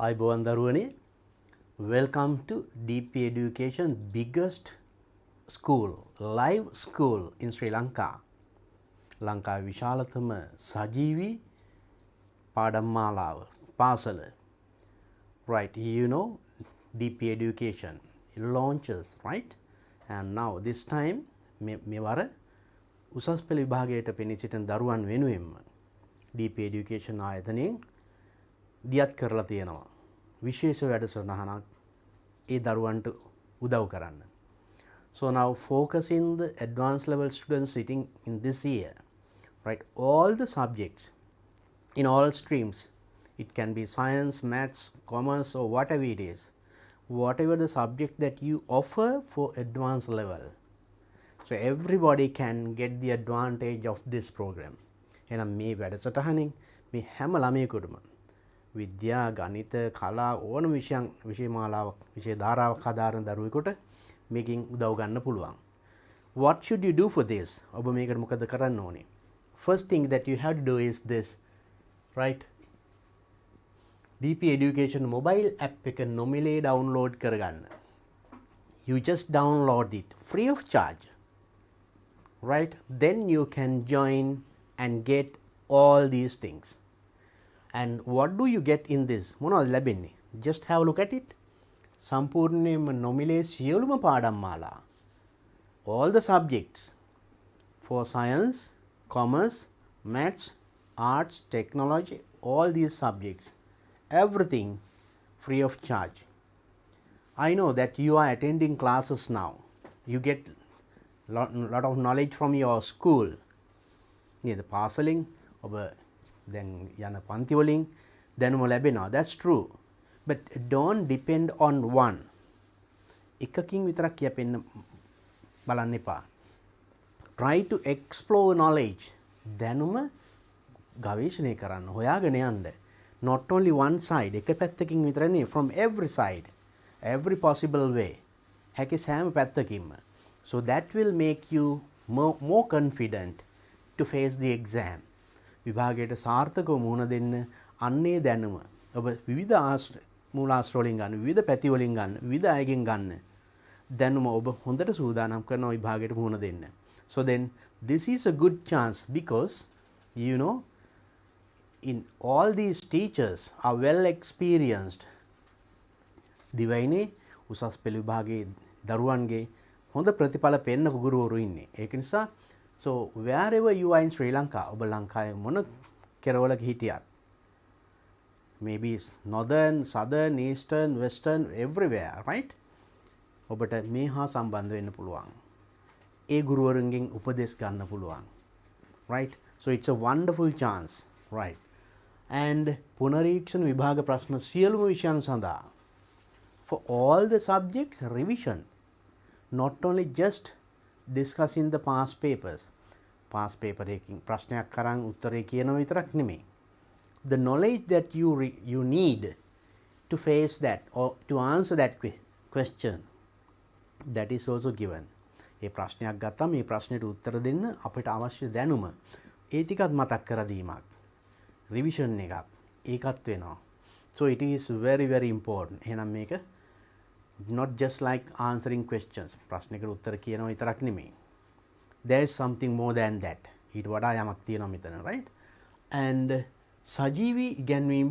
අයිබෝවන් දරුවනේ welcome to DP Education biggest school live school in Sri Lanka ලංකාවේ විශාලතම සජීවී පාඩම් මාලාව පාසල right you know DP Education it launches right and now this time මෙවර උසස් පෙළ විභාගයට පෙනී සිටින දරුවන් වෙනුවෙන්ම DP Education ආයතනයෙන් දියත් කරලා තියෙනවා විශේෂ වැඩසටහනක් ඒ දරුවන්ට උදව් කරන්න. So now focusing the advanced level students sitting in this year, right? All the subjects in all streams, it can be science, maths, commerce or whatever it is, whatever the subject that you offer for advanced level. So everybody can get the advantage of this program. එහෙනම් මේ වැඩසටහනින් මේ හැම ළමයෙකුටම විද්‍යා ගණිත කලා ඕනම විෂය මාලාවක් විෂය ධාරාවක් හදාරන දරුවෙකුට මේකෙන් උදව් ගන්න පුළුවන්. What should you do for this? ඔබ මේකට මොකද කරන්න ඕනේ? First thing that you have to do is this, right? DP Education mobile app එක නොමිලේ download කරගන්න. You just download it free of charge, right? Then you can join and get all these things. And what do you get in this? මොනවද ලැබෙන්නේ? Just have a look at it. සම්පූර්ණයෙන්ම නොමිලේ සියලුම පාඩම් මාලා. All the subjects for science, commerce, maths, arts, technology, all these subjects. Everything free of charge. I know that you are attending classes now. You get lot of knowledge from your school. නේද? පාසලෙන් ඔබ දැන් යන පන්ති වලින් දැනුම ලැබෙනවා. That's true. But don't depend on one. එකකින් විතරක් කියපෙන්න බලන්න එපා. Try to explore knowledge. දැනුම ගවේෂණය කරන්න, හොයාගෙන යන්න. Not only one side, එක පැත්තකින් විතර නෙවෙයි, from every side. Every possible way. හැකි සෑම පැත්තකින්ම. So that will make you more confident to face the exam. විභාගයට සාර්ථකව මුහුණ දෙන්න අන්නේ දැනුම ඔබ විවිධ මූලාශ්‍ර වලින් ගන්න, විවිධ පැති වලින් ගන්න, විවිධ අයගෙන් ගන්න දැනුම ඔබ හොඳට සූදානම් කරනවා විභාගයට මුහුණ දෙන්න. So then this is a good chance because you know in all these teachers are well experienced. දිවයිනේ උසස් පෙළ විභාගයේ දරුවන්ගේ හොඳ ප්‍රතිඵල පෙන්නපු ගුරුවරු ඉන්නේ. ඒක නිසා so wherever you are in Sri Lanka, ඔබ ලංකාවේ මොන කෙරවලක හිටියත් maybe northern, southern, eastern, western, everywhere, right? ඔබට මේ හා සම්බන්ධ වෙන්න පුළුවන්. ඒ ගුරුවරුන්ගෙන් උපදෙස් ගන්න පුළුවන්. Right? So it's a wonderful chance, right? And පුනරීක්ෂණ විභාග ප්‍රශ්න සියලුම විෂයන් සඳහා for all the subjects revision, not only just discussing the past papers. Past paper එකකින් ප්‍රශ්නයක් කරන් උත්තරේ කියනවා විතරක් නෙමෙයි. The knowledge that you need to face that or to answer that question, that is also given. ඒ ප්‍රශ්නයක් ගත්තාම මේ ප්‍රශ්නෙට උත්තර දෙන්න අපිට අවශ්‍ය දැනුම ඒ ටිකත් මතක් කර දීමක්. රිවිෂන් එකක් ඒකත් වෙනවා. So it is very very important. එහෙනම් මේක not just like answering questions. ප්‍රශ්නයකට උත්තර කියනවා විතරක් නෙමෙයි. There is something more than that. ඊට වඩා යමක් තියෙනවා මෙතන, right? And සජීවී ඉගැන්වීම්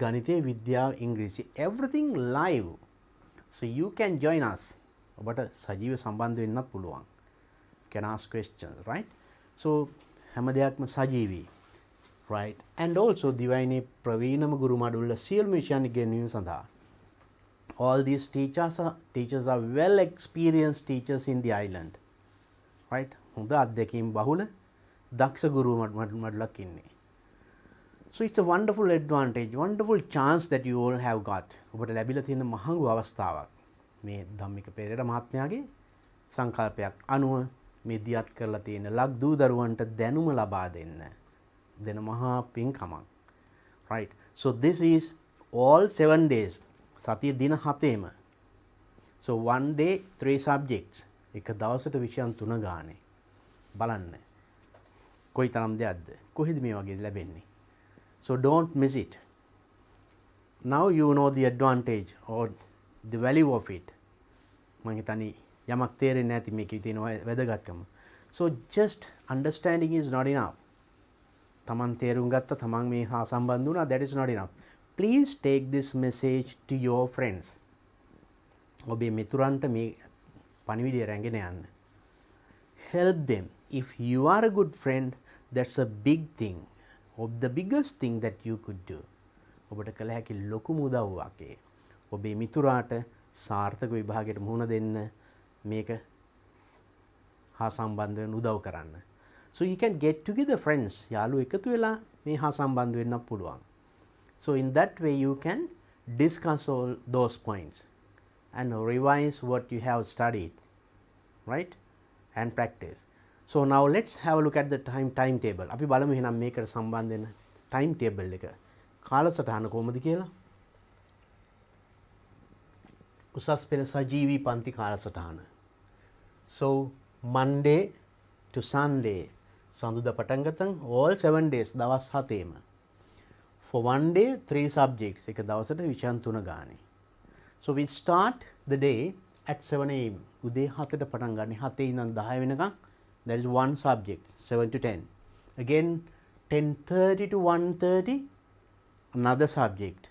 ගණිතය, විද්‍යාව, ඉංග්‍රීසි everything live. So you can join us. ඔබට සජීව සම්බන්ධ වෙන්නත් පුළුවන්. Can ask questions, right? So හැම දෙයක්ම සජීවී. Right? And also දිවයිනේ ප්‍රවීණම ගුරු මඩුල්ල සියලුම විෂයන් ඉගෙනීම සඳහා all these teachers are well experienced teachers in the island, right? හොඳ අත්දැකීම් බහුල දක්ෂ ගුරු මඩුලක් ඉන්නේ. So it's a wonderful advantage, wonderful chance that you all have got. ඔබට ලැබිලා තියෙන මහඟු අවස්ථාවක්. මේ ධම්මික පෙරේරා මහත්මයාගේ සංකල්පයක් අනුව මේ දියත් කරලා තියෙන ලක් දූ දරුවන්ට දැනුම ලබා දෙන මහා පින්කමක්. Right? So this is all 7 days. සතිය දින 7ෙම. So one day 3 subjects. එක දවසට විෂයන් 3 ගානේ. බලන්න. කොයි තරම් දෙයක්ද? කොහෙද මේ වගේ ලැබෙන්නේ? So don't miss it. now you know the advantage or the value of it. මම හිතන්නේ යමක් තේරෙන්නේ නැති මේකේ තියෙන වැදගත්කම. So just understanding is not enough. තමන් තේරුම් ගත්ත තමන් මේ හා සම්බන්ධ වුණා, that is not enough. Please take this message to your friends. ඔබේ මිතුරන්ට මේ පණිවිඩය රැගෙන යන්න. Help them. If you are a good friend, that's a big thing. Or the biggest thing that you could do. ඔබට කළ හැකි ලොකුම උදව්වක් ඒ. ඔබේ මිතුරාට සාර්ථක විභාගයට මුහුණ දෙන්න මේක හා සම්බන්ධ වෙන උදව් කරන්න. So you can get together friends. යාළුවෝ එකතු වෙලා මේ හා සම්බන්ධ වෙන්න පුළුවන්. So in that way you can discuss all those points and revise what you have studied, right? And practice. So now let's have a look at the timetable. අපි බලමු එහෙනම් මේකට සම්බන්ධ වෙන timetable එක. කාලසටහන කොහොමද කියලා. උසස් පෙළ සජීවී පන්ති කාලසටහන. So Monday to Sunday සඳුදා පටන් ගත්තන් all 7 days දවස් 7ෙම. For one day 3 subjects එක දවසට විෂයන් 3 ගානේ. So we start the day at 7 am. උදේ 7ට පටන් ගන්න 7 ඉඳන් 10 වෙනකම්. That is one subject 7 to 10. Again 10:30 to 1:30 another subject.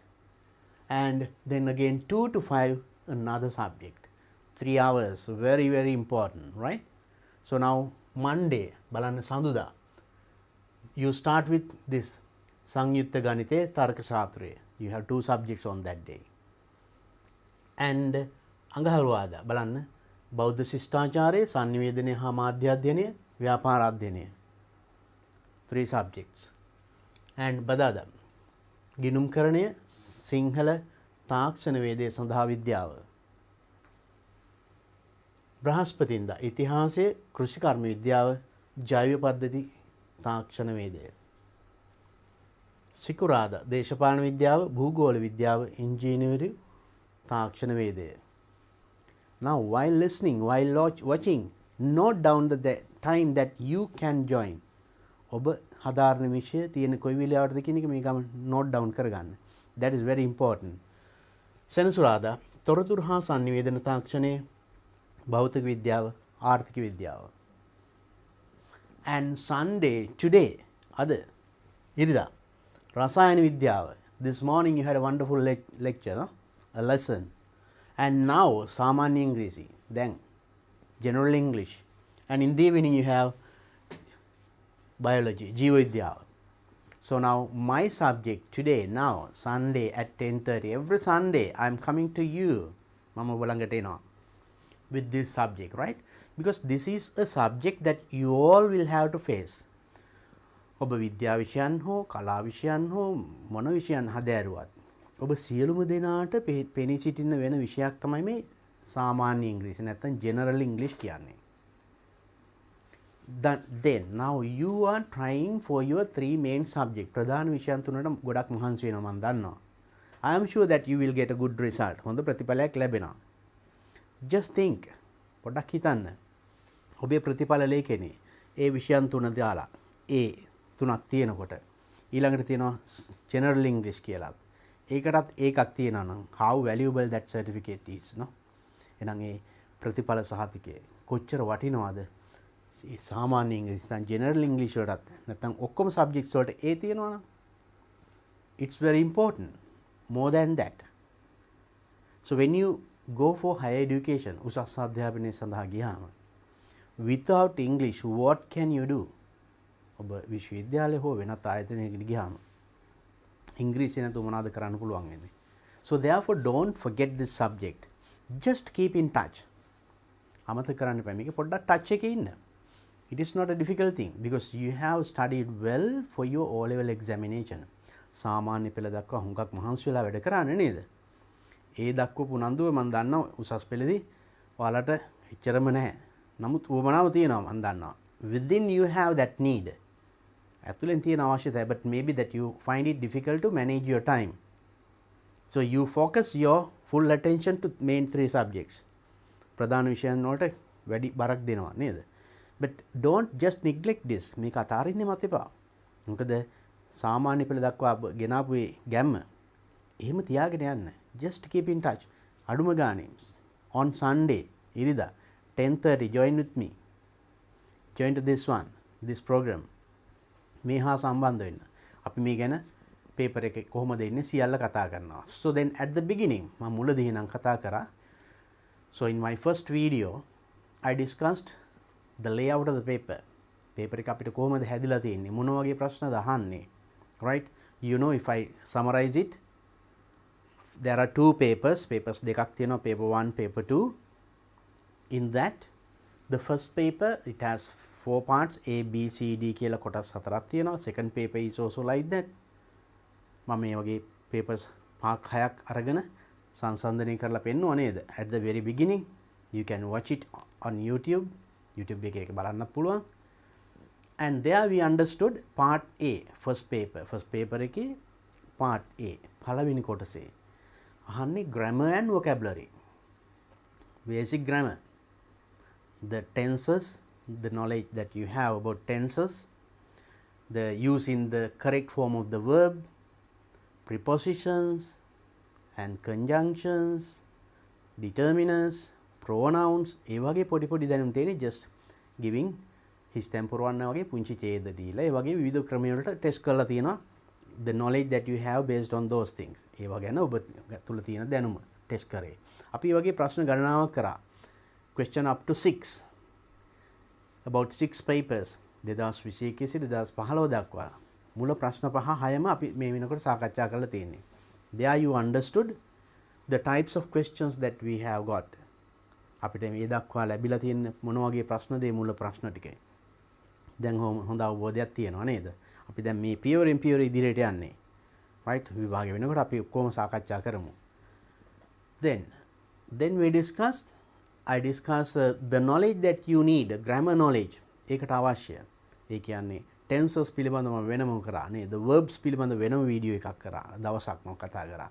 And then again 2 to 5 another subject. 3 hours, very very important, right? So now Monday බලන්න සඳුදා you start with this සංයුක්ත ගණිතයේ තර්ක ශාස්ත්‍රය. You have 2 subjects on that day. And අඟහරුවාදා බලන්න බෞද්ධ ශිෂ්ටාචාරය, sannivedanaය හා මාධ්‍ය අධ්‍යයනය, ව්‍යාපාර අධ්‍යයනය. 3 subjects. And බදාදා ගිණුම්කරණය, සිංහල තාක්ෂණ වේදය සඳහා විද්‍යාව. බ්‍රහස්පතින්දා ඉතිහාසය, කෘෂිකර්ම විද්‍යාව, ජෛව පද්ධති තාක්ෂණ වේදය. සිකුරාදා දේශපාලන විද්‍යාව, භූගෝල විද්‍යාව, ඉංජිනේරු තාක්ෂණ වේදය. Now while listening, while watching, note down the time that you can join. ඔබ හදාරන විෂය තියෙන කොයි වෙලාවටද කියන එක මේකම note down කරගන්න. That is very important. සෙනසුරාදා තොරතුරු හා sannivedana තාක්ෂණය, භෞතික විද්‍යාව, ආර්ථික විද්‍යාව. And Sunday, today, අද ඉරිදා රසායන විද්‍යාව. This morning you had a wonderful lecture, no? A lesson. And now සාමාන්‍ය ඉංග්‍රීසි. Then general English. And in the evening you have biology, ජීව විද්‍යාව. So now my subject today, now Sunday at 10:30, every Sunday I am coming to you. මම ඔබ ළඟට එනවා with this subject, right? Because this is a subject that you all will have to face. ඔබ විද්‍යා විෂයන් හෝ කලා විෂයන් හෝ මොන විෂයන් හදාරුවත් ඔබ සියලුම දෙනාට පෙනී සිටින වෙන විෂයක් තමයි මේ සාමාන්‍ය ඉංග්‍රීසි නැත්නම් general English කියන්නේ. Then now you are trying for your 3 main subject. ප්‍රධාන විෂයන් තුනට ගොඩක් මහන්සි වෙනවා මම දන්නවා. I am sure that you will get a good result. හොඳ ප්‍රතිඵලයක් ලැබෙනවා. Just think. පොඩ්ඩක් හිතන්න. ඔබේ ප්‍රතිඵල ලේඛනයේ ඒ විෂයන් තුන දාලා ඒ තුනක් තියෙනකොට ඊළඟට තියෙනවා general English කියලා. ඒකටත් ඒකක් තියෙනවා නම් how valuable that certificate is, no? එහෙනම් ඒ ප්‍රතිඵල සහතිකය කොච්චර වටිනවද? සාමාන්‍ය ඉංග්‍රීසි නැත්නම් general English වලට නැත්නම් ඔක්කොම subjects වලට ඒ තියෙනවා නම් it's very important. More than that. So when you go for higher education, උසස් අධ්‍යාපනය සඳහා ගියාම without English what can you do? ඔබ විශ්වවිද්‍යාලය හෝ වෙනත් ආයතනයකට ගියාම ඉංග්‍රීසි නැතුව මොනවද කරන්න පුළුවන් වෙන්නේ? So therefore don't forget this subject. Just keep in touch. අමතක කරන්න එපා. මේක පොඩ්ඩක් touch එකේ ඉන්න. It is not a difficult thing because you have studied well for your O level examination. සාමාන්‍ය පෙළ දක්වා හුඟක් මහන්සි වෙලා වැඩ කරන්නේ නේද? ඒ දක්වපු උනන්දුව මම දන්නවා උසස් පෙළේදී ඔයාලට එච්චරම නැහැ. නමුත් උවමනාව තියෙනවා මම දන්නවා. Within you have that need. ඇතුලෙන් තියෙන අවශ්‍යතාවය, but maybe that you find it difficult to manage your time. So you focus your full attention to main 3 subjects. ප්‍රධාන විෂයන් වලට වැඩි බරක් දෙනවා නේද? But don't just neglect this. මේක අතාරින්න මත එපා. මොකද සාමාන්‍ය පෙළ දක්වා ගෙනාපු ඒ ගැම්ම එහෙම තියාගෙන යන්න. Just keep in touch. අඩුම ගානේ on Sunday ඉරිදා 10:30 join with me. Join to this program. මේ හා සම්බන්ධ වෙන්න. අපි මේ ගැන paper එකේ කොහොමද එන්නේ සියල්ල කතා කරනවා. So then at the beginning මම මුලදී නම් කතා කරා. So in my first video I discussed the layout of the paper. Paper එක අපිට කොහොමද හැදිලා තියෙන්නේ? මොන වගේ ප්‍රශ්නද අහන්නේ? Right? You know, if I summarize it, there are two papers දෙකක් තියෙනවා, paper 1, paper 2. In that, the first paper, it has 4 parts, A, B, C, D කියලා කොටස් 4ක් තියෙනවා. Second paper is also like that. මම මේ වගේ papers 5-6ක් අරගෙන සංසන්දනය කරලා පෙන්නුවා නේද? At the very beginning, you can watch it on YouTube එකේ බලන්න පුළුවන්. And there we understood part A, first paper එකේ part A, පළවෙනි කොටසේ අහන්නේ grammar and vocabulary, basic grammar, the tenses, the knowledge that you have about tenses, the use in the correct form of the verb, prepositions and conjunctions, determiners, pronouns, ඒ වගේ පොඩි දැනුම් තියෙන just giving his temporana වගේ පුංචි ඡේද දීලා ඒ වගේ විවිධ ක්‍රම වලට ටෙස්ට් කරලා තියෙනවා the knowledge that you have based on those things. ඒවා ගැන ඔබ තුල තියෙන දැනුම ටෙස්ට් කරේ. අපි මේ වගේ ප්‍රශ්න ගණනාවක් කරා. question up to 6 about 6 papers 2021 සිට 2015 දක්වා මුල ප්‍රශ්න 5-6ම අපි මේ වෙනකොට සාකච්ඡා කරලා තියෙන්නේ. There you understood the types of questions that we have got. අපිට මේ දක්වා ලැබිලා තියෙන මොන වගේ ප්‍රශ්නද මේ මුල ප්‍රශ්න ටිකේ. දැන් හොඳ අවබෝධයක් තියෙනවා නේද? අපි දැන් මේ පියවරෙන් පියවර ඉදිරියට යන්නේ. right? විභාගය වෙනකොට අපි ඔක්කොම සාකච්ඡා කරමු. Then we I discussed the knowledge that you need, grammar knowledge. ඒකට අවශ්‍ය. ඒ කියන්නේ tenses පිළිබඳව වෙනම කරා නේද? verbs පිළිබඳව වෙනම වීඩියෝ එකක් කරා. දවසක් මම කතා කරා.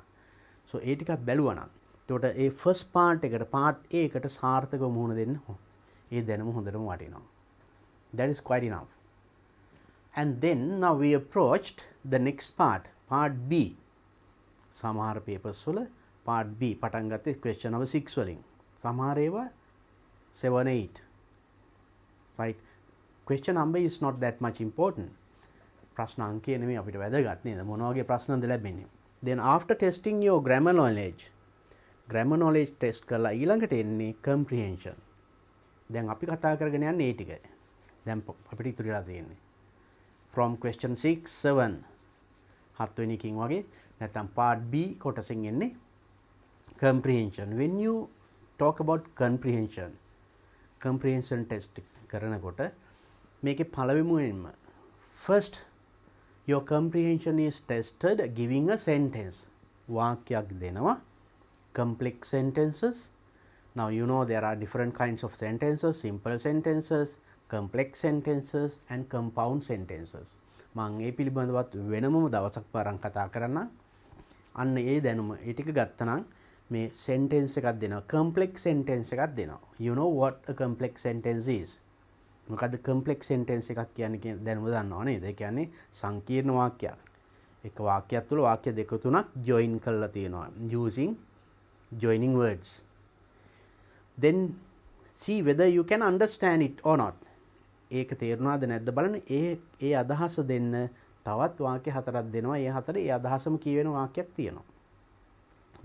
so ඒ ටිකක් බැලුවා නම් එතකොට ඒ first part එකට part A එකට සාර්ථකව මුහුණ දෙන්න ඒ දැනුම හොඳටම වටිනවා. That is quite enough. And then now we approached the next part B. සමහර papers වල part B පටන් ගත්තේ question number 6 වලින්. සමහර ඒවා 7, 8. right? question number is not that much important. ප්‍රශ්න අංකය නෙමෙයි අපිට වැදගත් නේද? මොන වගේ ප්‍රශ්නද ලැබෙන්නේ? Then after testing your grammar knowledge test කරලා ඊළඟට එන්නේ comprehension. දැන් අපි කතා කරගෙන යන්නේ ඒ ටික. දැන් අපිට ඉතුරු වෙලා තියෙන්නේ from question 6, 7 7 වෙනි එකකින් වගේ නැත්නම් part B කොටසෙන් එන්නේ comprehension. When you talk about comprehension test කරනකොට මේකේ පළවෙනිම first your comprehension is tested giving a sentence. වාක්‍යයක් දෙනවා. complex sentences. Now you know there are different kinds of sentences, simple sentences, complex sentences and compound sentences. මම ඒ පිළිබඳවත් වෙනමම දවසක් පාරක් කතා කරන්න. අන්න ඒ දැනුම ඒ ටික ගත්තනම් මේ sentence එකක් දෙනවා, complex sentence එකක් දෙනවා. You know what a complex sentence is? මොකද්ද complex sentence එකක් කියන්නේ කියන දැනුම දන්නව නේද? ඒ කියන්නේ සංකීර්ණ වාක්‍යයක්. එක වාක්‍යයක් තුළ වාක්‍ය දෙක තුනක් join කරලා තියෙනවා using joining words. Then see whether you can understand it or not. ඒක තේරුණාද නැද්ද බලන්න. ඒ අදහස දෙන්න තවත් වාක්‍ය හතරක් දෙනවා. ඒ හතරේ ඒ අදහසම කියවෙන වාක්‍යයක් තියෙනවා.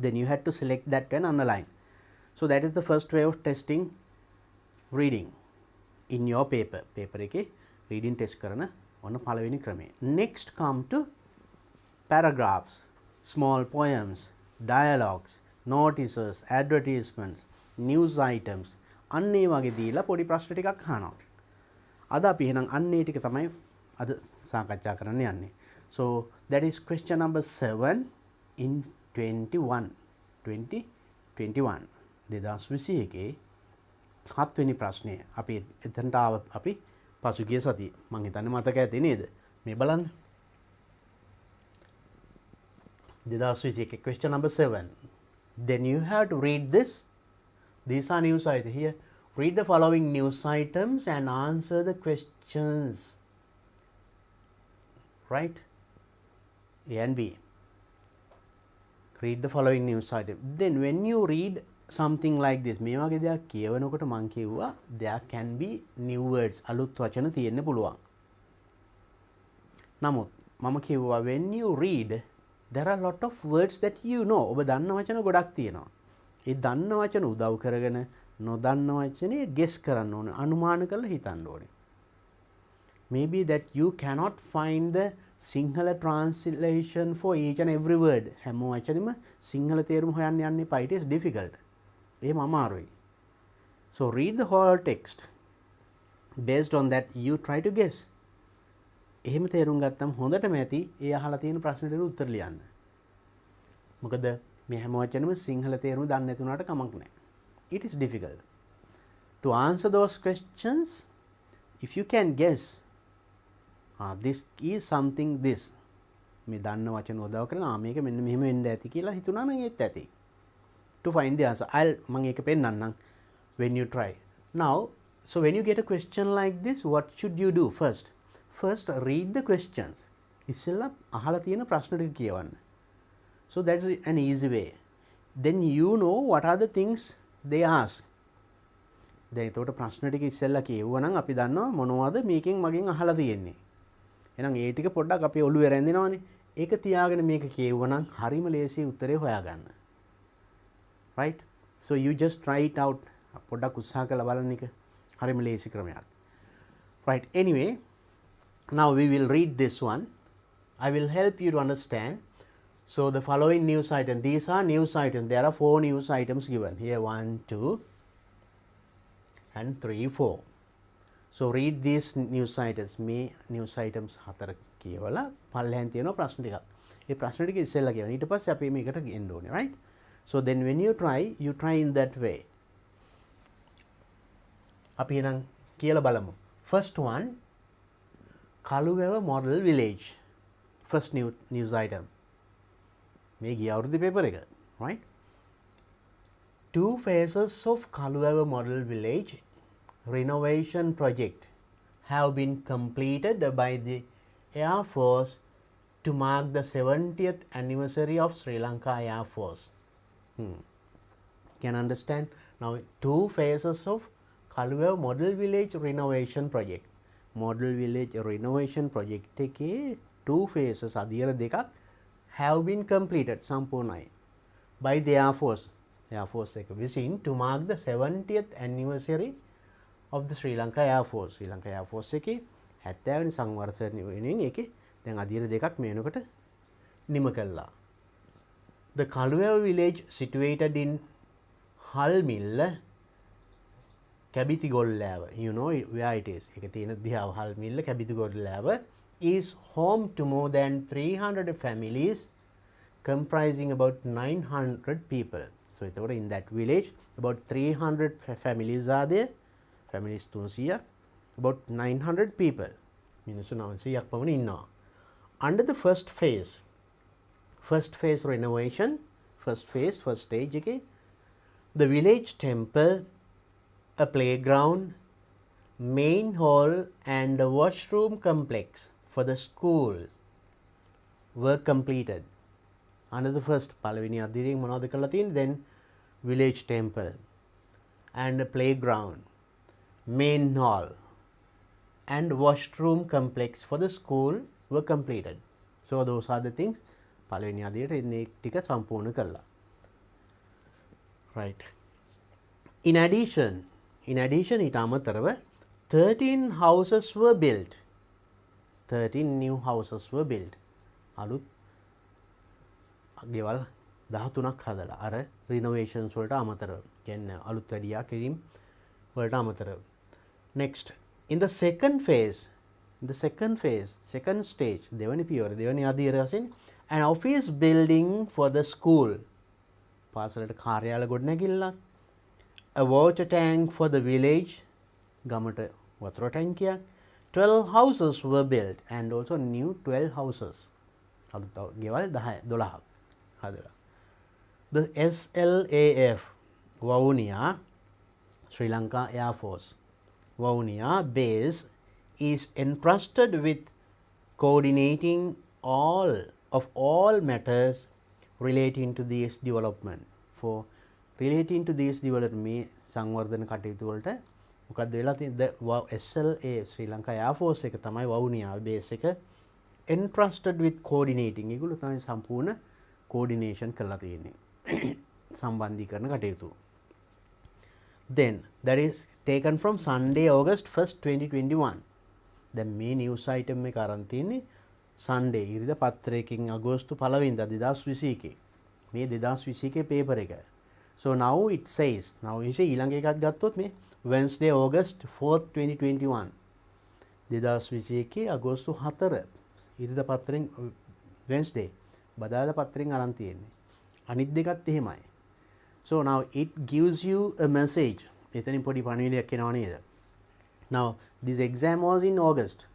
Then you had to select that and underline. So that is the first way of testing reading in your paper. paper එකේ reading test කරන ඔන්න පළවෙනි ක්‍රමය. Next come to paragraphs, small poems, dialogues, notices, advertisements, news items. අන්න ඒ වගේ දීලා පොඩි ප්‍රශ්න ටිකක් අහනවා. අද අපි එහෙනම් අන්න ඒ ටික තමයි අද සාකච්ඡා කරන්න යන්නේ. So that is question number 7 in 2021 2021 හත්වෙනි ප්‍රශ්නය. අපි එතනට ආව අපි පසුගිය සතියේ. මම හිතන්නේ මතක ඇති නේද? මේ බලන්න. 2021 question number 7. Then you have to read this. These are news items here. Read the following news items and answer the questions. Right? A and B. read the following news item. Then when you read something like this, මේ වගේ දෙයක් කියවනකොට මං කිව්වා there can be new words, අලුත් වචන තියෙන්න පුළුවන්. නමුත් මම කිව්වා when you read there are a lot of words that you know. ඔබ දන්න වචන ගොඩක් තියෙනවා. ඒ දන්න වචන උදව් කරගෙන නොදන්න වචනේ guess කරන්න ඕනේ, අනුමාන කරලා හිතන්න ඕනේ. Maybe that you cannot find the Sinhala translation for each and every word. හැම වචනෙම සිංහල තේරුම හොයන්න යන්න එපා. It is difficult. එහෙම අමාරුයි. So read the whole text. Based on that you try to guess. එහෙම තේරුම් ගත්තම හොඳටම ඇති ඒ අහලා තියෙන ප්‍රශ්නෙට උත්තර ලියන්න. මොකද මේ හැම වචනෙම සිංහල තේරුම දන්නේ නැති උනාට කමක් නැහැ. It is difficult. To answer those questions, if you can guess, this is something this. මේ දන්න වචන උදව් කරන මේක මෙන්න මෙහෙම වෙන්න ඇති කියලා හිතුණා නම් ඒත් ඇති. To find the answer, මම ඒක පෙන්නන්නම් when you try. Now, so when you get a question like this, what should you do first? First read the questions. ඉස්සෙල්ලා අහලා තියෙන ප්‍රශ්න ටික කියවන්න. So that's an easy way. Then you know what are the things they ask. දැන් ඒකට ප්‍රශ්න ටික ඉස්සෙල්ලා කියවුවනම් අපි දන්නවා මොනවද මේකෙන් මගෙන් අහලා තියෙන්නේ. එහෙනම් ඒ ටික පොඩ්ඩක් අපි ඔළුවේ රැඳෙනවානේ. ඒක තියාගෙන මේක කියවුවනම් හරිම ලේසි උත්තරේ හොයාගන්න. Right? So you just try it out. පොඩ්ඩක් උත්සාහ කරලා බලන්න එක. හරිම ලේසි ක්‍රමයක්. Right. Anyway, now we will read this one. I will help you to understand. So the following news item, these are news items. There are 4 news items given here, 1, 2 and 3, 4. So read these news items. මේ news items 4 කියවලා පල්ලෙන් තියෙන ප්‍රශ්න ටිකක්. ඒ ප්‍රශ්න ටික ඉස්සෙල්ලා කියවන්න. ඊට පස්සේ අපි මේකට ගෙන්න ඕනේ, right? So then when you try in that way. අපි එනම් කියලා බලමු. First one, කළුවැව model village. First news item. මේ ගිය අවුරුද්දේ පේපර් එක, right? 2 phases of කළුවැව model village renovation project have been completed by the Air Force to mark the 70th anniversary of Sri Lanka Air Force. Can understand? Now 2 phases of කළුවැව model village renovation project. Model village renovation project එකේ 2 phases අධීර දෙකක් have been completed සම්පූර්ණයි by the Air Force. Air Force එක විසින් to mark the 70th anniversary of the Sri Lanka Air Force. Sri Lanka Air Force එකේ 70 වෙනි සංවර්ෂය වෙනුවෙන් ඒකේ දැන් අධීර දෙකක් මේ වෙනකොට නිම කළා. The කළුවැව village situated in හල්මිල්ල Kebithigollewa. You know where it is. ඒක තියෙන දිහාව හල්මිල්ල Kebithigollewa is home to more than 300 families comprising about 900 people. So in that village about 300 families are there. Families 300, about 900 people. මිනිස්සු 900ක් පමණ ඉන්නවා. Under the first phase renovation, first stage එකේ the village temple, a playground, main hall and a washroom complex for the schools were completed. Under the first පළවෙනි අදිරියෙන් මොනවද කරලා තියෙන්නේ? Then village temple and a playground, main hall and washroom complex for the school were completed. So those are the things පළවෙනි අදිරියට ඉන්නේ ටික සම්පූර්ණ කළා. Right. In addition ඊට අමතරව 13 houses were built. 13 new houses were built. අලුත් ගෙවල් 13ක් හදලා අර renovations වලට අමතරව. කියන්නේ අලුත් වැඩියා කිරීම වලට අමතරව. Next, in the second stage, දෙවනි පියවර දෙවනි අදියර වශයෙන් an office building for the school. පාසලට කාර්යාල ගොඩනැගිල්ලක්. A water tank for the village. ගමට වතුර ටැංකියක්. 12 houses were built and also new 12 houses. අලුත් ගෙවල් 12ක් හදලා. The SLAF Vavuniya Sri Lanka Air Force Vavuniya base is entrusted with coordinating all matters relating to this development. For relating to this development මේ සංවර්ධන කටයුතු වලට මොකක්ද වෙලා තියෙන්නේ? SLA ශ්‍රී ලංකා Air Force එක තමයි වවුනියාවේ බේස් එක entrusted with coordinating. ඒගොල්ලෝ තමයි සම්පූර්ණ coordination කරලා තියෙන්නේ. සම්බන්ධීකරණ කටයුතු. Then that is taken from Sunday August 1st 2021. දැන් මේ news item එක අරන් තියෙන්නේ Sunday ඉරිදා පත්‍රයකින් අගෝස්තු 1 වෙනිදා 2021. මේ 2021 paper එක. So now it says, now ඊළඟ එකක් ගත්තොත් මේ Wednesday August 4th 2021. 2021 අගෝස්තු 4 ඉරිදා පත්‍රයෙන් Wednesday බදාදා පත්‍රයෙන් අරන් තියෙන්නේ. අනිත් දෙකත් එහෙමයි. So now it gives you a message. එතනින් පොඩි පණිවිඩයක් එනවා නේද? Now this exam was in August.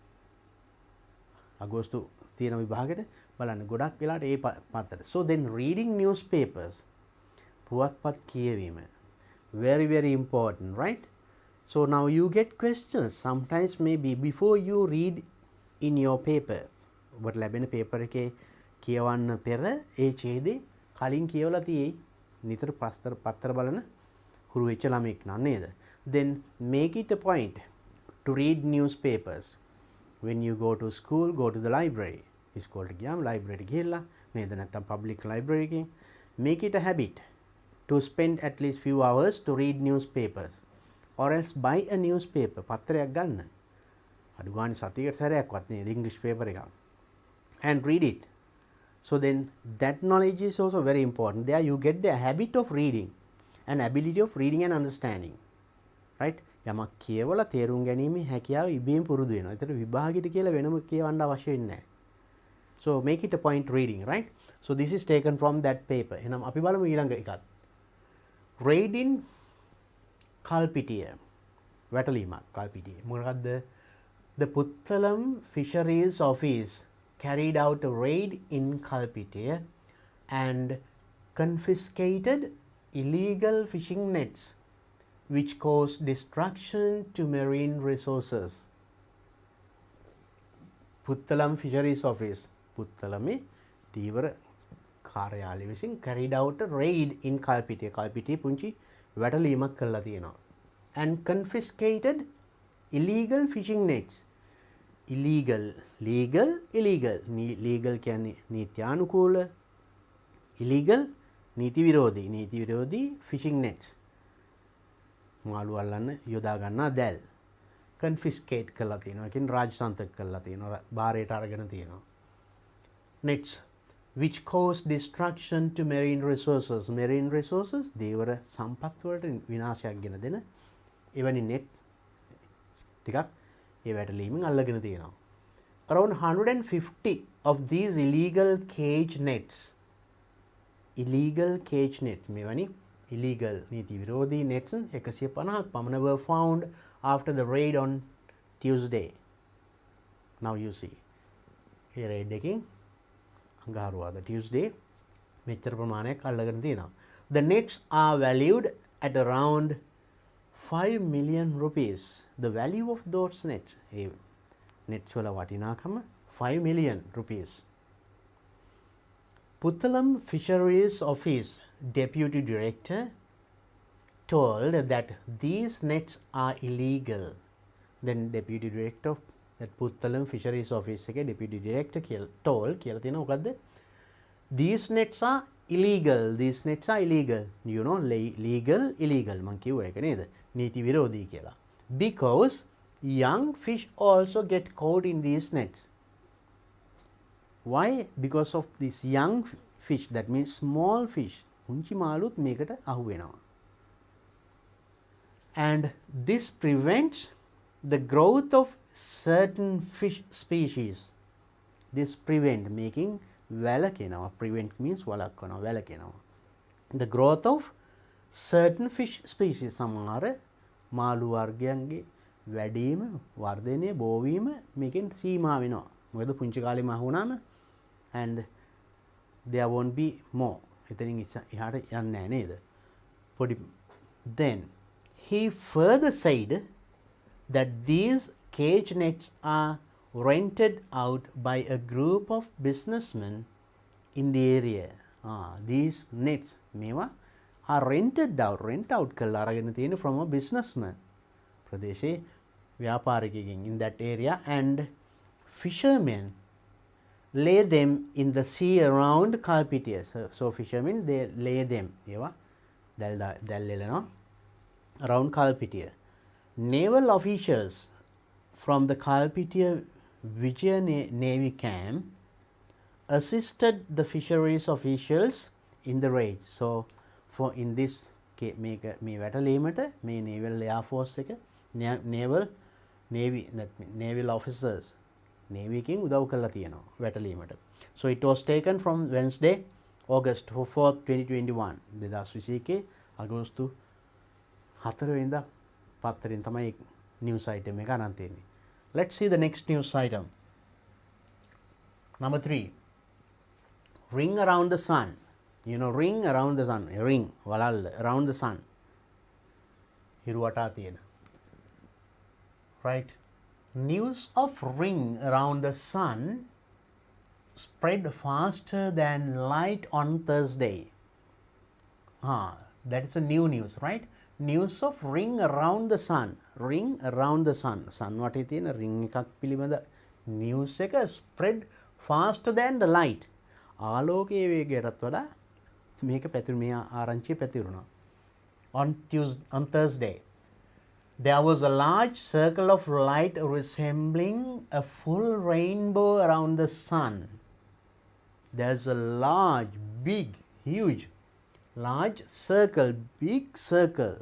අගෝස්තු තියෙන විභාගෙට බලන්න ගොඩක් වෙලාට ඒ පතර. So then reading newspapers, පුවත්පත් කියවීම, very important, right? So now you get questions sometimes maybe before you read in your paper. ඔබට ලැබෙන paper එකේ කියවන්න පෙර ඒ ඡේදේ කලින් කියවලා තියෙයි. නිතර පත්තර බලන හුරු වෙච්ච ළමෙක් නේද? Then make it a point to read newspapers. When you go to school, go to the library. ඉස්කෝලේට ගියාම library ගිහලා නේද? නැත්නම් public library එකේ make it a habit to spend at least few hours to read newspapers, or else buy a newspaper. පත්‍රයක් ගන්න. අඩු ගානේ සතියකට සැරයක්වත් නේද English paper එකක්. And read it. So then that knowledge is also very important. There you get the habit of reading and ability of reading and understanding. Right? යමක් කියවලා තේරුම් ගැනීමේ හැකියාව ඉබේම පුරුදු වෙනවා. ඒතර විභාගෙට කියලා වෙනම කියවන්න අවශ්‍ය වෙන්නේ නැහැ. So make it a point reading, right? So this is taken from that paper. එහෙනම් අපි බලමු ඊළඟ එකත්. Raid in Kalpitiya. වැටලීමක් කල්පිටිය. මොකක්ද? The Puttalam Fisheries Office carried out a raid in Kalpitiya and confiscated illegal fishing nets which caused destruction to marine resources. Puttalam Fisheries Office, Puttalame තීවර කාර්යාලය විසින් carried out a raid in Kalpitiya. Kalpitiya පුංචි වැටලීමක් කළා තියෙනවා. And confiscated illegal fishing nets. Illegal, legal, illegal. Legal කියන්නේ නීත්‍යානුකූල, illegal නීති විරෝධී fishing nets. මාළු අල්ලන්න යොදා ගන්නා දැල් confiscate කළා තියෙනවා. ඒ කියන්නේ රාජසන්තක කළා තියෙනවා. බාරයට අරගෙන තියෙනවා. Nets which cause destruction to marine resources. Marine resources දේවර සම්පත් වලට විනාශයක් ගෙන දෙන එවැනි net ටිකක් ඒ වැටලීමෙන් අල්ලගෙන තියෙනවා. Around 150 of these illegal cage nets මෙවැනි illegal නීති විරෝධී nets 150ක් පමණ were found after the raid on Tuesday. Now you see මේ raid එකකින් අඟහරුවාද Tuesday මෙච්චර ප්‍රමාණයක් අල්ලගෙන තියෙනවා. The nets are valued at around 5 million rupees. The value of those nets, nets වල වටිනාකම 5 million rupees. Puttalam Fisheries Office Deputy Director told that these nets are illegal. Then Deputy Director that Puttalam Fisheries Office එකේ Deputy Director told කියලා තියෙනවා මොකද්ද? These nets are illegal. These nets are illegal. You know, legal, illegal. මං කිව්වා ඒක නේද? නීති විරෝධී කියලා. Because young fish also get caught in these nets. Why? Because of this young fish, that means small fish. පුංචි මාළුත් මේකට අහු වෙනවා. And this prevents the growth of certain fish species. This prevent making වැළකෙනවා. Prevent means වළක්වනවා, වැළකෙනවා. The growth of certain fish species. සමහර මාළු වර්ගයන්ගේ වැඩිම, වර්ධනය, බෝවීම මේකෙන් සීමා වෙනවා. මොකද පුංචි කාලේම අහුණාම and there won't be more. එතනින් එහාට යන්නේ නැහැ නේද? පොඩි. Then he further said that these cage nets are rented out by a group of businessmen in the area. these nets මේවා are rented out කරලා අරගෙන තියෙන from a businessman ප්‍රදේශයේ ව්‍යාපාරිකයෙක්ගෙන් in that area and fishermen lay them in the sea around Kalpitiya. So fishermen they lay them ඒවා දැල් එලනවා around Kalpitiya. Naval officials from the Kalpitiya Vijaya Navy camp assisted the fisheries officials in the raid. So for in this මේ වැටලීමට මේ naval air force එක naval officers navy එකෙන් උදව් කරලා තියෙනවා වැටලීමට. So it was taken from Wednesday August 4th 2021 2021 අගෝස්තු 4 වෙනිදා පත්තරෙන් තමයි news item එක අරන් තියෙන්නේ. Let's see the next news item. Number 3. Ring around the sun. You know, ring around the sun. Ring walal around the sun. Hiru wata tiyena. Right. News of ring around the sun spread faster than light on Thursday. That is a new news, right? News of ring around the sun. Ring around the sun. Sun වටේ තියෙන ring එකක් පිළිබඳ news එක spread faster than the light. ආලෝකයේ වේගයටත් වඩා මේක පැතිරුණා මේ ආරංචිය පැතිරුණා. On Thursday there was a large circle of light resembling a full rainbow around the sun. There's a large, big, huge, large circle, big circle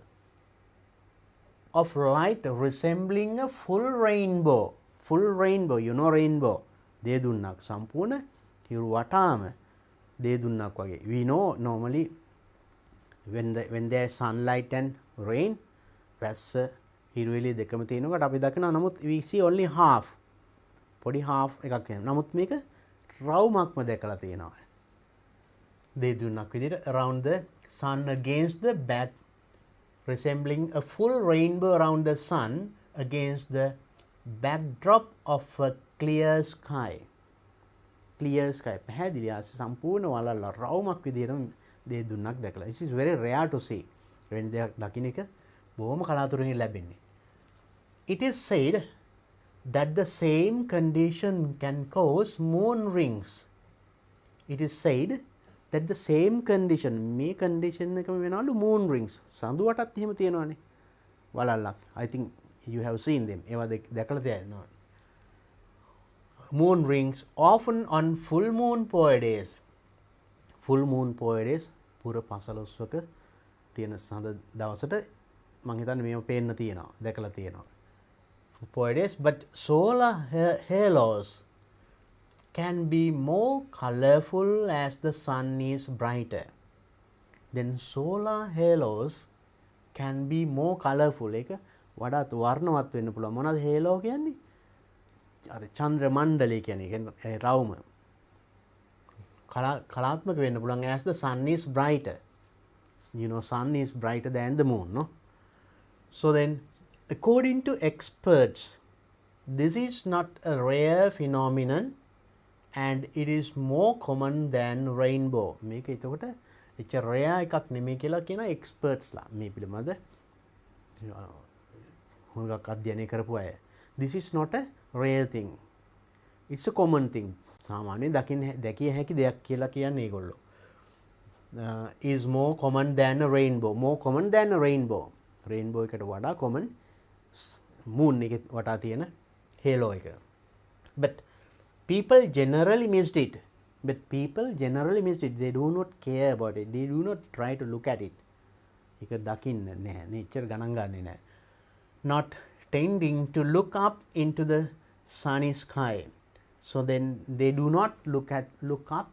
of light resembling a full rainbow. Full rainbow, you know rainbow. දෙදුන්නක් සම්පූර්ණ හිරු වටාම දෙදුන්නක් වගේ. We know normally when there is sunlight and rain, වැස්ස හිරුවෙලි දෙකම තියෙනකොට අපි දකිනවා. නමුත් we see only half. පොඩි half එකක් වෙනවා. නමුත් මේක රවුමක්ම දැකලා තියෙනවා. දෙදුන්නක් විදිහට around the sun against the back, resembling a full rainbow around the sun against the backdrop of a clear sky. Clear sky. පැහැදිලි ආස සම්පූර්ණ වලල්ල රවුමක් විදිහට දෙදුන්නක් දැකලා. This is very rare to see. වෙන දෙයක් දකින්න එක බොහොම කලාතුරකින් ලැබෙන්නේ. It is said that the same condition can cause moon rings. It is said that the same condition, මේ condition එකම වෙනවලු moon rings. සඳු වටත් එහෙම තියෙනවානේ. වලල්ලක්. I think you have seen them. ඒවා දැකලා තියෙනවා. Moon rings often on full moon power days. Full moon power days පුර 15ක තියෙන සඳ දවසට මම හිතන්නේ මේව පේන්න තියෙනවා. දැකලා තියෙනවා. Power days, but solar halos can be more colorful as the sun is brighter. Then solar halos can be more colorful. ඒක වඩාත් වර්ණවත් වෙන්න පුළුවන්. මොනවද halo කියන්නේ? අර චන්ද්‍ර මණ්ඩලය කියන්නේ රවුම. කලාත්මක වෙන්න පුළුවන් as the sun is brighter. You know, sun is brighter than the moon, no? So then, according to experts, this is not a rare phenomenon and it is more common than rainbow. මේක එතකොට එච්ච rare එකක් නෙමෙයි කියලා කියන experts ලා මේ පිළිබඳ හුඟක් අධ්‍යයනය කරපු අය. This is not a rare thing. It's a common thing. සාමාන්‍යයෙන් දැකිය හැකි දෙයක් කියලා කියන්නේ ඒගොල්ලෝ. Is more common than a rainbow. More common than a rainbow. Rainbow එකට වඩා common moon එකේ වටා තියෙන halo එක. But people generally missed it. They do not care about it. They do not try to look at it. ඒක දකින්න නැහැ. nature ගණන් ගන්නේ නැහැ. Not tending to look up into the sunny sky. So then they do not look up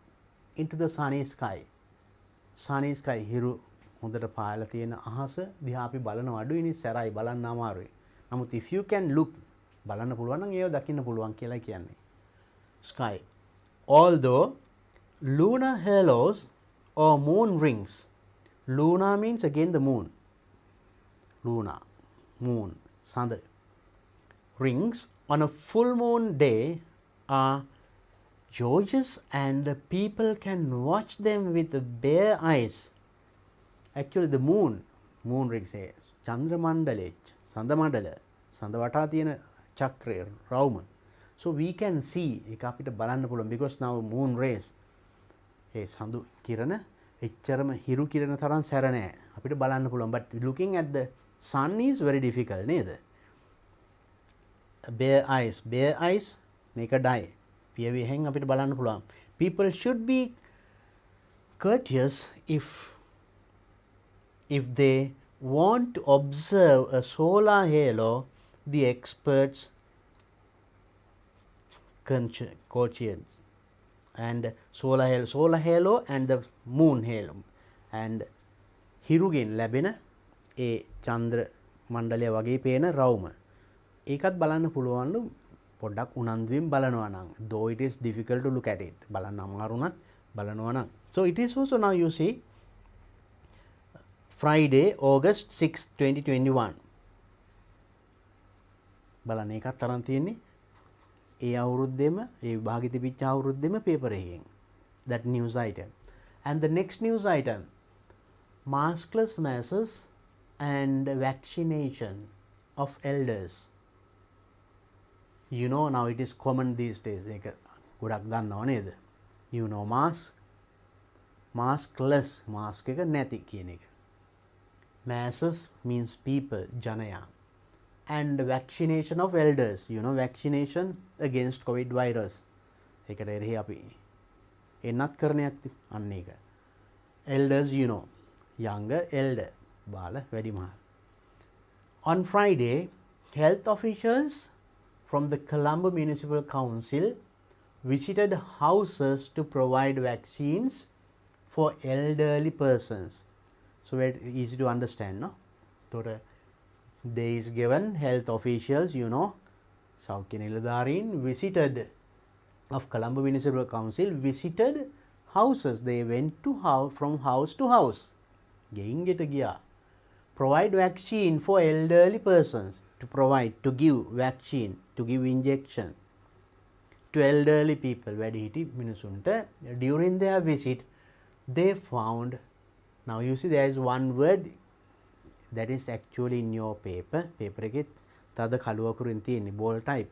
into the sunny sky. Sunny sky හිරු හොඳට පායලා තියෙන අහස දිහා අපි බලන අඩුයිනේ සැරයි බලන්න අමාරුයි. නමුත් if you can look බලන්න පුළුවන් නම් ඒව දකින්න පුළුවන් කියලා කියන්නේ. Sky. Although lunar halos or moon rings. Luna means again the moon. Luna, moon, සඳ. Rings on a full moon day are Georges and people can watch them with bare eyes. Actually the moon rings චන්ද්‍ර මණ්ඩලය සඳ මණ්ඩල සඳ වටා තියෙන චක්‍රය රවුම. So we can see ඒක අපිට බලන්න පුළුවන් because now moon rays ඒ සඳු කිරණ එච්චරම හිරු කිරණ තරම් සැර නැහැ අපිට බලන්න පුළුවන්. But looking at the sun is very difficult නේද? bare eyes naked eye පියවිහෙන් අපිට බලන්න පුළුවන්. People should be courteous if they want to observe a solar halo. The experts conscience and solar halo and the moon halo and හිරුගෙන් ලැබෙන ඒ චන්ද්‍ර මණ්ඩලය වගේ පේන රවුම ඒකත් බලන්න පුළුවන්ලු පොඩ්ඩක් උනන්දුවෙන් බලනවා නම්. though it is difficult to look at it බලන්න අමාරුණත් බලනවා නම්. So it is also now you see Friday August 6 2021 බලන්න ඒකත් තරම් තියෙන්නේ ඒ අවුරුද්දෙම ඒ විභාගෙ තිබිච්ච අවුරුද්දෙම පේපර් එකෙන් that news item. And the next news item, maskless masses and vaccination of elders. You know now it is common these days ඒක ගොඩක් දන්නව නේද? You know maskless mask එක නැති කියන එක. Masses means people ජනයා. And vaccination of elders, you know vaccination against COVID virus. ඒකට එරෙහි අපි එන්නත් කරණයක් අන්න ඒක. Elders you know younger elder බාල වැඩිමහල්. On Friday, health officials from the Colombo Municipal Council visited houses to provide vaccines for elderly persons. So very easy to understand, no? So there is given health officials, you know, Saukya Niladharin visited of Colombo Municipal Council visited houses. They went to from house to house. ගෙයින්ගෙට ගියා. Provide vaccine for elderly persons. To give vaccine, to give injection to elderly people. වැඩිහිටි මිනිසුන්ට during their visit they found, now you see there is one word that is actually in your paper එකේ තද කළු අකුරින් තියෙන්නේ bold type.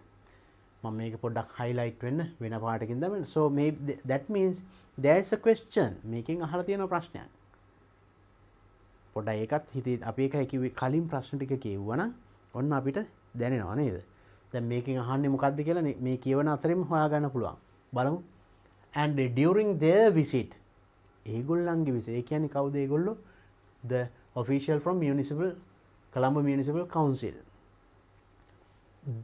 මම මේක පොඩ්ඩක් highlight වෙන පාටකින් දාන්න. So maybe that means there is a question මේකෙන් අහලා තියෙන ප්‍රශ්නයක්. පොඩ්ඩක් ඒකත් හිතේ අපි එකයි කිව්වේ කලින් ප්‍රශ්න ටික කියවුවනම් ඔන්න අපිට දැනෙනවා නේද? දැන් මේකෙන් අහන්නේ මොකද්ද කියලා මේ කියවන අතරින්ම හොයාගන්න පුළුවන්. බලමු. And during their visit ඒගොල්ලන්ගේ විසිට ඒ කියන්නේ කවුද ඒගොල්ලෝ? The official from Colombo Municipal Council.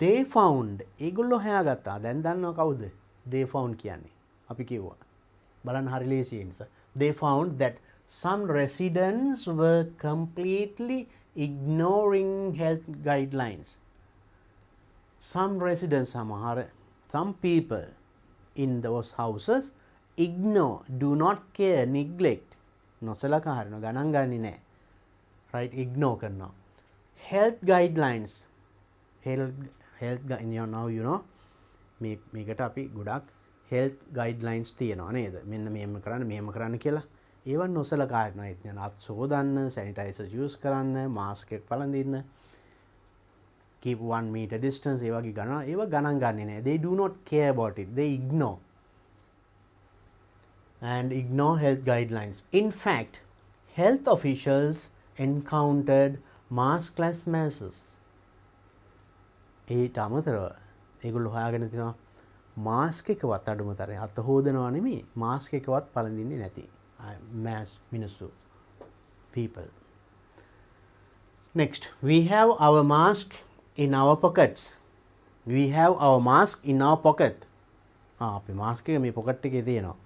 They found ඒගොල්ලෝ හොයාගත්තා. දැන් දන්නවා කවුද? They found කියන්නේ. අපි කිව්වා. බලන්න හරි ලේසියි නිසා. They found that some residents were completely ignoring health guidelines. Some residents, some people in those houses ignore, do not care, neglect. නොසලකා හරිනවා ගණන් ගන්නේ නැහැ. Right, ignore කරනවා. Health guidelines. Now you know මේකට අපි ගොඩක් health guidelines තියෙනවා නේද? මෙන්න මෙහෙම කරන්න කියලා. ඒවන් නොසලකා හරිනවා. ඒ කියන්නේ අත් සෝදන්න, sanitizers use කරන්න, mask එක පළඳින්න, keep 1 meter distance ඒවා ගණන් ගන්නේ නැහැ. They do not care about it. They ignore health guidelines. In fact, health officials encountered maskless masses. ඒට අමතරව ඒගොල්ලෝ හොයාගෙන තිනවා මාස්ක් එකවත් අඩුමතරේ අත හොදනවා නෙමෙයි මාස්ක් එකවත් පළඳින්නේ නැති mass මිනිස්සු people. Next, we have our mask in our pockets. අපි මාස්ක් එක මේ පොකට් එකේ තියෙනවා.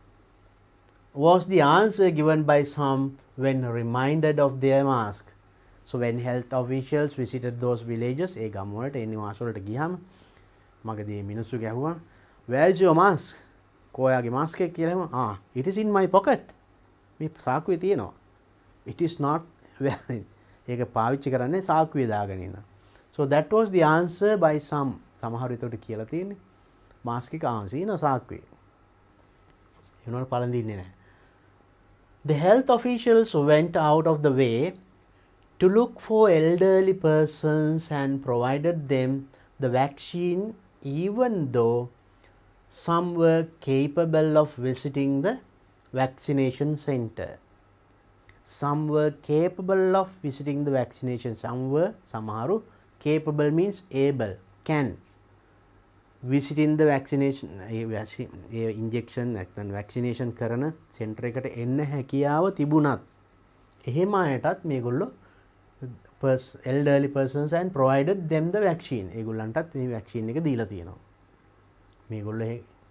Was the answer given by some when reminded of their mask. So when health officials visited those villages, ඒ ගම් වලට ඒ නිවාස වලට ගියාම මගදී මිනිස්සු ගැහුවා, where is your mask? කොයාගේ මාස්ක් එක කියලා it is in my pocket. මේ සාක්කුවේ තියෙනවා. It is not wearing. ඒක පාවිච්චි කරන්නේ සාක්කුවේ දාගෙන ඉන්න. So that was the answer by some. සමහර විට කියලා තියෙන්නේ මාස්ක් එක සාක්කුවේ. ඒනොට පළඳින්නේ නැහැ. The health officials went out of the way to look for elderly persons and provided them the vaccine, even though some were capable of visiting the vaccination center. Some were capable of visiting the vaccination. Samaharu capable means able, can. Visiting the vaccination, injection නැත්නම් vaccination කරන center එකට එන්න හැකියාව තිබුණත් එහෙම අයටත් මේගොල්ලෝ elderly persons and provided them the vaccine. ඒගොල්ලන්ටත් මේ vaccine එක දීලා තියෙනවා. මේගොල්ලෝ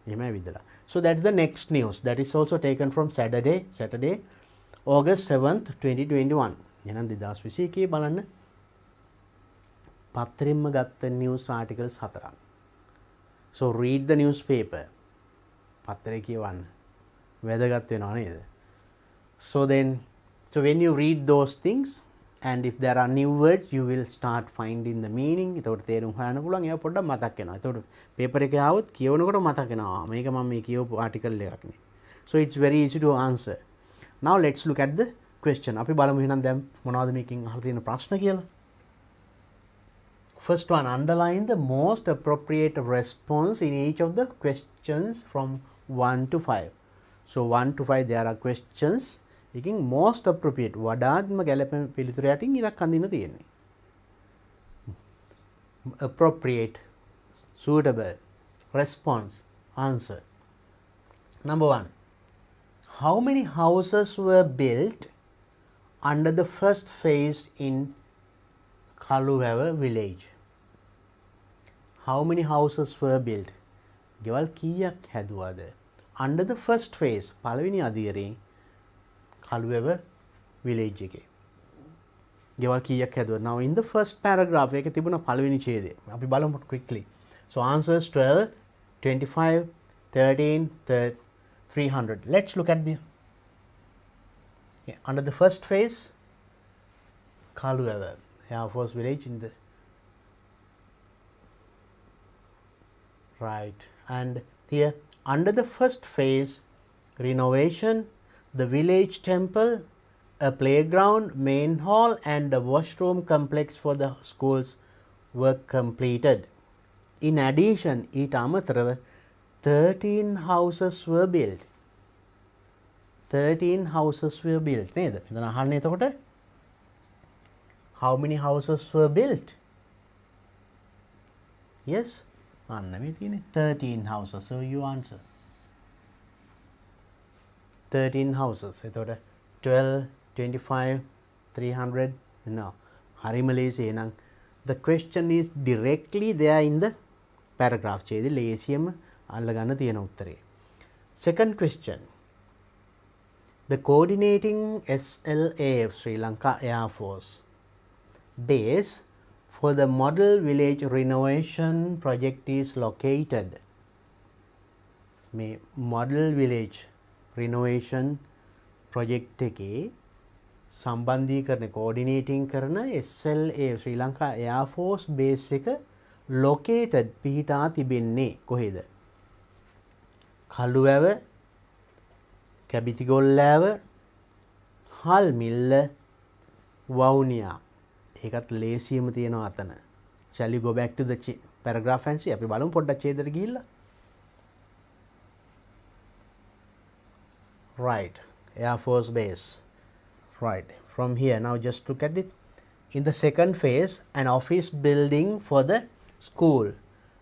එහෙම ඇවිදලා. So that's the next news. That is also taken from Saturday August 7th 2021. එහෙනම් 2021 බලන්න පත්‍රෙම්ම ගත්ත news articles 4ක්. So read the newspaper. පත්‍රය කියවන්න. වැදගත් වෙනවා නේද? So when you read those things and if there are new words you will start finding the meaning. එතකොට තේරුම් හොයන්න පුළුවන්. ඒවා පොඩ්ඩක් මතක් වෙනවා. එතකොට paper එකේ ආවොත් කියවනකොට මතක් වෙනවා. මේක මම මේ කියවපු article එකක් නේ. So it's very easy to answer. Now let's look at the question. අපි බලමු එහෙනම් දැන් මොනවද මේකෙන් අහලා තියෙන ප්‍රශ්න කියලා. First one, underline the most appropriate response in each of the questions from 1 to 5. So 1 to 5 there are questions. එකකින් most appropriate වඩාත්ම ගැළපෙන පිළිතුර යටින් ඉරක් අඳින්න තියෙන්නේ. Appropriate, suitable, response, answer. Number 1. How many houses were built under the first phase in Kaluwawa village? How many houses were built? ගෙවල් කීයක් හැදුවාද? Under the first phase, පළවෙනි අදියරේ Kaluwawa village එකේ. ගෙවල් කීයක් හැදුවද? Now in the first paragraph එකේ තිබුණ පළවෙනි ඡේදය. අපි බලමු quickly. So answers 12, 25, 13, 300. Let's look at the under the first phase Kaluwawa Air Force village in the right, and here under the first phase renovation, the village temple, a playground, main hall and a washroom complex for the schools were completed. In addition, ඊට අමතරව 13 houses were built. 13 houses were built. නේද? එතන අහන්නේ එතකොට how many houses were built? Yes? අන්න මේ තියෙන්නේ 13 houses. So you answer. 13 houses. එතකොට 12, 25, 300. No. හරිම ලේසි. එහෙනම් the question is directly there in the paragraph. ඡේදෙ ලේසියෙම අල්ලගන්න තියෙන උත්තරේ. Second question. The coordinating SLAF Sri Lanka Air Force base for the model village renovation project is located. මේ model village renovation project එකේ සම්බන්ධීකරණ coordinating කරන SLA Sri Lanka Air Force base එක located පිහිටා තිබෙන්නේ කොහෙද? කළුවැව, කැබිතිගොල්ලෑව, හල්මිල්ල, වවුනියා. ඒකත් ලේසියම තියෙනවා අතන. Shall you go back to the paragraph and see? අපි බලමු පොඩ්ඩක් ඡේදෙට ගිහිල්ලා. Right, Air Force base. Right, from here now just look at it. In the second phase, an office building for the school,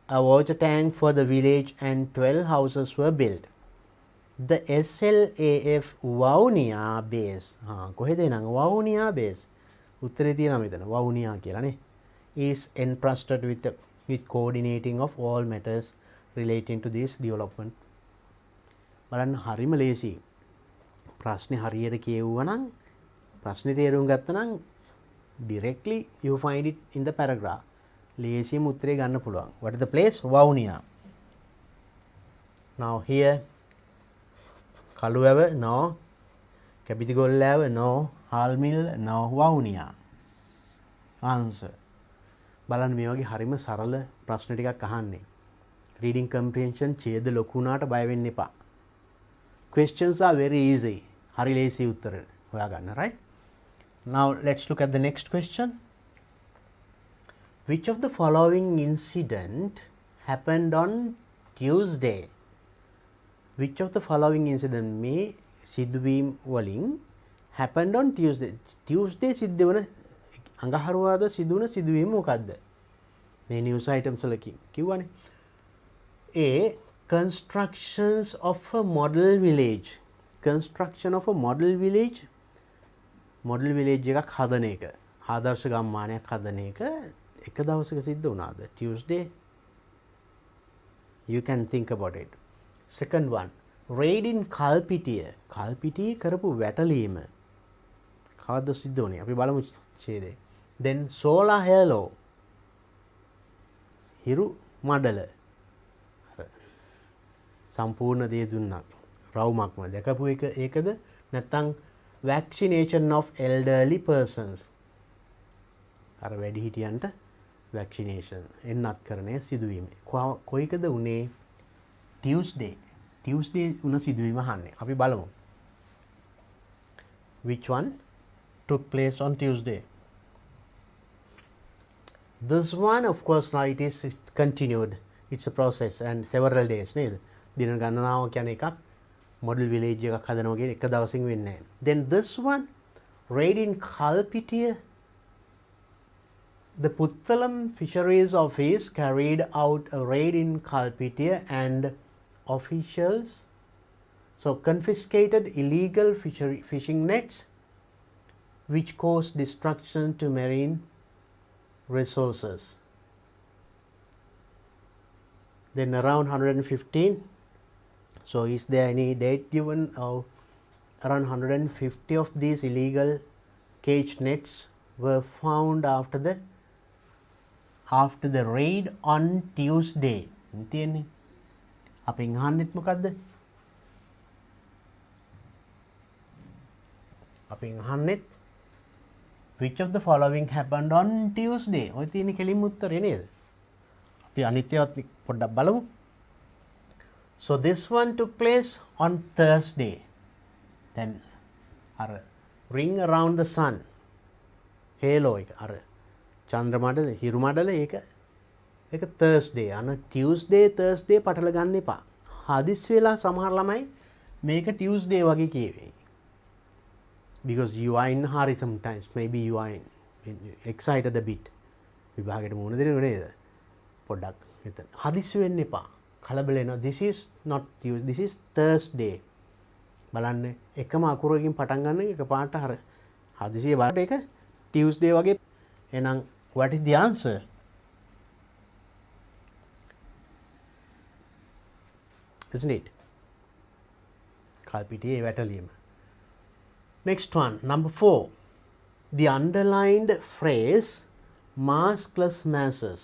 a water tank for the village and 12 houses were built. The SLAF Vavuniya base. කොහෙද නං Vavuniya base? උත්තරේ තියෙනවා මෙතන Vavuniya කියලා නේ. Is entrusted with coordinating of all matters relating to this development. බලන්න හරිම ලේසි. ප්‍රශ්නේ හරියට කියවුවා නම් ප්‍රශ්නේ තේරුම් ගත්තා නම් directly you find it in the paragraph. ලේසියම උත්තරේ ගන්න පුළුවන්. What is the place? Vavuniya. Now here කළුවැව no, Kebithigollewa no, හල්මිල් no, වවුනියා. Answer. බලන්න මේ වගේ හරිම සරල ප්‍රශ්න ටිකක් අහන්නේ. Reading comprehension ඡේද ලොකු වුණාට බය වෙන්න එපා. questions are very easy. හරි ලේසි උත්තර හොයාගන්න, right? Now let's look at the next question. Which of the following incident happened on Tuesday? Which of the following incident මේ සිදුවීම් වලින් happened on Tuesday? Tuesday සිද්ධ වන අඟහරුවාද සිදුවන සිදුවීම මොකක්ද? මේ news items වල කිව්වනේ. A. Constructions of a model village. Construction of a model village. Model village එකක් හදන එක. ආදර්ශ ගම්මානයක් හදන එක එක දවසක සිද්ධ වුණාද? Tuesday. You can think about it. Second one. Raid in Kalpitiya. කල්පිටියේ කරපු වැටලීම. කවද්ද සිද්ධ වුණේ? අපි බලමු ඡේදය. Then solar halo. හිරු මඩල. සම්පූර්ණ දේ දුන්නක්. රවුමක්ම දැකපු එක ඒකද? නැත්නම් vaccination of elderly persons. අර වැඩිහිටියන්ට vaccination එන්නත් කරන්නේ සිදුවීම. කොයිකද උනේ? Tuesday. Tuesday උන සිදුවීම අහන්නේ. අපි බලමු. Which one took place on Tuesday? This one, of course, now it is continued. It's a process and several days. නේද? දින ගණනාව කියන්නේ එකක්. model village එකක් හදනවා කියන එක දවසින් වෙන්නේ නැහැ. Then this one, raid in Kalpitiya. The Puttalam Fisheries Office carried out a raid in Kalpitiya and officials confiscated illegal fishing nets which caused destruction to marine resources. Then around 115. So is there any date given? Around 150 of these illegal cage nets were found after the raid on Tuesday. තියෙන්නේ. අපෙන් අහන්නෙත් මොකද්ද? අපෙන් අහන්නෙත් which of the following happened on Tuesday? ඔය තියෙන කෙලින්ම උත්තරේ නේද? අපි අනිත්‍යවත් පොඩ්ඩක් බලමු. So this one took place on Thursday. Then අර ring around the sun. halo එක අර චන්ද්‍ර මඩල හිරු මඩල ඒක Thursday. අන Tuesday Thursday පටල ගන්න එපා. හදිස් වෙලා සමහර ළමයි මේක Tuesday වගේ කියවේ. Because you are in hurry sometimes. Maybe you are excited a bit. විභාගයට මුහුණ දෙනව නේද? පොඩ්ඩක් එතන. හදිස් වෙන්න එපා. කලබල වෙනවා. This is not Tuesday. This is Thursday. බලන්න එකම අකුරකින් පටන් ගන්න එක පාට හර හදිසිය බලට ඒක Tuesday වගේ. එහෙනම් what is the answer? Isn't it? කල්පිටියේ වැටලීම. Next one, number 4. The underlined phrase maskless masses.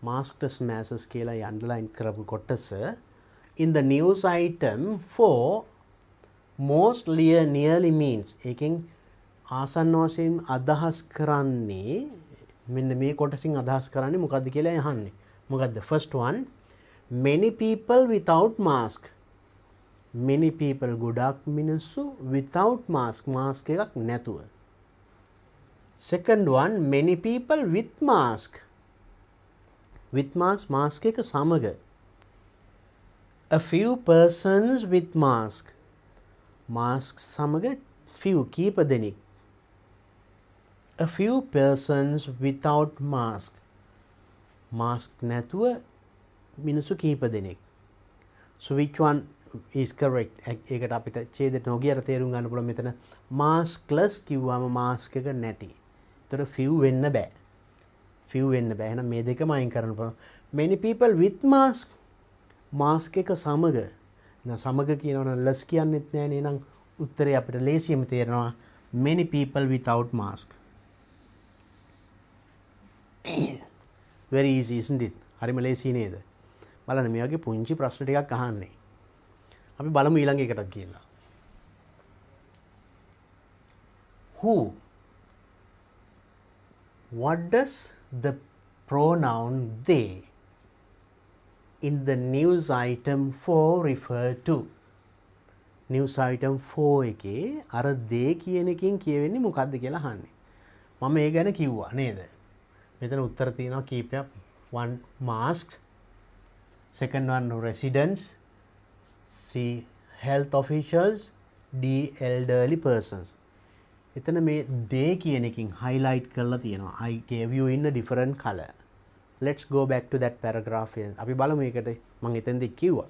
Maskless masses කියලා underline කරපු කොටස in the news item 4 most nearly means. එකෙන් ආසන්න වශයෙන් අදහස් කරන්නේ මෙන්න මේ කොටසින් අදහස් කරන්නේ මොකද්ද කියලා අහන්නේ. මොකද්ද? First one, many people without mask. Many people ගොඩක් මිනිස්සු without mask. mask එකක් නැතුව. Second one, many people with mask. With mask, mask එක සමග. A few persons with mask. mask සමග few කීප දෙනෙක්. A few persons without mask. mask නැතුව මිනිස්සු කීප දෙනෙක්. So which one is correct? ඒකට අපිට ඡේදයට නොගියර තේරුම් ගන්න පුළුවන් මෙතන maskless කිව්වම mask එක නැති. ඒතර few වෙන්න බෑ. few වෙන්න බෑ. එහෙනම් මේ දෙකම අයින් කරන්න පුළුවන්. Many people with mask. mask එක සමග. එහෙනම් සමග කියනවනම් less කියන්නෙත් නෑනේ. එහෙනම් උත්තරේ අපිට ලේසියෙම තේරෙනවා many people without mask. Very easy, isn't it? හරිම ලේසි නේද? බලන්න මේ වගේ පුංචි ප්‍රශ්න ටිකක් අහන්නේ. අපි බලමු ඊළඟ එකටත් කියලා. Who? What does the pronoun they in the news item 4 refer to? news item 4 එකේ අර they කියන එකකින් කියවෙන්නේ මොකක්ද කියලා අහන්නේ. මම ඒ ගැන කිව්වා නේද? මෙතන උත්තර තියෙනවා කීපයක්. one masks, second one residents, C health officials, D elderly persons. එතන මේ they කියන එකකින් highlight කරලා තියෙනවා. I gave you in a different color. Let's go back to that paragraph. අපි බලමු ඒකට මම එතෙන්ද කිව්වා.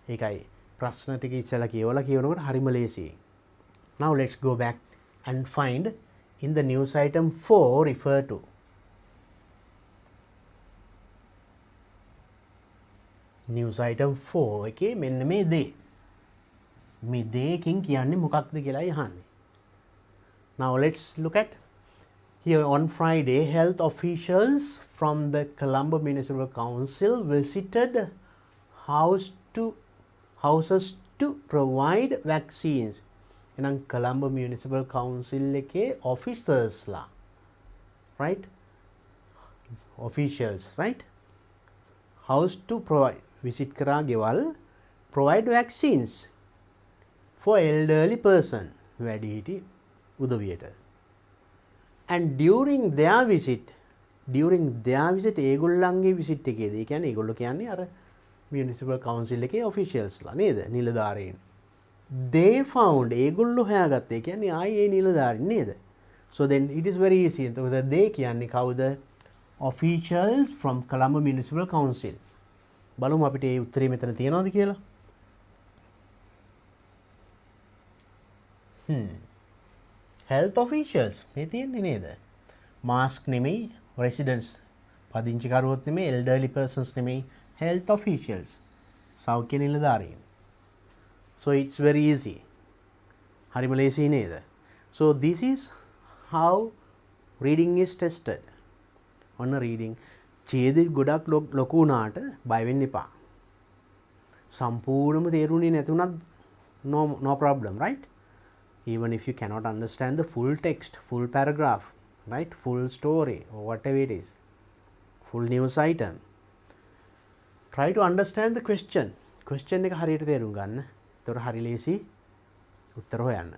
ඒකයි ප්‍රශ්න ටික ඉස්සලා කියවලා කියනකොට හරිම ලේසියි. Now let's go back and find in the news item 4 refer to. News item 4 එකේ මෙන්න මේ they. මේ they කින් කියන්නේ මොකක්ද කියලා අහන්නේ. Now let's look at here on Friday, health officials from the Colombo Municipal Council visited houses to provide vaccines. එහෙනම් Colombo Municipal Council එකේ officers ලා, right? Officials, right? House to provide visit කරා ගෙවල් provide vaccines for elderly person වැඩිහිටි උදවියට. And during their visit ඒගොල්ලන්ගේ visit එකේදී, ඒ කියන්නේ ඒගොල්ලෝ කියන්නේ අර municipal council එකේ officials ලා නේද? නිලධාරීන්. They found ඒගොල්ලෝ හොයාගත්තා. ඒ කියන්නේ ආයේ ඒ නිලධාරීන් නේද? So then it is very easy. එතකොට they කියන්නේ කවුද? Officials from Colombo Municipal Council. බලමු අපිට ඒ උත්තරේ මෙතන තියෙනවද කියලා. health officials මේ තියෙන්නේ නේද? mask නෙමෙයි, residents පදිංචි කරුවොත් නෙමෙයි, elderly persons නෙමෙයි, health officials සෞඛ්‍ය නිලධාරීන්. So it's very easy. හරිම ලේසි නේද? So this is how reading is tested. On a reading ඡේද ගොඩක් ලොකු වුණාට බය වෙන්න එපා. සම්පූර්ණම තේරුනේ නැතුණත් no problem, right? Even if you cannot understand the full text, full paragraph, right? Full story or whatever it is, full news item, try to understand the question. Question එක හරියට තේරුම් ගන්න. ඒතර හරි ලේසි උත්තර හොයන්න.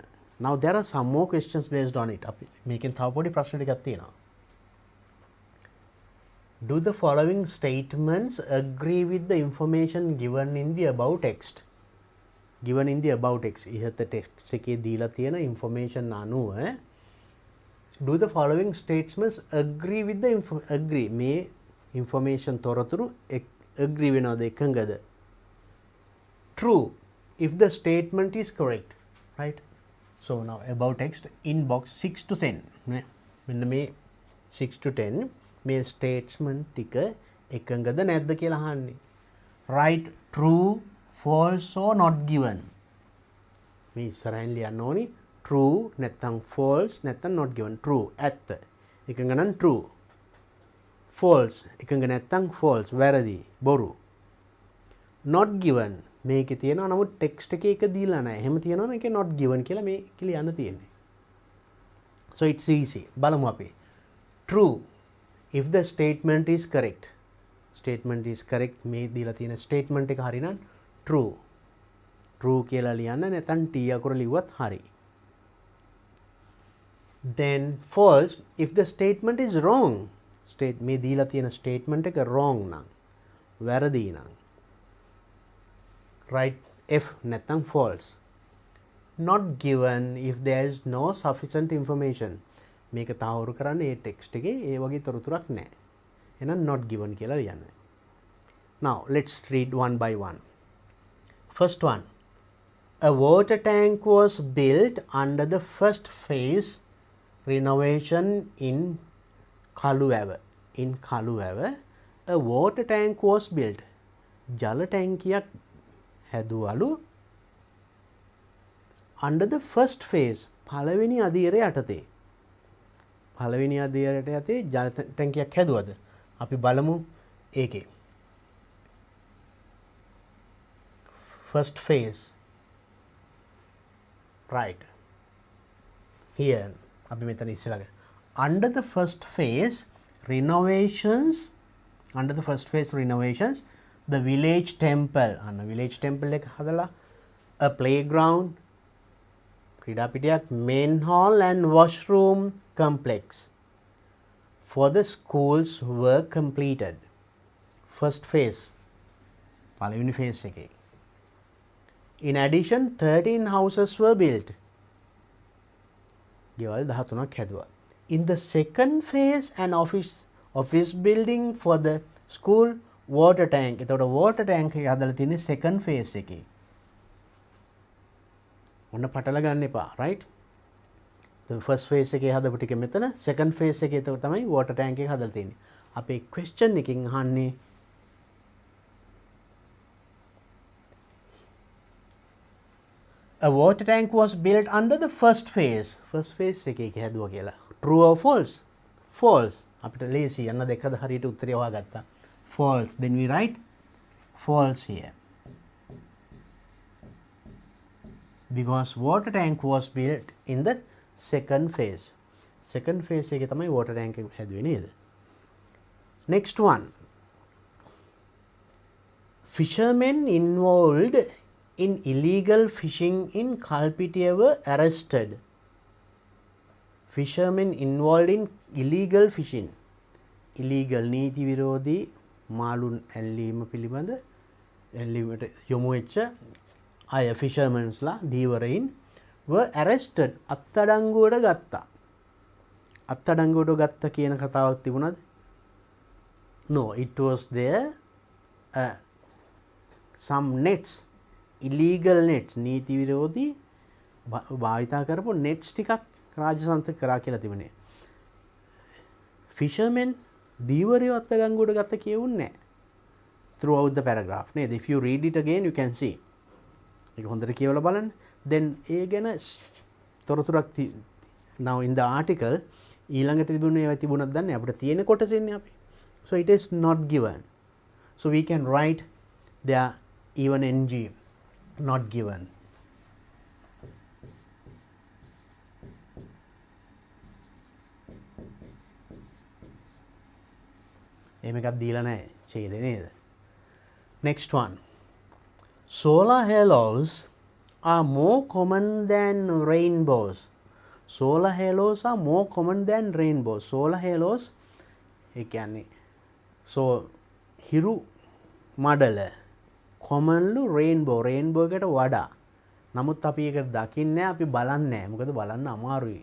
Now there are some more questions based on it. අපි මේකෙන් තව පොඩි ප්‍රශ්න ටිකක් තියෙනවා. Do the following statements agree with the information given in the above text? Given in the above text, ඉහත text එකේ දීලා තියෙන information අනුව do the following statements agree with the agree මේ information තොරතුරු agree වෙනවද එකඟද? True if the statement is correct, right? So now above text in box 6 to 10 මෙන්න මේ 6 to 10 මේ statement ටික එකඟද නැද්ද කියලා අහන්නේ. Right, true, false or not given. මේ ඉස්සරහින් ලියන්න ඕනි true නැත්නම් false නැත්නම් not given. True ඇත්ත එකඟ නම් true, false එකඟ නැත්නම් false වැරදි බොරු. not given මේකේ තියෙනවා නමුත් text එකේ එක දීලා නැහැ. එහෙම තියෙනවනේ ඒකේ not given කියලා මේ ලියන්න තියෙන්නේ. So it's easy. බලමු අපි. True if the statement is correct. Statement is correct මේ දීලා තියෙන statement එක හරි නම් true. True කියලා ලියන්න නැත්නම් t අකුර ලිව්වත් හරි. Then false if the statement is wrong. මේ දීලා තියෙන statement එක wrong නම් වැරදි නම් right F නැත්නම් false. Not given if there is no sufficient information. මේක තහවුරු කරන්න ඒ text එකේ ඒ වගේ තොරතුරක් නැහැ. එහෙනම් not given කියලා ලියන්න. Now let's read one by one. First one. A water tank was built under the first phase renovation in Kaluwawa. In Kaluwawa, a water tank was built. ජල ටැංකියක් හැදුවලු under the first phase පළවෙනි අදියරේ යටතේ. පළවෙනි අදියරට යටතේ ජල ටැංකියක් හැදුවද? අපි බලමු ඒකේ. First phase. Right. Here අපි මෙතන ඉස්සරහ under the first phase renovations, under the first phase renovations the village temple, village temple එක හදලා a playground, main hall and washroom complex for the schools were completed. First phase. පළවෙනි phase එකේ. In addition, 13 houses were built. ගෙවල් 13ක් හැදුවා. In the second phase, an office building for the school water tank. එතකොට water tank එක හදලා තියෙන්නේ second phase එකේ. ඔන්න පටල ගන්න එපා, right? The first phase එකේ හදපු ටික මෙතන, second phase එකේ එතකොට තමයි water tank එක හදලා තියෙන්නේ. අපේ question එකකින් අහන්නේ a water tank was built under the first phase. First phase එකේ හැදුවා කියලා. True or false? False. අපිට ලේසි යන්න දෙකද හරියට උත්තරය හොයාගත්තා. False. Then we write false here. Because water tank was built in the second phase. Second phase එකේ තමයි water tank එක හැදුවේ නේද? Next one. Fishermen involved in illegal fishing in Kalpitiya were arrested. Fishermen involved in illegal fishing. Illegal නීති විරෝධී මාළුන් ඇල්ලීම පිළිබඳ ඇල්ලීමට යොමු වෙච්ච අය fishermensලා දීවරයින් were arrested අත්අඩංගුවට ගත්තා. අත්අඩංගුවට ගත්ත කියන කතාවක් තිබුණාද? No, it was there some nets, illegal nets, නීති විරෝධී භාවිතා කරපු nets ටිකක් රාජසන්ත කරා කියලා තිබුණේ. Fishermen දීවරයෝ අත්අඩංගුවට ගත්ත කියවුන්නේ නැහැ. Throughout the paragraph නේද? If you read it again you can see. ඒක හොඳට කියවලා බලන්න. Then ඒ ගැන තොරතුරක් now in the article ඊළඟට තිබුණේ ඒවා තිබුණාද දන්නේ අපිට තියෙන කොටස ඉන්නේ අපි. So it is not given. So we can write there even ng not given. එහෙම එකක් දීලා නැහැ ඡේදේ නේද? Next one. Solar halos are more common than rainbows. Solar halos are more common than rainbows. Solar halos ඒ කියන්නේ so හිරු මඩල commonly rainbow එකට වඩා. නමුත් අපි ඒක දකින්නේ අපි බලන්නේ නැහැ. මොකද බලන්න අමාරුයි.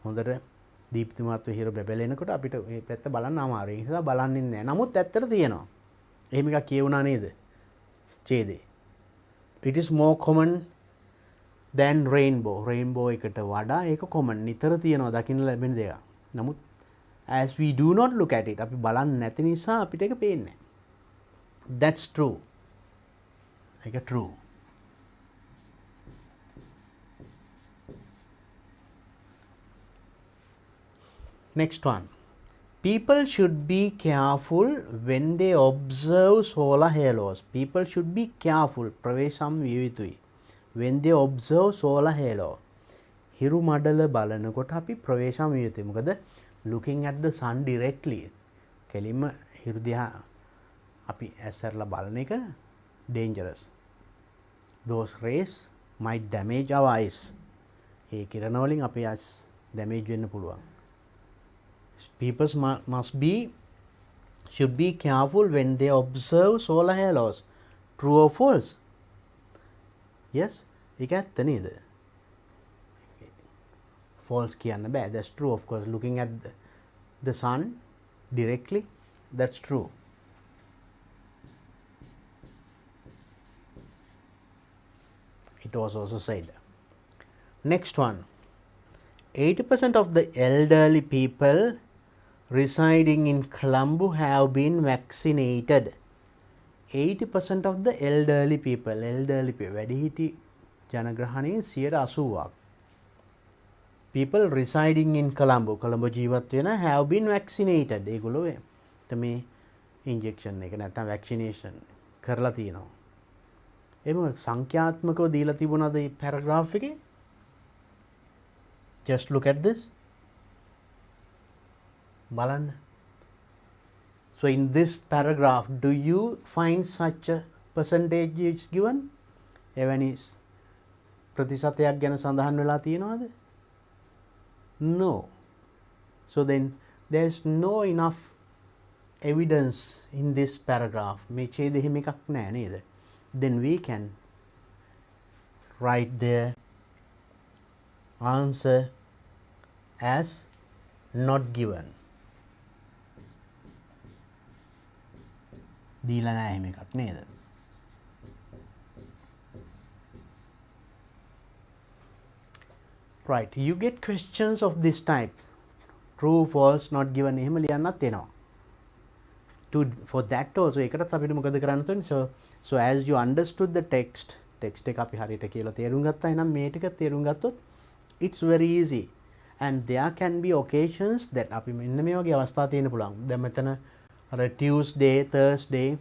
හොඳට දීප්තිමත්ව හිර බැබලෙනකොට අපිට මේ පැත්ත බලන්න අමාරුයි. ඒ නිසා බලන්නේ නැහැ. නමුත් ඇත්තට තියෙනවා. එහෙම එකක් කියවුණා නේද? ඡේදේ. It is more common than rainbow. Rainbow එකට වඩා ඒක common. නිතර තියෙනවා දකින්න ලැබෙන දෙයක්. නමුත් as we do not look at it අපි බලන්නේ නැති නිසා අපිට ඒක පේන්නේ නැහැ. That's true. ඒක true. Next one. People should be careful when they observe solar halos. People should be careful. ප්‍රවේශම් විය යුතුයි. When they observe solar halo. හිරු මඩල බලනකොට අපි ප්‍රවේශම් විය යුතුයි. මොකද looking at the sun directly. කෙලින්ම හිරු දිහා අපි ඇස්සරලා බලන එක dangerous. Those rays might damage our eyes. ඒ කිරණ වලින් අපේ eyes damage වෙන්න පුළුවන්. People should be careful when they observe solar halos. True or false? Yes, ඒක ඇත්ත නේද? False කියන්න බෑ. That's true of course. Looking at the sun directly, that's true. It was also said. Next one. 80% of the elderly people residing in Colombo have been vaccinated. 80% of the elderly people වැඩිහිටි ජනග්‍රහණයේ 80%ක් people residing in Colombo ජීවත් වෙන have been vaccinated. ඒගොල්ලෝ මේ injection එක නැත්නම් vaccination කරලා තියෙනවා. එහෙම සංඛ්‍යාත්මකව දීලා තිබුණාද මේ paragraph එකේ? Just look at this. බලන්න. So in this paragraph, do you find such a percentage is given? එවැනි ප්‍රතිශතයක් ගැන සඳහන් වෙලා තියෙනවද? No. So then there is no enough evidence in this paragraph. මේ ඡේදෙ හිම එකක් නෑ නේද? Then we can write the answer as not given. දීලා නෑ හිම එකක් නේද? Right, you get questions of this type. True, false, not given. එහෙම ලියන්නත් එනවා. For that also එකටත් අපිට මොකද කරන්න තියෙන්නේ? So as you understood the text එක අපි හරියට කියලා තේරුම් ගත්තා. එහෙනම් මේ ටික තේරුම් ගත්තොත් it's very easy. And there can be occasions that අපි මෙන්න මේ වගේ අවස්ථා තියෙන්න පුළුවන්. දැන් මෙතන අර Tuesday, Thursday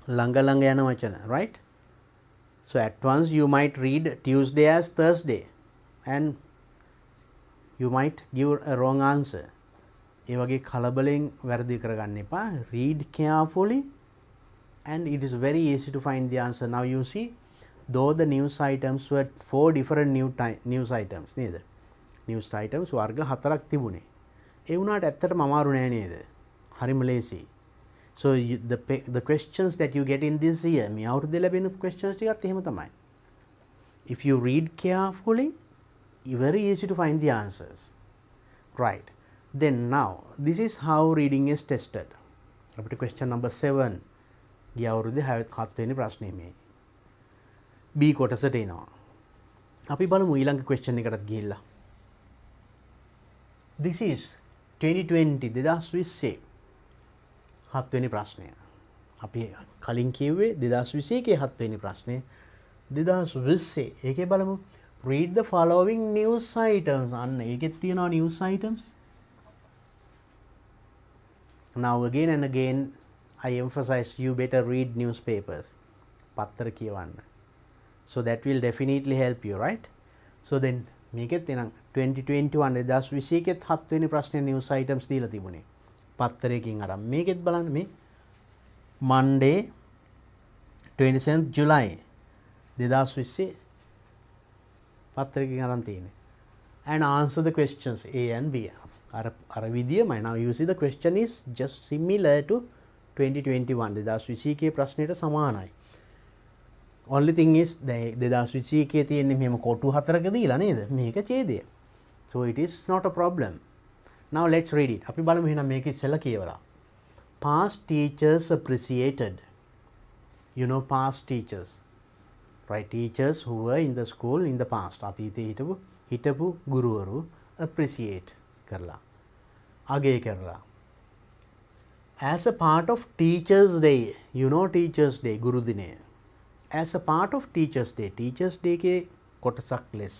ළඟ යන වචන, right? So at once you might read Tuesday as Thursday and you might give a wrong answer. ඒ වගේ කලබලෙන් වැරදි කරගන්න එපා. Read carefully and it is very easy to find the answer. Now you see, though the news items were 4 different news items නේද? News items වර්ග 4ක් තිබුණේ. ඒ වුණාට ඇත්තටම අමාරු නෑ නේද? හරිම ලේසි. So the questions that you get in this year මේ අවුරුද්දේ ලැබෙන questions ටිකත් එහෙම තමයි. If you read carefully, it's very easy to find the answers. Right. Then now this is how reading is tested. අපිට question number 7 ගිය අවුරුද්දේ 7 වෙනි ප්‍රශ්නේ මේ. B කොටසට එනවා. අපි බලමු ඊළඟ question එකටත් ගිහිල්ලා. This is 2020 2020 7 වෙනි ප්‍රශ්නය. අපි කලින් කිව්වේ 2021 7 වෙනි ප්‍රශ්නේ. 2020 ඒකේ බලමු. Read the following news items. අන්න ඒකෙත් තියෙනවා news items. Now again and again I emphasize you better read newspapers. පත්තර කියවන්න. So that will definitely help you, right? So then මේකෙත් එනම් 2021 2021 7 වෙනි ප්‍රශ්නේ news items දීලා තිබුණේ. පත්තරයකින් අරන් මේකෙත් බලන්න මේ Monday 27th July 2020 පත්තරයකින් අරන් තියෙන්නේ. And answer the questions A and B. අර විදියමයි. Now you see the question is just similar to 2021 2021 ප්‍රශ්නෙට සමානයි. Only thing is 2021 තියෙන්නේ මෙහෙම කොටු 4ක දීලා නේද? මේක ඡේදය. So it is not a problem. Now let's read it. අපි බලමු එහෙනම් මේක ඉස්සෙල්ලා කියවලා. Past teachers appreciated. You know past teachers. Right, teachers who were in the school in the past. අතීතයේ හිටපු ගුරුවරු appreciate කරලා. අගය කරලා. As a part of Teachers Day. You know Teachers Day ගුරු දිනය. As a part of Teachers Day. Teachers Day के කොටසක් ලෙස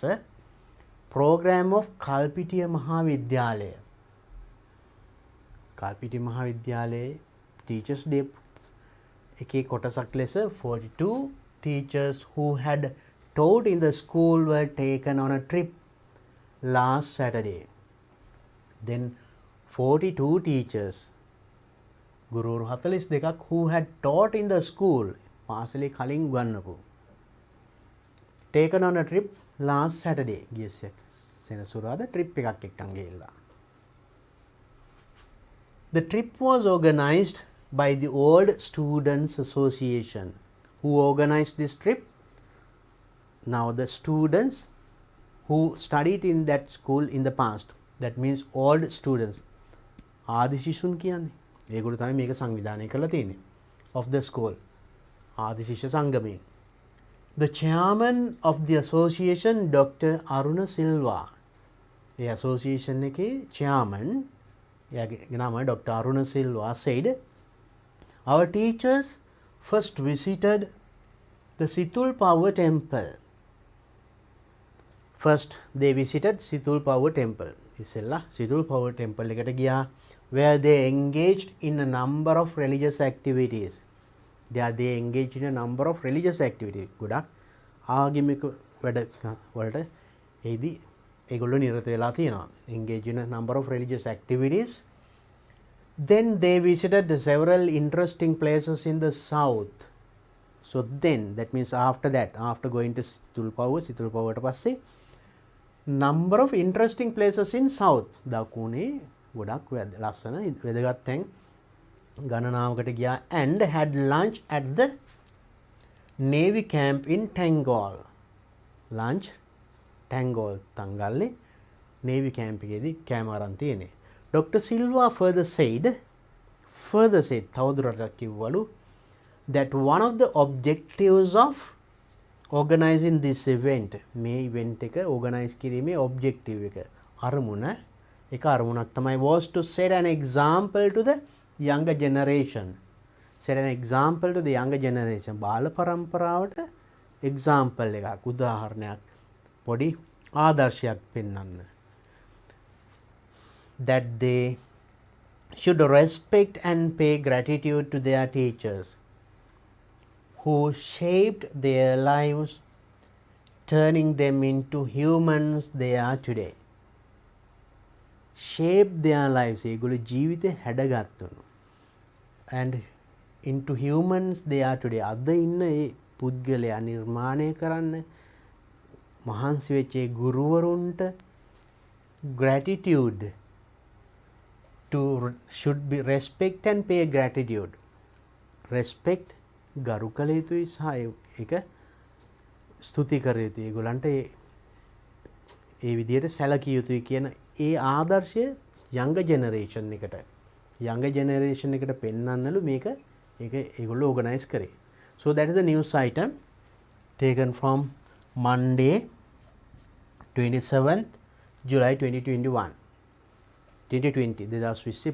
program of කල්පිටිය මහා විද්‍යාලය. කල්පිටිය මහා විද්‍යාලයේ Teachers Day එකේ කොටසක් ලෙස 42 teachers who had taught in the school were taken on a trip last Saturday. Then 42 teachers ගුරුවරු 42ක් who had taught in the school පාසලේ කලින් උගන්වපු taken on a trip last Saturday ගිය සෙනසුරාදා trip එකක් එක්කන් ගිහිල්ලා. The trip was organized by the Old Students Association. Who organized this trip? Now the students who studied in that school in the past. That means old students. ආදි ශිෂ්‍යුන් කියන්නේ. ඒගොල්ලෝ තමයි මේක සංවිධානය කරලා තියෙන්නේ. Of the school. ආදි ශිෂ්‍ය සංගමය. The chairman of the association, Dr. Aruna Silva. The association එකේ chairman, එයාගේ නම Dr. Aruna Silva said, our teachers first visited the Situl Power Temple. First they visited Situl Power Temple. ඉස්සෙල්ලා Situl Power Temple එකට ගියා, where they engaged in a number of religious activities. They engaged in a number of religious activities. ගොඩක් ආගමික වැඩ වලට එදී ඒගොල්ලෝ නිරත වෙලා තියෙනවා. Engaged in a number of religious activities. Then they visited several interesting places in the south. So then that means after that, after going to සිතුල්පව්වට පස්සේ number of interesting places in south, දකුණේ ගොඩක් ලස්සන වැදගත් තැන් ගණනාවකට ගියා, and had lunch at the navy camp in Tangol. lunch Tangol Tangalle navy camp එකේදී කෑම අරන් තියෙන්නේ. Dr. Silva further said තවදුරටත් කිව්වලු that one of the objectives of organizing this event, මේ event එක organize කිරීමේ objective එක අරමුණක් තමයි was to set an example to the younger generation. බාල පරම්පරාවට example එකක්, උදාහරණයක්, පොඩි ආදර්ශයක් පෙන්වන්න. That they should respect and pay gratitude to their teachers who shaped their lives, turning them into humans they are today. Shape their lives, ඒගොල්ලෝ ජීවිතේ හැඩගත්තුණු, and into humans they are today. අද ඉන්න ඒ පුද්ගලයා නිර්මාණය කරන්න මහන්සි වෙච්ච ඒ ගුරුවරුන්ට gratitude to should be respect and pay gratitude. Respect ගරු කළ යුතුයි සහ ඒක ස්තුති කර යුතුයි. ඒගොල්ලන්ට ඒ විදිහට සැලකිය යුතුයි කියන ඒ ආදර්ශය younger generation එකට පෙන්වන්නලු මේක ඒගොල්ලෝ organize කරේ. So that is the news item taken from Monday 27th July 2020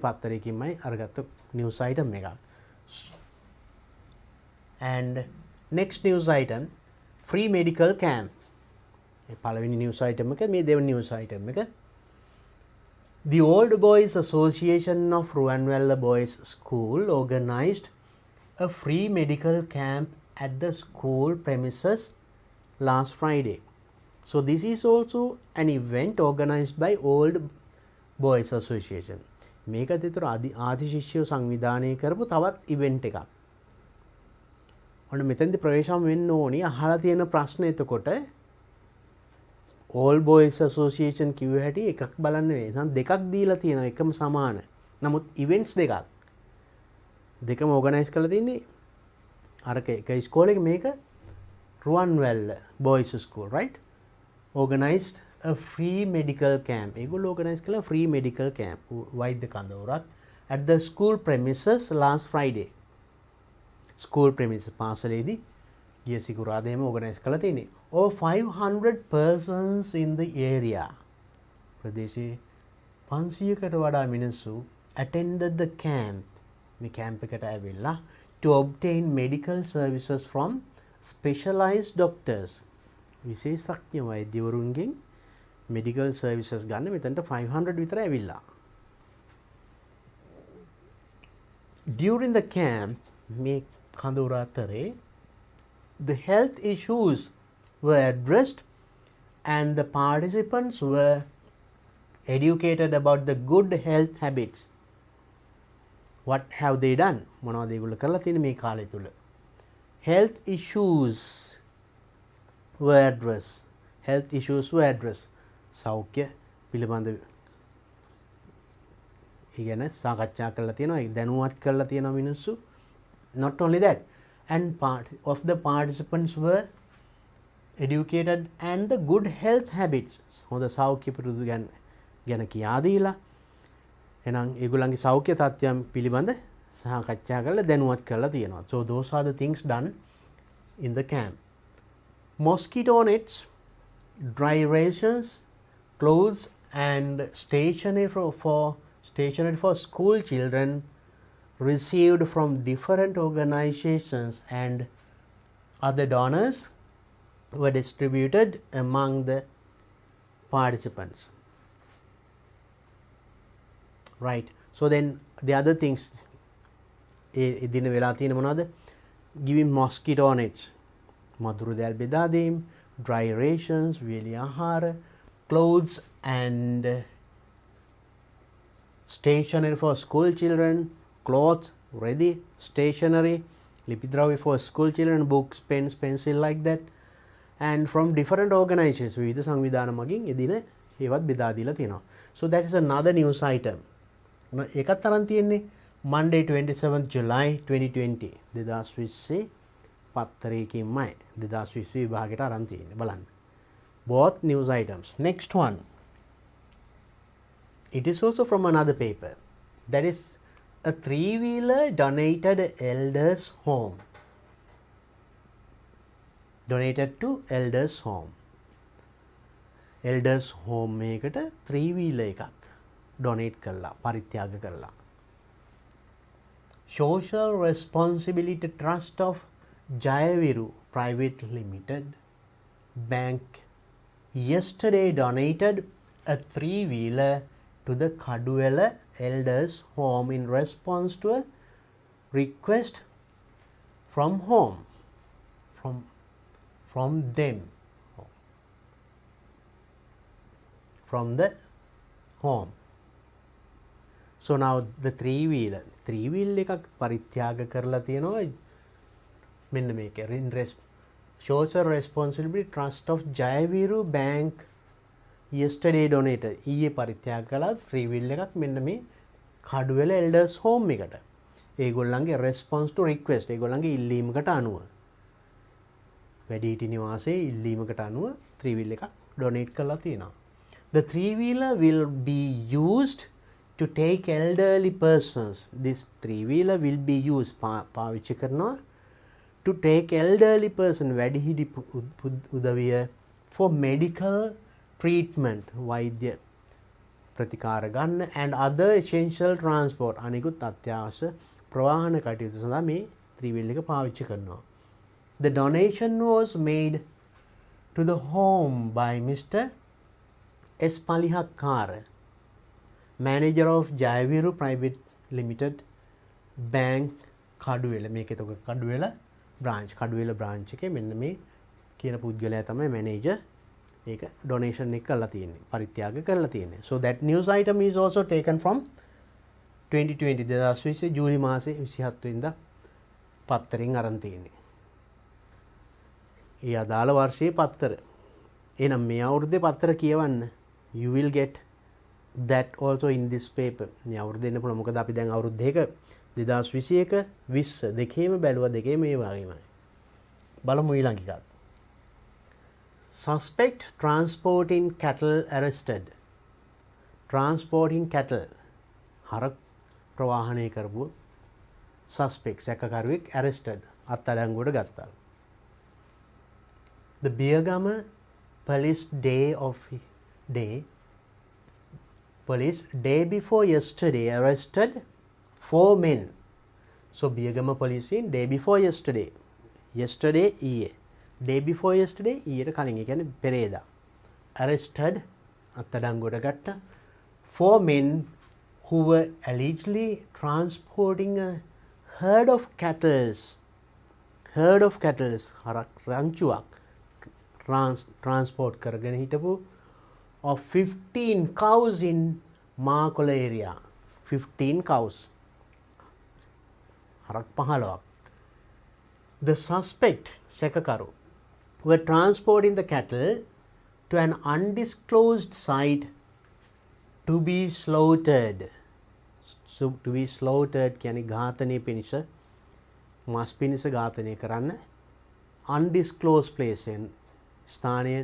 පත්තරයකින්මයි අරගත්ත news item එක. And next news item, free medical camp. පළවෙනි news item එක, මේ දෙවෙනි news item එක. The Old Boys Association of Ruanwella Boys School organized a free medical camp at the school premises last Friday. So this is also an event organized by Old Boys Association. මේකත් ඒතර ආදි ශිෂ්‍යෝ සංවිධානය කරපු තවත් event එකක්. ඔන්න මෙතෙන්දි ප්‍රවේශම් වෙන්න ඕනි. අහලා තියෙන ප්‍රශ්න එතකොට All Boys Association කිව්ව හැටි එකක් බලන්න වෙයි. නම් දෙකක් දීලා තියෙනවා එකම සමාන. නමුත් events දෙකක්. දෙකම organize කරලා තින්නේ අරක එක ඉස්කෝලේ මේක Ruanwella Boys School, right? Organized a free medical camp. ඒගොල්ලෝ organize කළා free medical camp වෛද්‍ය කඳවුරක් at the school premises last Friday. School premises පාසලේදී ගිය සිකුරාදාම organize කළා තියෙන්නේ. Over 500 persons in the area. ප්‍රදේශයේ 500කට වඩා මිනිස්සු attended the camp. මේ camp එකට ඇවිල්ලා to obtain medical services from specialized doctors. විශේෂඥ වෛද්‍යවරුන්ගෙන් medical services ගන්න මෙතනට 500 විතර ඇවිල්ලා. During the camp, මේ කඳවුර අතරේ the health issues were addressed and the participants were educated about the good health habits. What have they done? මොනවද ඒගොල්ලෝ කරලා තියෙන්නේ මේ කාලය තුල? Health issues were addressed. සෞඛ්‍ය පිළිබඳ ඉගෙන සාකච්ඡා කරලා තියෙනවා, දැනුවත් කරලා තියෙනවා මිනිස්සු. Not only that, and part of the participants were educated and the good health habits. හොඳ සෞඛ්‍ය පුරුදු ගැන කියා දීලා එහෙනම් ඒගොල්ලන්ගේ සෞඛ්‍ය තත්ත්වයන් පිළිබඳ සාකච්ඡා කරලා දැනුවත් කරලා තියෙනවා. So those are the things done in the camp. Mosquito nets, dry rations, clothes and stationery for school children received from different organizations and other donors were distributed among the participants. Right. So then the other things දින වෙලා තියෙන මොනවද? Giving mosquito nets, මදුරු දැල් බෙදා දීම, dry rations, වියලි ආහාර, clothes and stationery for school children, clothes, ready, stationery ලිපිද්‍රව්‍ය for school children, books, pens, pencil like that, and from different organizations විවිධ සංවිධාන මගින් එදින ඒවත් බෙදා දීලා තියෙනවා. So that is another news item. ඒකත් අරන් තියෙන්නේ Monday 27th July 2020 2020 පත්තරයකින්මයි 2020 විභාගයට අරන් තියෙන්නේ බලන්න. Both news items. Next one. It is also from another paper. That is a three-wheeler donated elders home. Donated to elders home. Elders home එකට three-wheeler එකක් donate කළා පරිත්‍යාග කළා. Social Responsibility Trust of ජයවිරු Private Limited Bank yesterday donated a three-wheeler to the Kaduwela elders home in response to a request from home from them from the home. So now the three-wheeler එකක් පරිත්‍යාග කරලා තියෙනවා මෙන්න මේක social responsibility trust of ජයවිරු bank yesterday donated ඊයේ පරිත්‍යාග කළා three-wheeler එකක් මෙන්න මේ කඩුවෙල elders home එකට. ඒගොල්ලන්ගේ response to request ඒගොල්ලන්ගේ ඉල්ලීමකට අනුව වැඩිහිටි නිවාසයේ ඉල්ලීමකට අනුව three-wheeler එකක් donate කරලා තියෙනවා. The three-wheeler will be used to take elderly persons. This three-wheeler will be used පාවිච්චි කරනවා to take elderly person වැඩිහිටි උදවිය for medical treatment වෛද්‍ය ප්‍රතිකාර ගන්න and other essential transport අනිකුත් අත්‍යවශ්‍ය ප්‍රවාහන කටයුතු සඳහා මේ three-wheeler එක පාවිච්චි කරනවා. The donation was made to the home by Mr. S. Palihakara, manager of ජයවිරු Private Limited Bank Kaduwela. මේක එතකොට කඩුවෙල branch එකේ මෙන්න මේ කියන පුද්ගලයා තමයි manager. ඒක donation එක කරලා තියෙන්නේ පරිත්‍යාග කරලා තියෙන්නේ. So that news item is also taken from 2020 2020 ජූලි මාසේ 27 වෙනිදා පත්තරෙන් අරන් තියෙන්නේ. ඒ අදාළ වර්ෂයේ පත්තර. එහෙනම් මේ අවුරුද්දේ පත්තර කියවන්න. You will get that also in this paper. මේ අවුරුද්ද දෙන්න පුළුවන්. මොකද අපි දැන් අවුරුදු දෙක 2021 20 දෙකේම බැලුවා දෙකේම මේ වගේමයි. බලමු ඊළඟ එකත්. Suspect transporting cattle arrested. Transporting cattle. හරක් ප්‍රවාහනය කරපු suspect සැකකරුවෙක් arrested අත්අඩංගුවට ගත්තා. The Biyagama police day before yesterday arrested 4 men. So Biyagama police in day before yesterday ඊයේ day before yesterday ඊයට කලින් ඒ කියන්නේ පෙරේදා arrested අත්අඩංගුවට ගත්ත 4 men who were allegedly transporting a herd of cattle හරක් රංචුවක් transport කරගෙන හිටපු of 15 cows in Maakola area. 15 cows. හරක් 15ක්. The suspect සැකකරු were transporting the cattle to an undisclosed site to be slaughtered. So to be slaughtered කියන්නේ ඝාතනය පිණිස මස් පිණිස ඝාතනය කරන්න undisclosed place ස්ථානය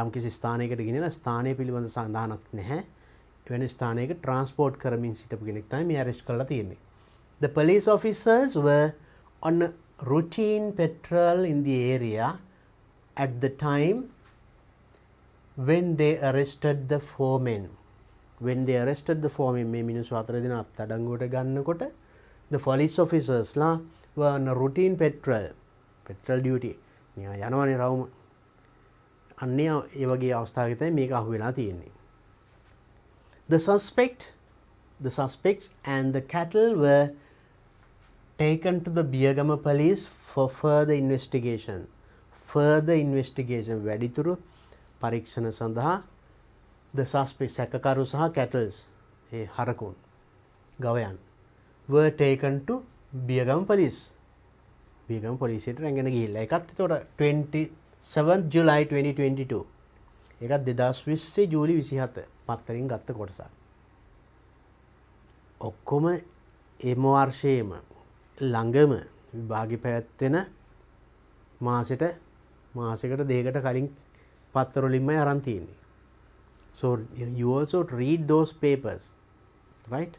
යම්කිසි ස්ථානයකට ගෙනලා ස්ථානය පිළිබඳ සඳහනක් නැහැ. එවැනි ස්ථානයක transport කරමින් සිටපු කෙනෙක් තමයි මේ arrest කරලා තියෙන්නේ. The police officers were on a routine patrol in the area at the time when they arrested the 4 men. When they arrested the 4 men, මේ මිනිස්සු 4 දෙනා අත්අඩංගුවට ගන්නකොට the police officers were on a routine patrol duty. යනවනේ රවුම. අන්නේ ඒ වගේ අවස්ථාවක තමයි මේක අහුවෙලා තියෙන්නේ. The suspects and the cattle were taken to the Biyagama police for further investigation. වැඩිතුරු පරීක්ෂණ සඳහා the suspects සැකකරු සහ cattle A හරකුන් ගවයන් were taken to Biyagama පොලිසියට රැගෙන ගිහිල්ලා. ඒකත් එතකොට 27 July 2022. ඒකත් 2020 ජූලි 27 පත්තරින් ගත්ත කොටසක්. ඔක්කොම එම වර්ෂයේම ළඟම විභාගෙ පැවැත්වෙන මාසයකට දෙකකට කලින් පත්තර වලින්මයි අරන් තියෙන්නේ. So you also read those papers, right?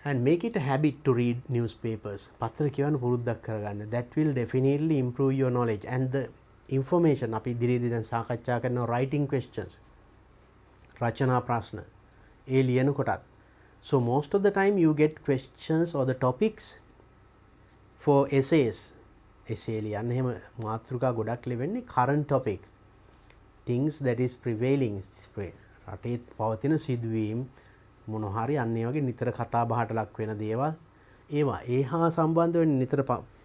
And make it a habit to read newspapers. පත්තර කියවන්න පුරුද්දක් කරගන්න. That will definitely improve your knowledge and the information. අපි ඉදිරියේදී දැන් සාකච්ඡා කරනවා writing questions. රචනා ප්‍රශ්න. ඒ ලියන කොටත්. So most of the time you get questions or the topics for essays. essay ලියන්න එහෙම මාතෘකා ගොඩක් ලියවෙන්නේ current topics. Things that is prevailing. රටේ පවතින සිදුවීම් මොනවා හරි අන්න ඒ වගේ නිතර කතා බහට ලක් වෙන දේවල් ඒවා ඒ හා සම්බන්ධ වෙන නිතර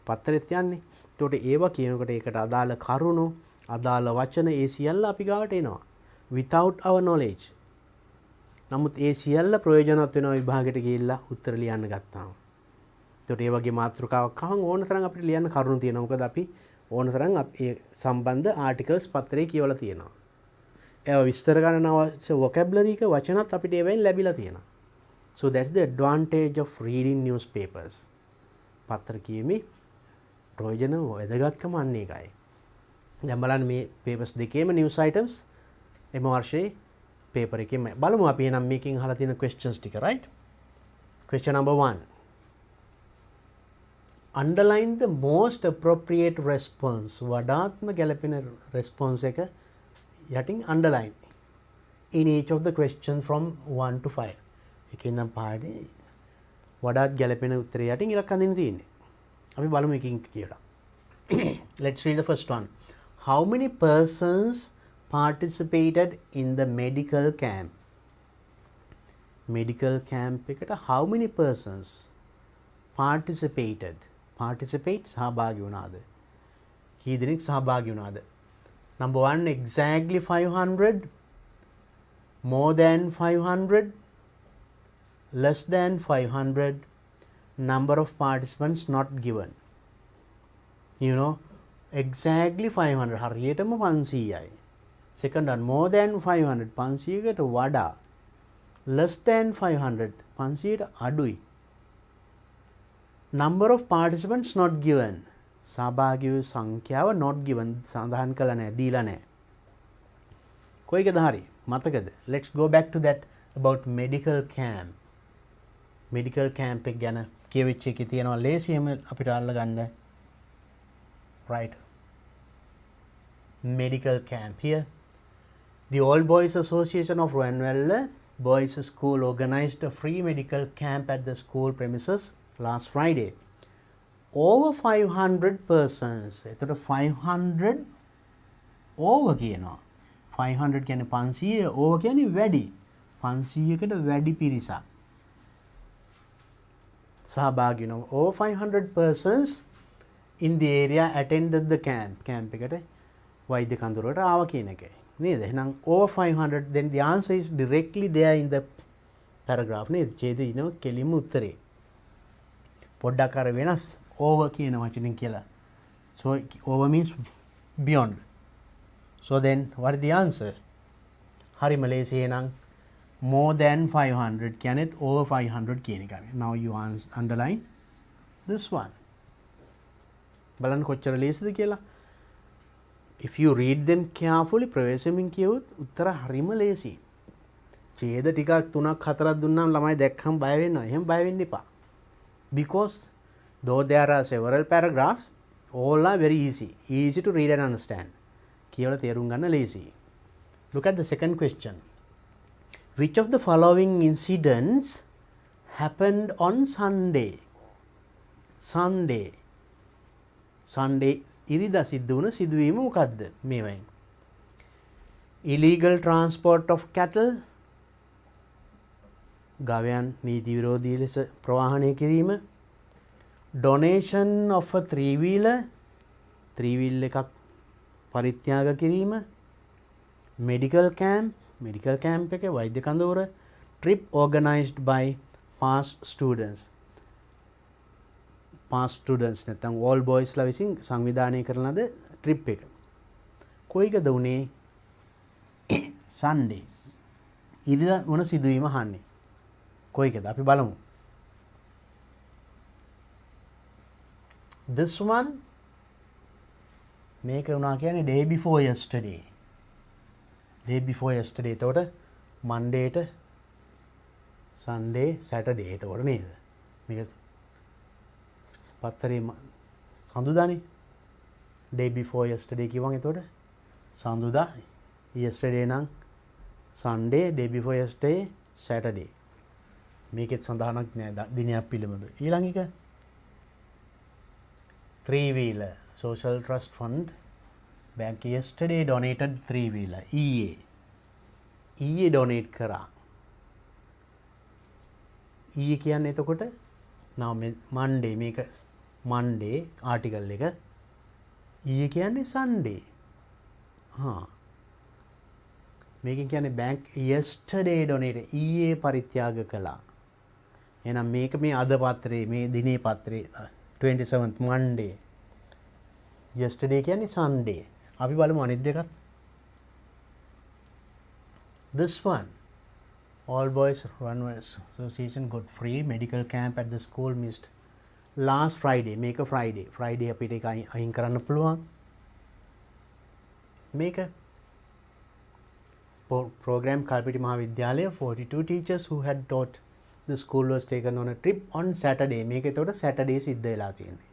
පත්තරෙත් යන්නේ. ඒකට ඒවා කියනකොට ඒකට අදාළ කරුණු අදාළ වචන ඒ සියල්ල අපි ගාවට එනවා without our knowledge. නමුත් ඒ සියල්ල ප්‍රයෝජනවත් වෙනවා විභාගයට ගිහිල්ලා උත්තර ලියන්න ගත්තාම. ඒකට ඒ වගේ මාතෘකාවක් අහන් ඕන තරම් අපිට ලියන්න කරුණු තියෙනවා. මොකද අපි ඕන තරම් ඒ සම්බන්ධ ආටිකල්ස් පත්‍රයේ කියවලා තියෙනවා. ඒවා විස්තර ගන්න අවශ්‍ය vocabulary එක වචනත් අපිට ඒවෙන් ලැබිලා තියෙනවා. So that's the advantage of reading newspapers. පත්‍ර කියීමේ ප්‍රයෝජන වැදගත්කම අන්න ඒකයි. දැන් බලන්න මේ papers දෙකේම news items එම වර්ෂයේ paper එකේ බලමු අපි එහෙනම් මේකෙන් අහලා තියෙන questions ටික, right? Question number 1. Underline the most appropriate response. වඩාත්ම ගැළපෙන response එක යටින් underline in each of the questions from 1 to 5. එකෙන් නම් පාඩේ වඩාත් ගැළපෙන උත්තරය යටින් ඉලක්ක අඳින්න තියෙන්නේ. අපි බලමු එකකින් කියලා. Let's read the first one. How many persons participated in the medical camp? Medical camp එකට how many persons participated? Participate සහභාගී වුණාද? කී දෙනෙක් සහභාගී වුණාද? Number 1, exactly 500, more than 500, less than 500, number of participants not given. You know, exactly 500, හරියටම 500යි. Second one, more than 500, 500කට වඩා. Less than 500, 500ට අඩුයි. Number of participants not given. සහභාගී වූ සංඛ්‍යාව not given සඳහන් කළා නැහැ, දීලා නැහැ. කොයිකද හරි? මතකද? Let's go back to that about medical camp. Medical camp එක ගැන කියවිච්ච එකේ තියෙනවා ලේසියෙම අපිට අල්ලගන්න. Right. Medical camp here. The All Boys Association of Ruanwella Boys School organized a free medical camp at the school premises last Friday. Over 500 persons. එතකොට 500 over කියනවා. 500 කියන්නේ 500, over කියන්නේ වැඩි. 500කට වැඩි පිරිසක් සහභාගී වෙනවා. Over 500 persons in the area attended the camp. camp එකට වෛද්‍ය කඳවුරට ආවා කියන එකයි. නේද? එහෙනම් over 500, then the answer is directly there in the paragraph. නේද? ඡේදය කෙලින්ම උත්තරේ. පොඩ්ඩක් අර වෙනස් over කියන වචනෙන් කියලා. So over means beyond. So then what is the answer? හරිම ලේසි එහෙනම් more than 500 කියන්නේත් over 500 කියන එකයි. Now you underline this one. බලන්න කොච්චර ලේසිද කියලා. If you read them carefully, ප්‍රවේශමින් කියවුත් උත්තර හරිම ලේසි. ඡේද ටිකක් 3ක් 4ක් දුන්නාම ළමයි දැක්කම බය වෙනවා. එහෙම බය වෙන්න එපා. Because though there are several paragraphs, all are very easy to read and understand. කියවලා තේරුම් ගන්න ලේසි. Look at the second question. Which of the following incidents happened on Sunday? Sunday ඉරිදා සිද්ධ වුණ සිදුවීම මොකද්ද? මේවයින්. Illegal transport of cattle. ගවයන් නීති විරෝධී ලෙස ප්‍රවාහනය කිරීම. Donation of a three-wheeler එකක් පරිත්‍යාග කිරීම. Medical camp එක වෛද්‍ය කඳවුර. Trip organized by past students. pass students නැත්නම් all boys ලා විසින් සංවිධානය කරන ලද trip එක. කොයිකද උනේ? Sunday. ඉරිදා මොන සිදුවීම අහන්නේ? කොයිකද? අපි බලමු. This one මේක වුණා කියන්නේ day before yesterday. Day before yesterday. එතකොට Mondayට Sunday Saturday එතකොට නේද? මේක පත්තරේ සඳුදානේ. Day before yesterday කිව්වම එතකොට සඳුදා, yesterday නම් Sunday, day before yesterday Saturday. මේකෙත් සඳහනක් නෑ දිනයක් පිළිබඳව. ඊළඟ එක three-wheeler social trust fund bank yesterday donated three-wheeler ඊයේ donate කරා. ඊයේ කියන්නේ එතකොට Monday මේක Monday article එක. ඊයේ කියන්නේ Sunday. මේකෙන් කියන්නේ bank yesterday donated ඊයේ පරිත්‍යාග කළා. එහෙනම් මේක මේ අද පත්‍රයේ මේ දිනේ පත්‍රයේ 27th Monday. Yesterday කියන්නේ Sunday. අපි බලමු අනිත් දෙකත්. This one. All boys runners association got free medical camp at the school missed last Friday. මේක Friday. Friday අපිට ඒක අයින් කරන්න පුළුවන්. මේක program කල්පිටි මහාවිද්‍යාලය 42 teachers who had taught the school was taken on a trip on Saturday. මේක එතකොට Saturday සිද්ධ වෙලා තියෙන්නේ.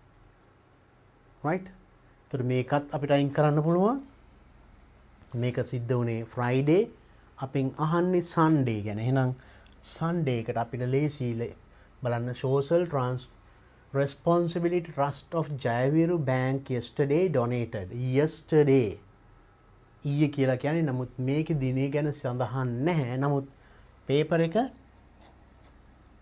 right? එතකොට මේකත් අපිට අයින් කරන්න පුළුවන්. මේක සිද්ධ වුණේ Friday. අපෙන් අහන්නේ Sunday ගැන. එහෙනම් Sunday එකට අපිට ලේසි බලන්න social responsibility trust of ජයවර bank yesterday donated. yesterday ඊයේ කියලා කියන්නේ නමුත් මේකේ දිනේ ගැන සඳහන් නැහැ. නමුත් paper එක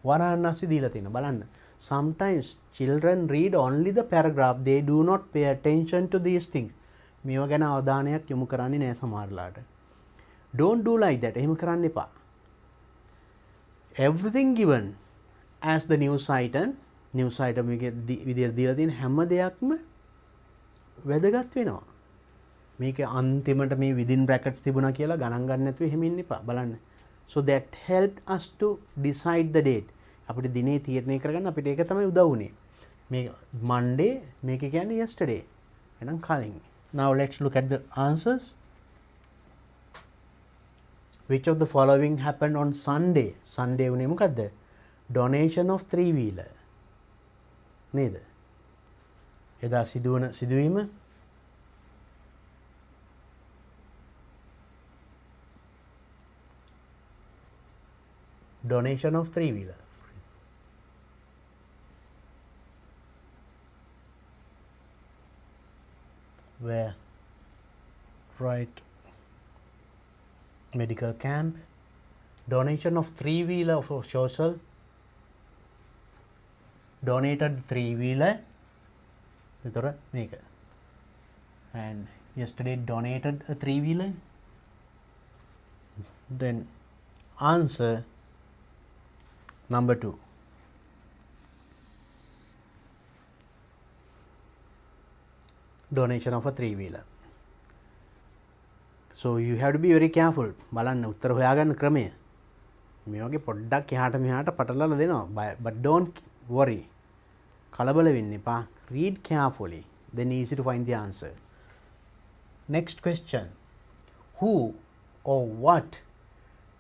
වරහන් ASCII දීලා තියෙනවා. බලන්න. Sometimes children read only the paragraph. They do not pay attention to these things. මේව ගැන අවධානයක් යොමු කරන්නේ නැහැ සමහරලාට. Don't do like that. එහෙම කරන්න එපා. Everything given as the news item එකේ විදියට දීලා තියෙන හැම දෙයක්ම වැදගත් වෙනවා. මේක අන්තිමට මේ within brackets තිබුණා කියලා ගණන් ගන්න නැතුව එහෙම ඉන්න එපා. බලන්න. So that helped us to decide the date. අපිට දිනේ තීරණය කරගන්න අපිට ඒක තමයි උදව් වුනේ. මේ Monday මේක කියන්නේ yesterday. එහෙනම් කලින්. Now let's look at the answers. Which of the following happened on Sunday? Sunday උනේ මොකද්ද? Donation of three-wheeler. නේද? එදා සිදුවන සිදුවීම donation of three-wheeler. Where? Right. Medical camp. Donation of three-wheeler for social. Donated three-wheeler. And yesterday donated a three-wheeler. Then answer number 2. Donation of a three-wheeler. So you have to be very careful. බලන්න උත්තර හොයාගන්න ක්‍රමය. මේ වගේ පොඩ්ඩක් එහාට මෙහාට පටලලා දෙනවා. But don't worry. කලබල වෙන්න එපා. Read carefully. Then easy to find the answer. Next question. Who or what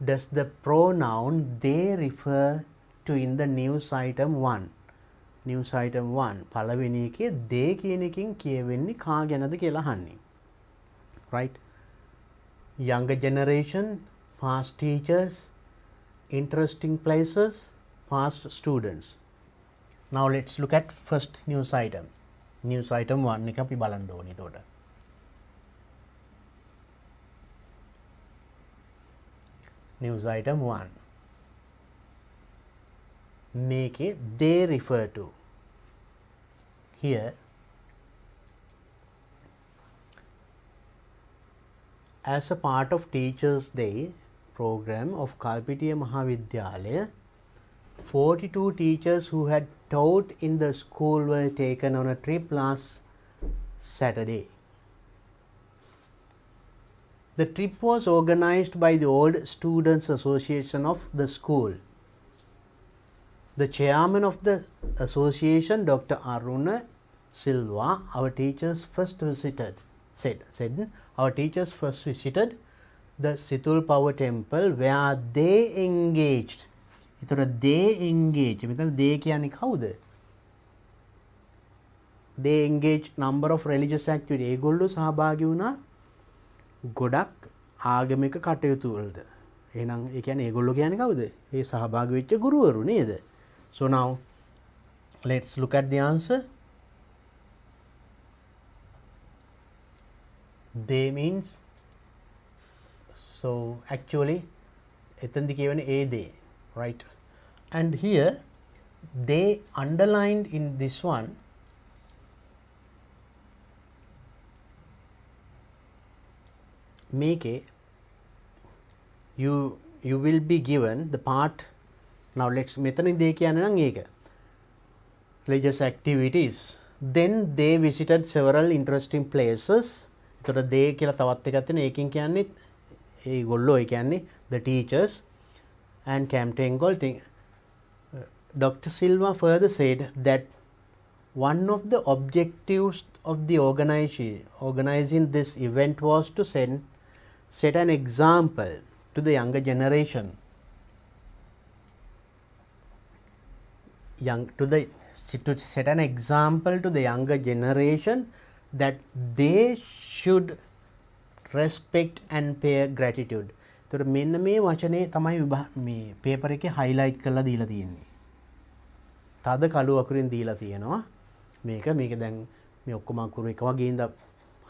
does the pronoun they refer to in the news item 1? News item 1. පළවෙනි එකේ they කියන එකෙන් කියවෙන්නේ කා ගැනද කියලා අහන්නේ. Right? Younger generation, past teachers, interesting places, past students. Now let's look at first news item. News item 1 එක අපි බලන්න ඕනේ එතකොට. News item 1. Make it they refer to. Here as a part of Teachers Day program of Kalpitiya Mahavidyalaya, 42 teachers who had taught in the school were taken on a trip last Saturday. The trip was organized by the Old Students Association of the school. The chairman of the association, Dr. Aruna Silva, our teachers first visited the Situl Power Temple where they engaged. they engage. they කියන්නේ කවුද? They engaged number of religious activity. ඒගොල්ලෝ සහභාගී වුණා ගොඩක් ආගමික කටයුතු වලට. එහෙනම් ඒ කියන්නේ ඒගොල්ලෝ කියන්නේ කවුද? ඒ සහභාගී වෙච්ච ගුරුවරු නේද? So now let's look at the answer. They means, so actually එතනදි කියවනේ a they, right? And here they underlined in this one make a you will be given the part. Now let's මෙතනින් they කියන්නේ නම් ඒක religious activities. Then they visited several interesting places. එතකොට they කියලා තවත් එකක් තියෙනවා. ඒකෙන් කියන්නේ ඒගොල්ලෝ ඒ කියන්නේ the teachers and Camp thing. Dr. Silva further said that one of the objectives of the organizing this event was to set an example to the younger generation. To set an example to the younger generation that they should respect and pay gratitude. එතකොට මෙන්න මේ වචනේ තමයි මේ paper එකේ highlight කරලා දීලා තියෙන්නේ. තද කළු අකුරින් දීලා තියෙනවා. මේක දැන් මේ ඔක්කොම අකුරු එක වගේ ඉඳ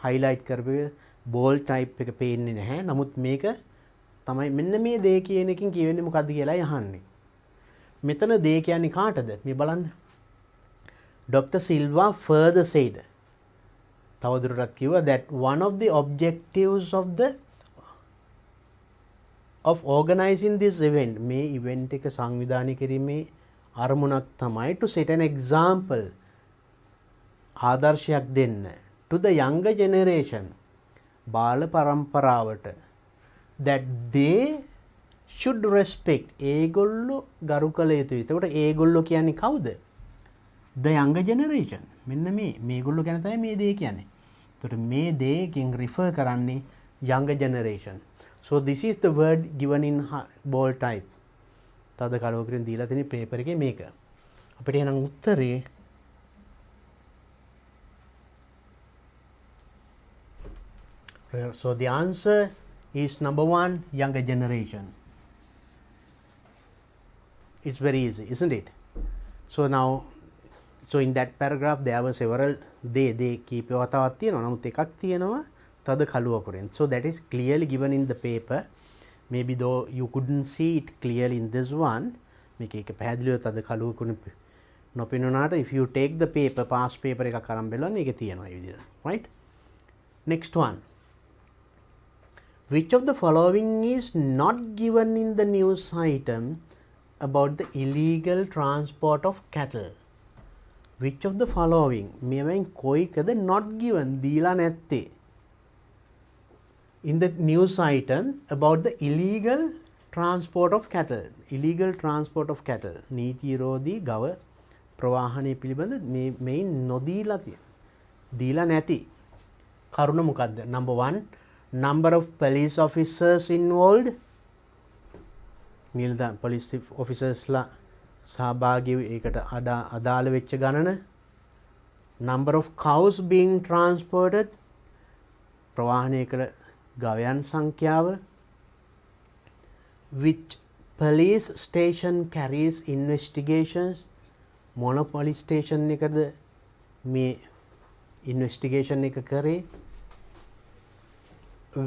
highlight කරපු bold type එක පේන්නේ නැහැ. නමුත් මේක තමයි මෙන්න මේ දේ කියන එකකින් කියවෙන්නේ මොකද්ද කියලා යහන්නේ. මෙතන දේ කියන්නේ කාටද? මේ බලන්න. Dr. Silva further said තවදුරටත් කිව්වා that one of the objectives of organizing this event මේ event එක සංවිධානය කිරීමේ අරමුණක් තමයි to set an example ආදර්ශයක් දෙන්න to the younger generation බාල පරම්පරාවට that they should respect ඒගොල්ලෝ ගරු කළ යුතුයි. එතකොට ඒගොල්ලෝ කියන්නේ කවුද? The younger generation. මෙන්න මේගොල්ලෝ කියන තමයි මේ දේ කියන්නේ. එතකොට මේ දේකින් refer කරන්නේ younger generation. So this is the word given in bold type. තද කලවකින් දීලා තියෙන පේපර් එකේ මේක. අපිට එහෙනම් උත්තරේ so the answer is number 1, younger generation. It's very easy, isn't it? So now, in that paragraph there were several they keep වතාවක් තියෙනවා. නමුත් එකක් තියෙනවා තද කළු අකුරෙන්. So that is clearly given in the paper. Maybe though you couldn't see it clearly in this one. මේක එක පැහැදිලිව තද කළු අකුරෙන් නොපෙනුනාට if you take the paper past paper එකක් අරන් බලන්න ඒක තියෙනවා මේ විදිහට. Right? Next one. Which of the following is not given in the news item about the illegal transport of cattle? Which of the following මේවෙන් කොයිකද not given දීලා නැත්තේ? In the news item about the illegal transport of cattle. Illegal transport of cattle. නීති විරෝධී ගව ප්‍රවාහනය පිළිබඳ මේන් නොදීලා තියෙන. දීලා නැති කරුණ මොකද්ද? Number 1, number of police officers involved. නිලධාරි police officers ලා සහභාගී ඒකට අදාළ වෙච්ච ගණන. Number of cows being transported. ප්‍රවාහනය කළ ගවයන් සංඛ්‍යාව. Which police station carries investigations? මොන police station එකද මේ investigation එක කරේ?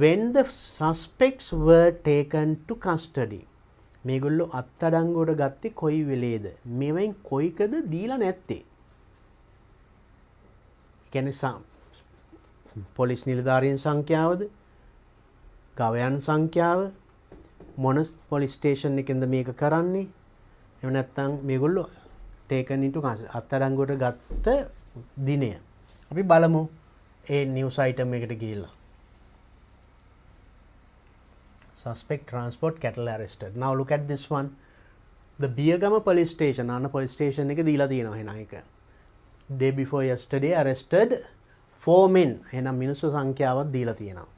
When the suspects were taken to custody. මේගොල්ලෝ අත්අඩංගුවට ගත්තේ කොයි වෙලේද? මේවෙන් කොයිකද දීලා නැත්තේ? කියන්නේ පොලිස් නිලධාරීන් සංඛ්‍යාවද? ගවයන් සංඛ්‍යාව? මොන පොලිස් ස්ටේෂන් එකෙන්ද මේක කරන්නේ? එහෙම නැත්නම් මේගොල්ලෝ taken into අත්අඩංගුවට ගත්ත දිනය. අපි බලමු ඒ news item එකට ගිහිල්ලා. Suspect transport cattle arrested. Now look at this one. The Biyagama police station, police station එක දීලා තියෙනවා එහෙනම් එක. Day before yesterday arrested 4 men. එහෙනම් මිනිස්සු සංඛ්‍යාවක් දීලා තියෙනවා.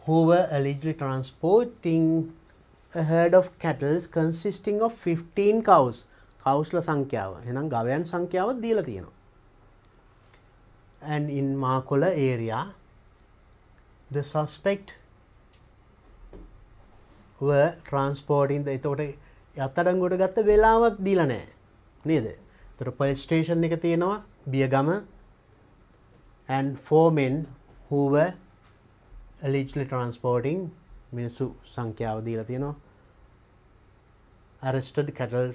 Who were allegedly transporting a herd of cattle consisting of 15 cows. Cows ලා සංඛ්‍යාව. එහෙනම් ගවයන් සංඛ්‍යාවක් දීලා තියෙනවා. And in Makola area, the suspect were transporting the එතකොට අත්අඩංගුවට ගත්ත වෙලාවක් දීලා නැහැ නේද? ඒතර police station එක තියෙනවා Biyagama and 4 men who were allegedly transporting මිනිස්සු සංඛ්‍යාව දීලා තියෙනවා. Arrested cattle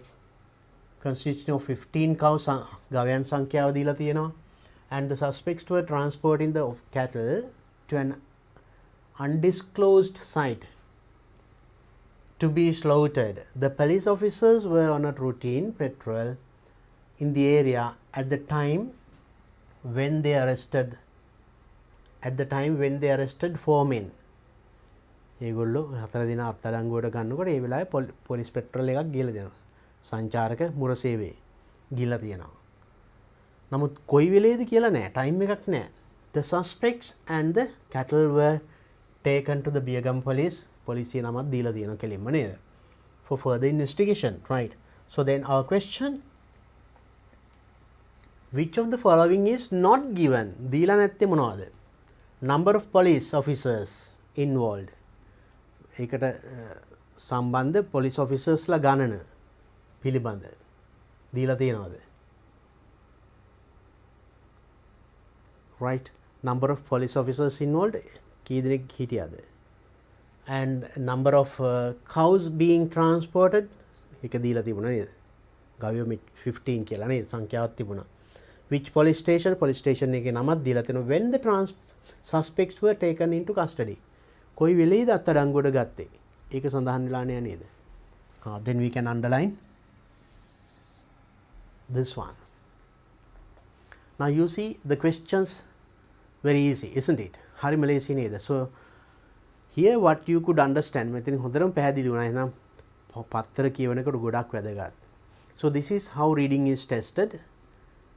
consisting of 15 cows ගවයන් සංඛ්‍යාව දීලා තියෙනවා. And the suspects were transporting the cattle to an undisclosed site to be slaughtered. The police officers were on a routine patrol in the area at the time when they arrested 4 men. ඒගොල්ලෝ 4 දින අත්අඩංගුවට ගන්නකොට ඒ වෙලාවේ police petrol එකක් ගිහලා දෙනවා. සංචාරක මුර සේවයේ ගිහලා තියෙනවා. නමුත් කොයි වෙලේද කියලා නෑ, ටයිම් එකක් නෑ. The suspects and the cattle were taken to the Biyagam police. Police නමක් දීලා තියෙනවා කෙලින්ම නේද? For further investigation, right? So then our question, which of the following is not given? දීලා නැත්තේ මොනවද? Number of police officers involved. ඒකට සම්බන්ධ police officers ලා ගණන පිළිබඳ දීලා තියෙනවද? Right? Number of police officers involved කී දෙනෙක් හිටියද? And number of cows being transported එක දීලා තිබුණා නේද? ගවයෝ 15 කියලා නේද සංඛ්‍යාවක් තිබුණා. Which police station එකේ නමක් දීලා තිනවා. When the suspects were taken into custody. කොයි වෙලේද අත්අඩංගුවට ගත්තේ? ඒක සඳහන් වෙලා නේද? Then we can underline this one. Now you see the questions very easy, isn't it? හරිම ලේසි නේද? So here what you could understand, මෙතන හොඳටම පැහැදිලි වුණා. එහෙනම් පත්තර කියවනකොට ගොඩක් වැදගත්. So this is how reading is tested.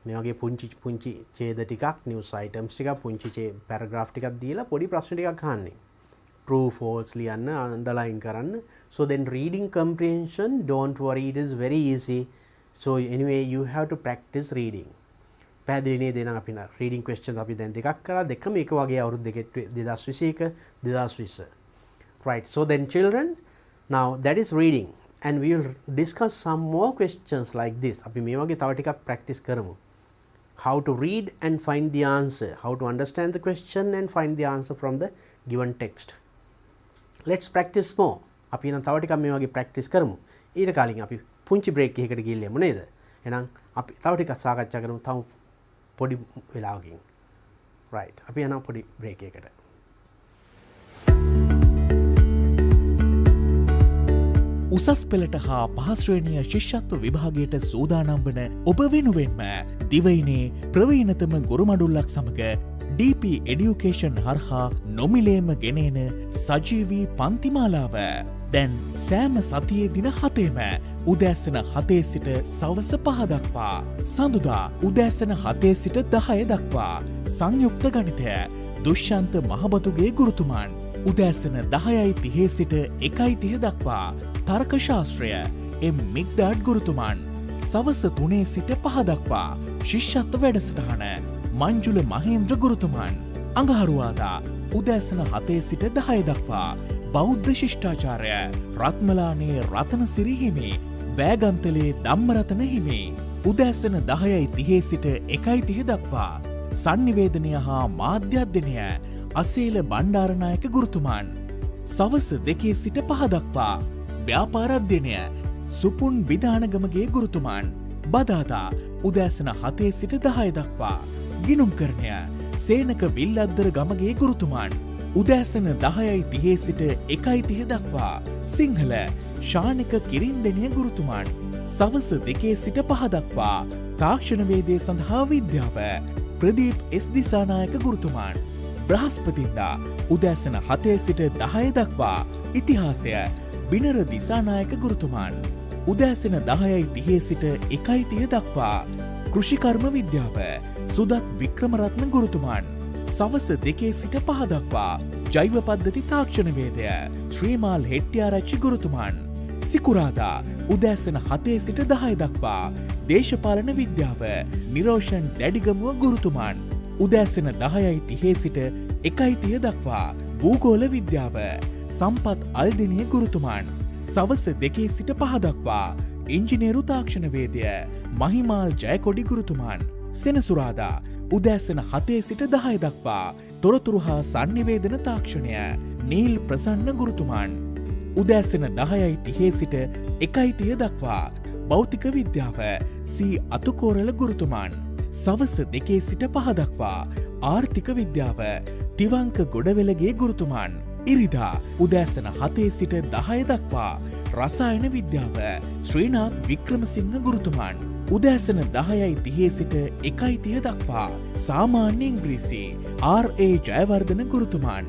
මේ වගේ පුංචි ඡේද ටිකක්, news items ටිකක්, පුංචි paragraph ටිකක් දීලා පොඩි ප්‍රශ්න ටිකක් අහන්නේ. True false ලියන්න, underline කරන්න. So then reading comprehension, don't worry, it is very easy. So anyway you have to practice reading. පැහැදිලි නේද? එහෙනම් අපි reading questions අපි දැන් දෙකක් කරා. දෙකම එක වගේ අවුරුදු දෙකේ 2021 2020. Right. So then children, now that is reading and we will discuss some more questions like this. අපි මේ වගේ තව ටිකක් practice කරමු. How to read and find the answer. How to understand the question and find the answer from the given text. Let's practice more. අපි නම් තව ටිකක් මේ වගේ practice කරමු. ඊට කලින් අපි පුංචි break එකකට ගිහිල්ලා නේද? එහෙනම් අපි තව ටිකක් සාකච්ඡා කරමු. තව පොඩි වෙලාවකින්. Right. අපි යනවා පොඩි break එකකට. උසස් පෙළට හා පහස් ශ්‍රේණිය ශිෂ්‍යත්ව විභාගයට සූදානම් වන ඔබ වෙනුවෙන්ම දිවයිනේ ප්‍රවීණතම ගුරුමඩුල්ලක් සමග DP Education හරහා නොමිලේම ගෙනෙන සජීවී පන්තිමාලාව දැන් සෑම සතියේ දින 7ෙම උදෑසන 7 සිට සවස 5 දක්වා සඳුදා උදෑසන 7 සිට 10 දක්වා සංයුක්ත ගණිතය දුෂ්‍යන්ත මහබතුගේ ගුරුතුමන් උදෑසන 10:30 සිට 1:30 දක්වා තර්ක ශාස්ත්‍රය එම් මිග්ඩාඩ් ගුරුතුමන් සවස 3 සිට 5 දක්වා ශිෂ්‍යත්ව වැඩසටහන මංජුල මහේන්ද්‍ර ගුරුතුමන් අඟහරුවාදා උදෑසන 7 සිට 10 දක්වා බෞද්ධ ශිෂ්ටාචාරය රත්මලානේ රතනසිරි හිමි වෑගන්තලේ ධම්මරතන හිමි උදෑසන 10:30 සිට 1:30 දක්වා සංනිවේදනය හා මාධ්‍යධ්‍යනය අසේල බණ්ඩාරනායක ගුරුතුමන් සවස 2 සිට 5 දක්වා ව්‍යාපාරධ්‍යනය සුපුන් විධානගමගේ ගුරුතුමන් බදාදා උදෑසන 7 සිට 10 දක්වා ගිනුම් කරණය සේනක විල්ලද්දර ගමගේ ගුරුතුමන් උදෑසන 10:30 සිට 1:30 දක්වා සිංහල ශානික කිරින්දෙනිය ගුරුතුමන් සවස 2 සිට 5 දක්වා තාක්ෂණ වේදය සඳහා විද්‍යාව ප්‍රදීප් එස් දිසානායක ගුරුතුමාන්. බ්‍රහස්පතින්දා උදෑසන 7 සිට 10 දක්වා ඉතිහාසය බිනර දිසානායක ගුරුතුමාන්. උදෑසන 10:30 සිට 1:30 දක්වා කෘෂිකර්ම විද්‍යාව සුදත් වික්‍රමරත්න ගුරුතුමාන්. සවස 2 සිට 5 දක්වා ජෛව පද්ධති තාක්ෂණ වේදය ශ්‍රීමාල් හෙට්ටිආරච්චි ගුරුතුමාන්. සිකුරාදා උදෑසන 7 සිට 10 දක්වා දේශපාලන විද්‍යාව නිරෝෂන් දැඩිගමුව ගුරුතුමාන්. උදෑසන 10:30 සිට 1:30 දක්වා භූගෝල විද්‍යාව සම්පත් අල්දිනිය ගුරුතුමාන්. සවස 2 සිට 5 දක්වා ඉංජිනේරු තාක්ෂණ වේදය මහිමාල් ජයකොඩි ගුරුතුමාන්. සෙනසුරාදා උදෑසන 7 සිට 10 දක්වා තොරතුරු හා සංනිවේදන තාක්ෂණය නීල් ප්‍රසන්න ගුරුතුමාන්. උදෑසන 10:30 සිට 1:30 දක්වා භෞතික විද්‍යාව සී අතුකෝරල ගුරුතුමාන්. සවස 2 සිට 5 දක්වා ආර්ථික විද්‍යාව තිවංක ගොඩවෙලගේ ගුරුතුමාන්. ඉරිදා උදෑසන 7 සිට 10 දක්වා රසායන විද්‍යාව ශ්‍රීනාත් වික්‍රමසිංහ ගුරුතුමාන්. උදෑසන 10:30 සිට 1:30 දක්වා සාමාන්‍ය ඉංග්‍රීසි ඒ ජයවර්ධන ගුරුතුමාන්.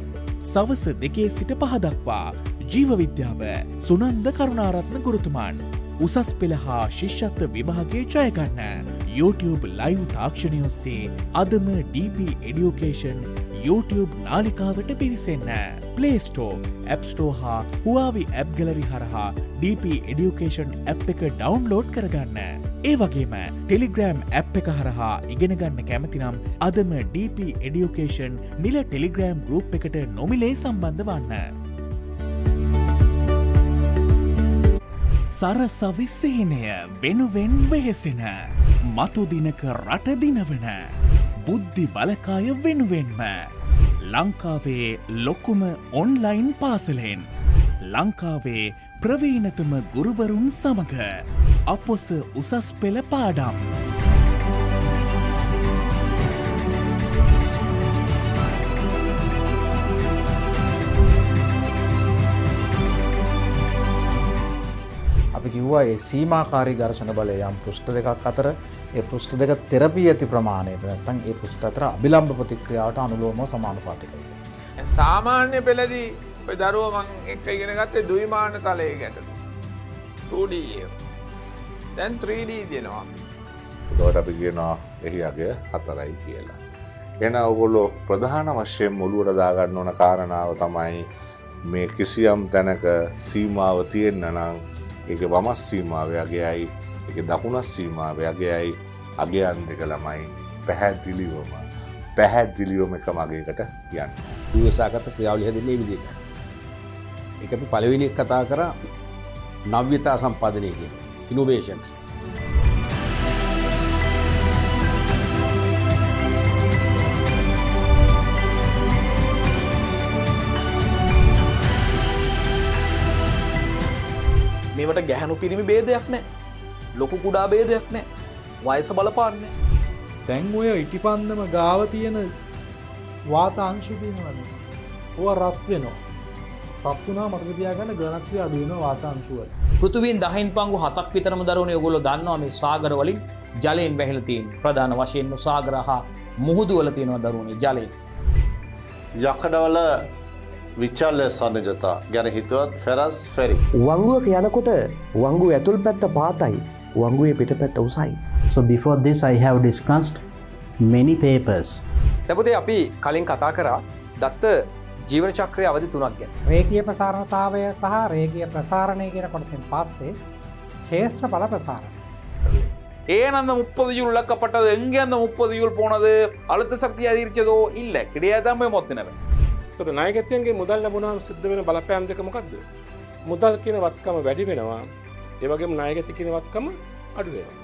සවස 2 සිට 5 දක්වා ජීව විද්‍යාව සුනන්ද කරුණාරත්න ගුරුතුමාන්. උසස් පෙළ හා ශිෂ්‍යත්ව විභාගයේ ජයගන්න YouTube ලයිව් තාක්ෂණය ඔස්සේ අදම DP Education YouTube නාලිකාවට පිවිසෙන්න. Play Store, App Store හා Huawei App Gallery හරහා DP Education app එක ඩවුන්ලෝඩ් කරගන්න. ඒ වගේම Telegram app එක හරහා ඉගෙන ගන්න කැමති නම් අදම DP Education නිල Telegram group එකට නොමිලේ සම්බන්ධ වන්න. සරසවි සිහිනය වෙනුවෙන් වෙහෙසෙන මතු දිනක රට දිනවන බුද්ධි බලකාය වෙනුවෙන්ම ලංකාවේ ලොකුම ඔන්ලයින් පාසලෙන් ලංකාවේ ප්‍රවීණතම ගුරුවරුන් සමග අපොස උසස් පෙළ පාඩම්. අපි කිව්වා ඒ සීමාකාරී ඝර්ෂණ බලය යම් පෘෂ්ඨ දෙකක් අතර ඒ පෘෂ්ඨ දෙක තෙරපී ඇති ප්‍රමාණයට නැත්නම් ඒ පෘෂ්ඨ අතර අභිලම්බ ප්‍රතික්‍රියාවට අනුලෝමව සමානුපාතිකයි. සාමාන්‍ය පෙළදී ඔය දරුවෝ මං එක්ක ඉගෙන ගත්තේ ද්විමාන තලයේ ගැටලු 2D එක. දැන් 3D දෙනවා. ඒකට අපි කියනවා එහි අගය 4යි කියලා. එහෙනම් ඔයගොල්ලෝ ප්‍රධාන වශයෙන් ඔළුවට දාගන්න ඕන කාරණාව තමයි මේ කිසියම් තැනක සීමාව තියෙන්න නම් ඒකේ වමස් සීමාවේ අගයයි ඒකේ දකුණස් සීමාවේ අගයයි අගයන් දෙක ළමයි පැහැදිලිවම එකම අගයකට යන්නේ. විවසාගත ක්‍රියාවලිය හැදෙන්නේ මේ විදිහට. ඒක අපි පළවෙනි කතා කරා නව්‍යතා සම්පාදනය කියන ඉනෝවේෂන්ස්. මේවට ගැහැණු පිරිමි භේදයක් නැහැ. ලොකු කුඩා භේදයක් නැහැ. වයස බලපාන්නේ නැහැ. දැන් ඔය ඉටිපන්දම ගාව තියෙන වාත අංශු තියෙනවනේ. ඕවා රත් වෙනවා. රත් වුණා මතක තියාගන්න ඝනත්වය අඩු වෙනවා වාත අංශු වල. පෘථිවියෙන් 10න් පංගු 7ක් විතරම දරුවනේ ඔයගොල්ලෝ දන්නවා මේ සාගර වලින් ජලයෙන් වැහිලා තියෙන. ප්‍රධාන වශයෙන්ම සාගර හා මුහුදු වල තියෙනවා දරුවනේ ජලය. යකඩවල විචල්්‍ය සන්නජතා ගැන හිතුවත් ෆෙරස් ෆෙරි. වංගුවක යනකොට වංගුව ඇතුල් පැත්ත පාතයි වංගුවේ පිට පැත්ත උසයි. So before this I have discussed many papers. දැපුතේ අපි කලින් කතා කරා දත්ත ජීවන චක්‍රයේ අවධි 3ක් ගැන. රේඛීය ප්‍රසාරණතාවය සහ රේඛීය ප්‍රසාරණය කියන කොටසෙන් පස්සේ ක්ෂේත්‍රඵල ප්‍රසාරණය. ஏன் அந்த 30 ஜூல் இழக்கப்பட்டது, எங்கே அந்த 30 ஜூல் போனது, அழுத்த சக்தி அதிகரிச்சதோ இல்லை, கிடையாது போய் மொத்தினவன். තොර නායකත්වයන්ගේ මුදල් ලැබුණාම සිද්ධ වෙන බලපෑම් දෙක මොකක්ද? මුදල් කියන වත්කම වැඩි වෙනවා. ඒ වගේම නායකත්ව කියන වත්කම අඩු වෙනවා.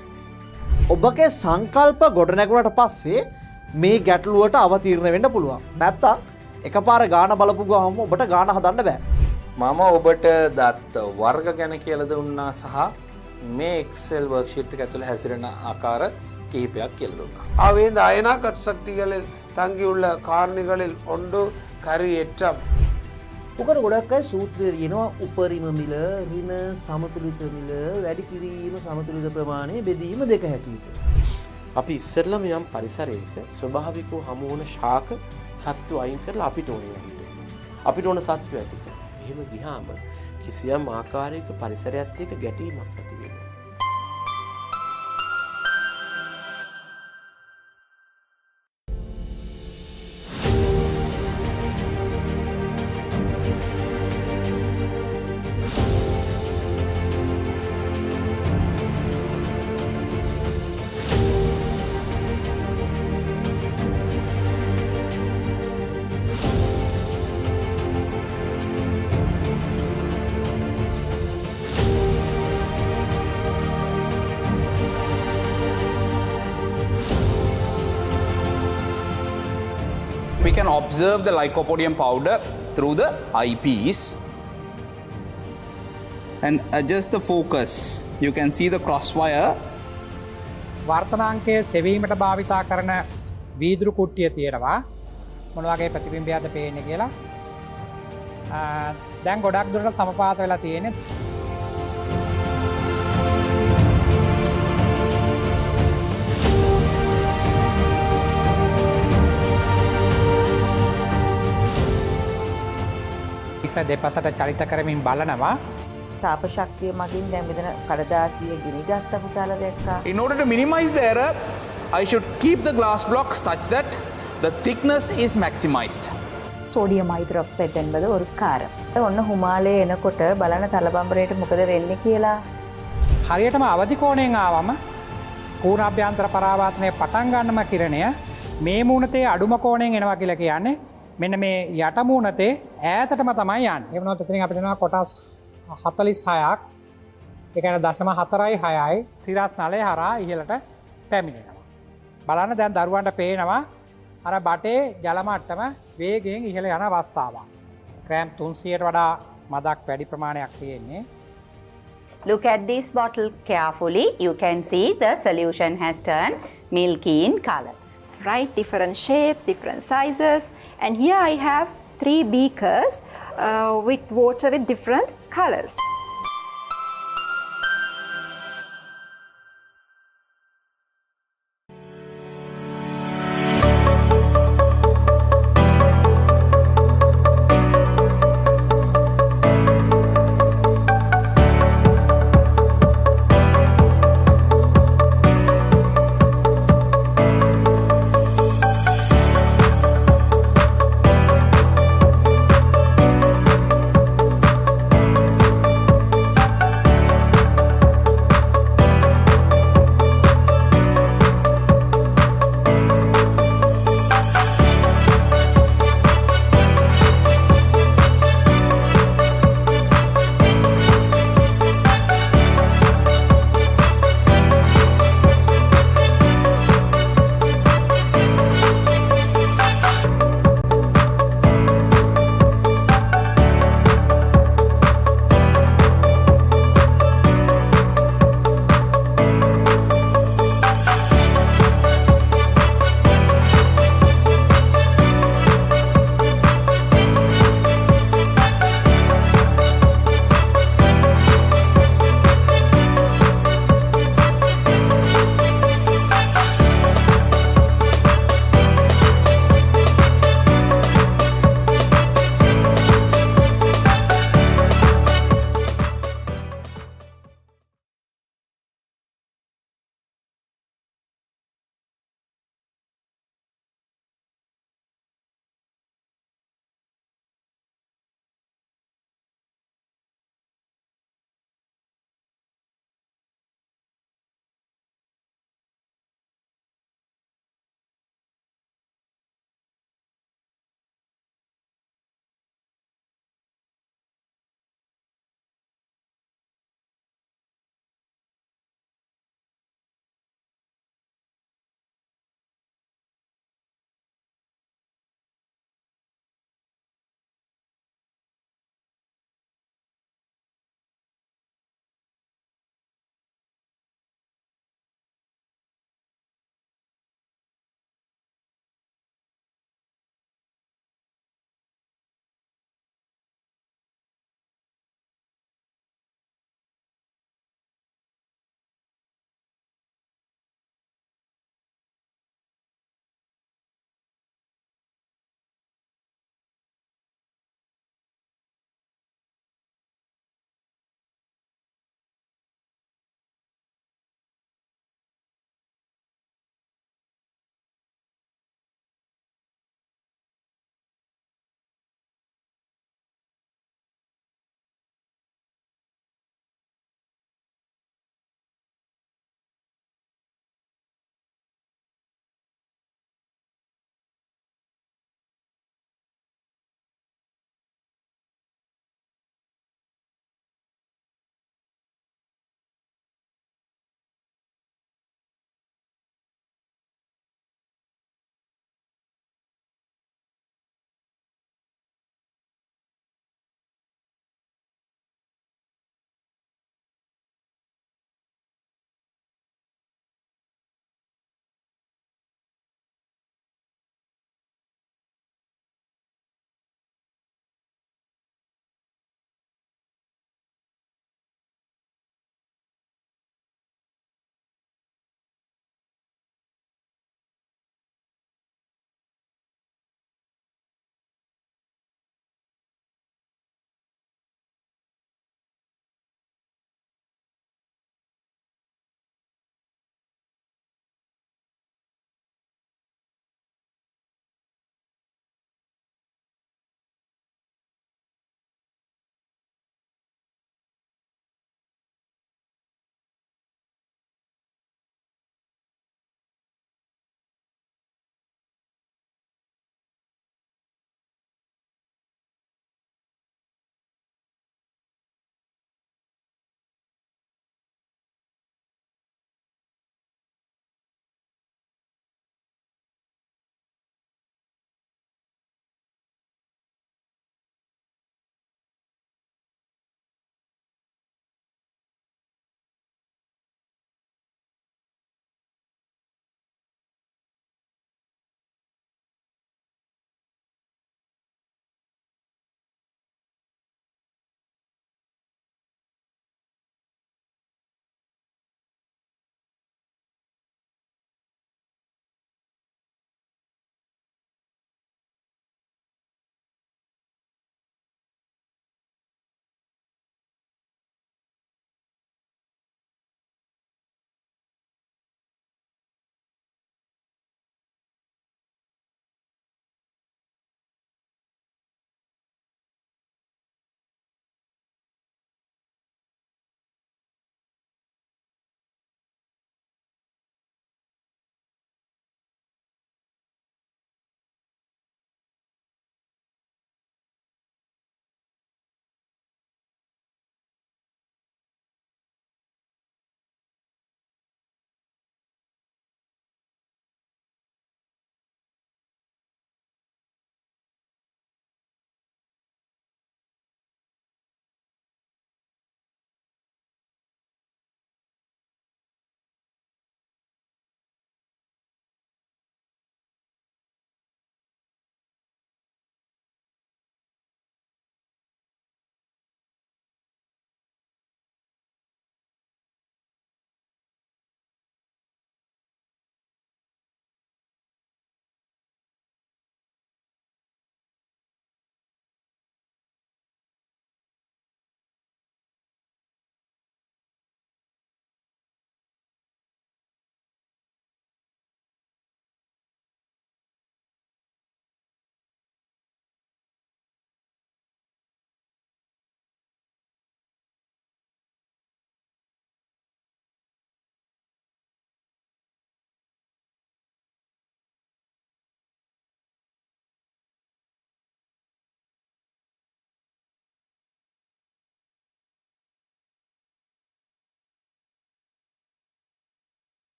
ඔබගේ සංකල්ප ගොඩනැගුණට පස්සේ මේ ගැටලුවට අවතීර්ණ වෙන්න පුළුවන්. නැත්තම් එකපාර ගාන බලපු ගමන් ඔබට ගාන හදන්න බෑ. මම ඔබට දත්ත වර්ග ගැන කියලා දුන්නා සහ මේ Excel worksheet එක ඇතුළේ හැසිරෙන ආකාර කිහිපයක් කියලා දුන්නා. அவை இந்த அயனாக்கட் சக்திகளில் தங்கியுள்ள காரணிகளில் ஒன்று கரியேற்றம். මොකද ගොඩක් අය සූත්‍රයේ කියනවා උපරිම මිල, ඍණ සමතුලිත මිල, වැඩි කිරීම සමතුලිත ප්‍රමාණය බෙදීම දෙක හැටියට. අපි ඉස්සෙල්ලම යම් පරිසරයක ස්වභාවිකව හමු වන ශාක සත්තු අයින් කරලා අපිට ඕන සත්තු ඇති කරනවා. එහෙම ගියාම කිසියම් ආකාරයක පරිසරයත් එක්ක ගැටීමක් ඇති වෙනවා. We can observe the lycopodium powder through the eyepiece and adjust the focus. You can see the crosswire. වර්තමානයේ සෙවීමට භාවිතා කරන වීදුරු කුට්ටිය තියෙනවා. මොන වගේ ප්‍රතිබිම්බයක්ද පේන්නේ කියලා. දැන් ගොඩක් දුරට සමපාත වෙලා තියෙන්නේ. දෙපසට චලිත කරමින් බලනවා. තාප ශක්තිය මගින් දැන් මෙතන කඩදාසිය ගිනි ගත්ත පුතාලා දැක්කා. In order to minimize the error, I should keep the glass block such that the thickness is maximized. Sodium hydroxide என்பது ஒரு කාරම්. ඔන්න හිමාලයේ එනකොට බලන තලබම්බරේට මොකද වෙන්නේ කියලා. හරියටම අවදි කෝණයෙන් ආවම පූර්ණාභ්‍යන්තර පරාවර්තනය පටන් ගන්නම කිරණය මේ මූණතේ අඩුම කෝණයෙන් එනවා කියලා කියන්නේ මෙන්න මේ යට මූණතේ ඈතටම තමයි යන්නේ. ඒ වුණාත් එතනින් අපිට දෙනවා කොටස් 46ක්. ඒ කියන්නේ 0.46යි සිරස් නලය හරහා ඉහළට පැමිණෙනවා. බලන්න දැන් දරුවන්ට පේනවා අර බටේ ජල මට්ටම වේගයෙන් ඉහළ යන අවස්ථාවක්. ග්‍රෑම් 300ට වඩා මදක් වැඩි ප්‍රමාණයක් තියෙන්නේ. Look at this bottle carefully. You can see the solution has turned milky in color. Right, different shapes, different sizes, and here I have 3 beakers with water with different colors.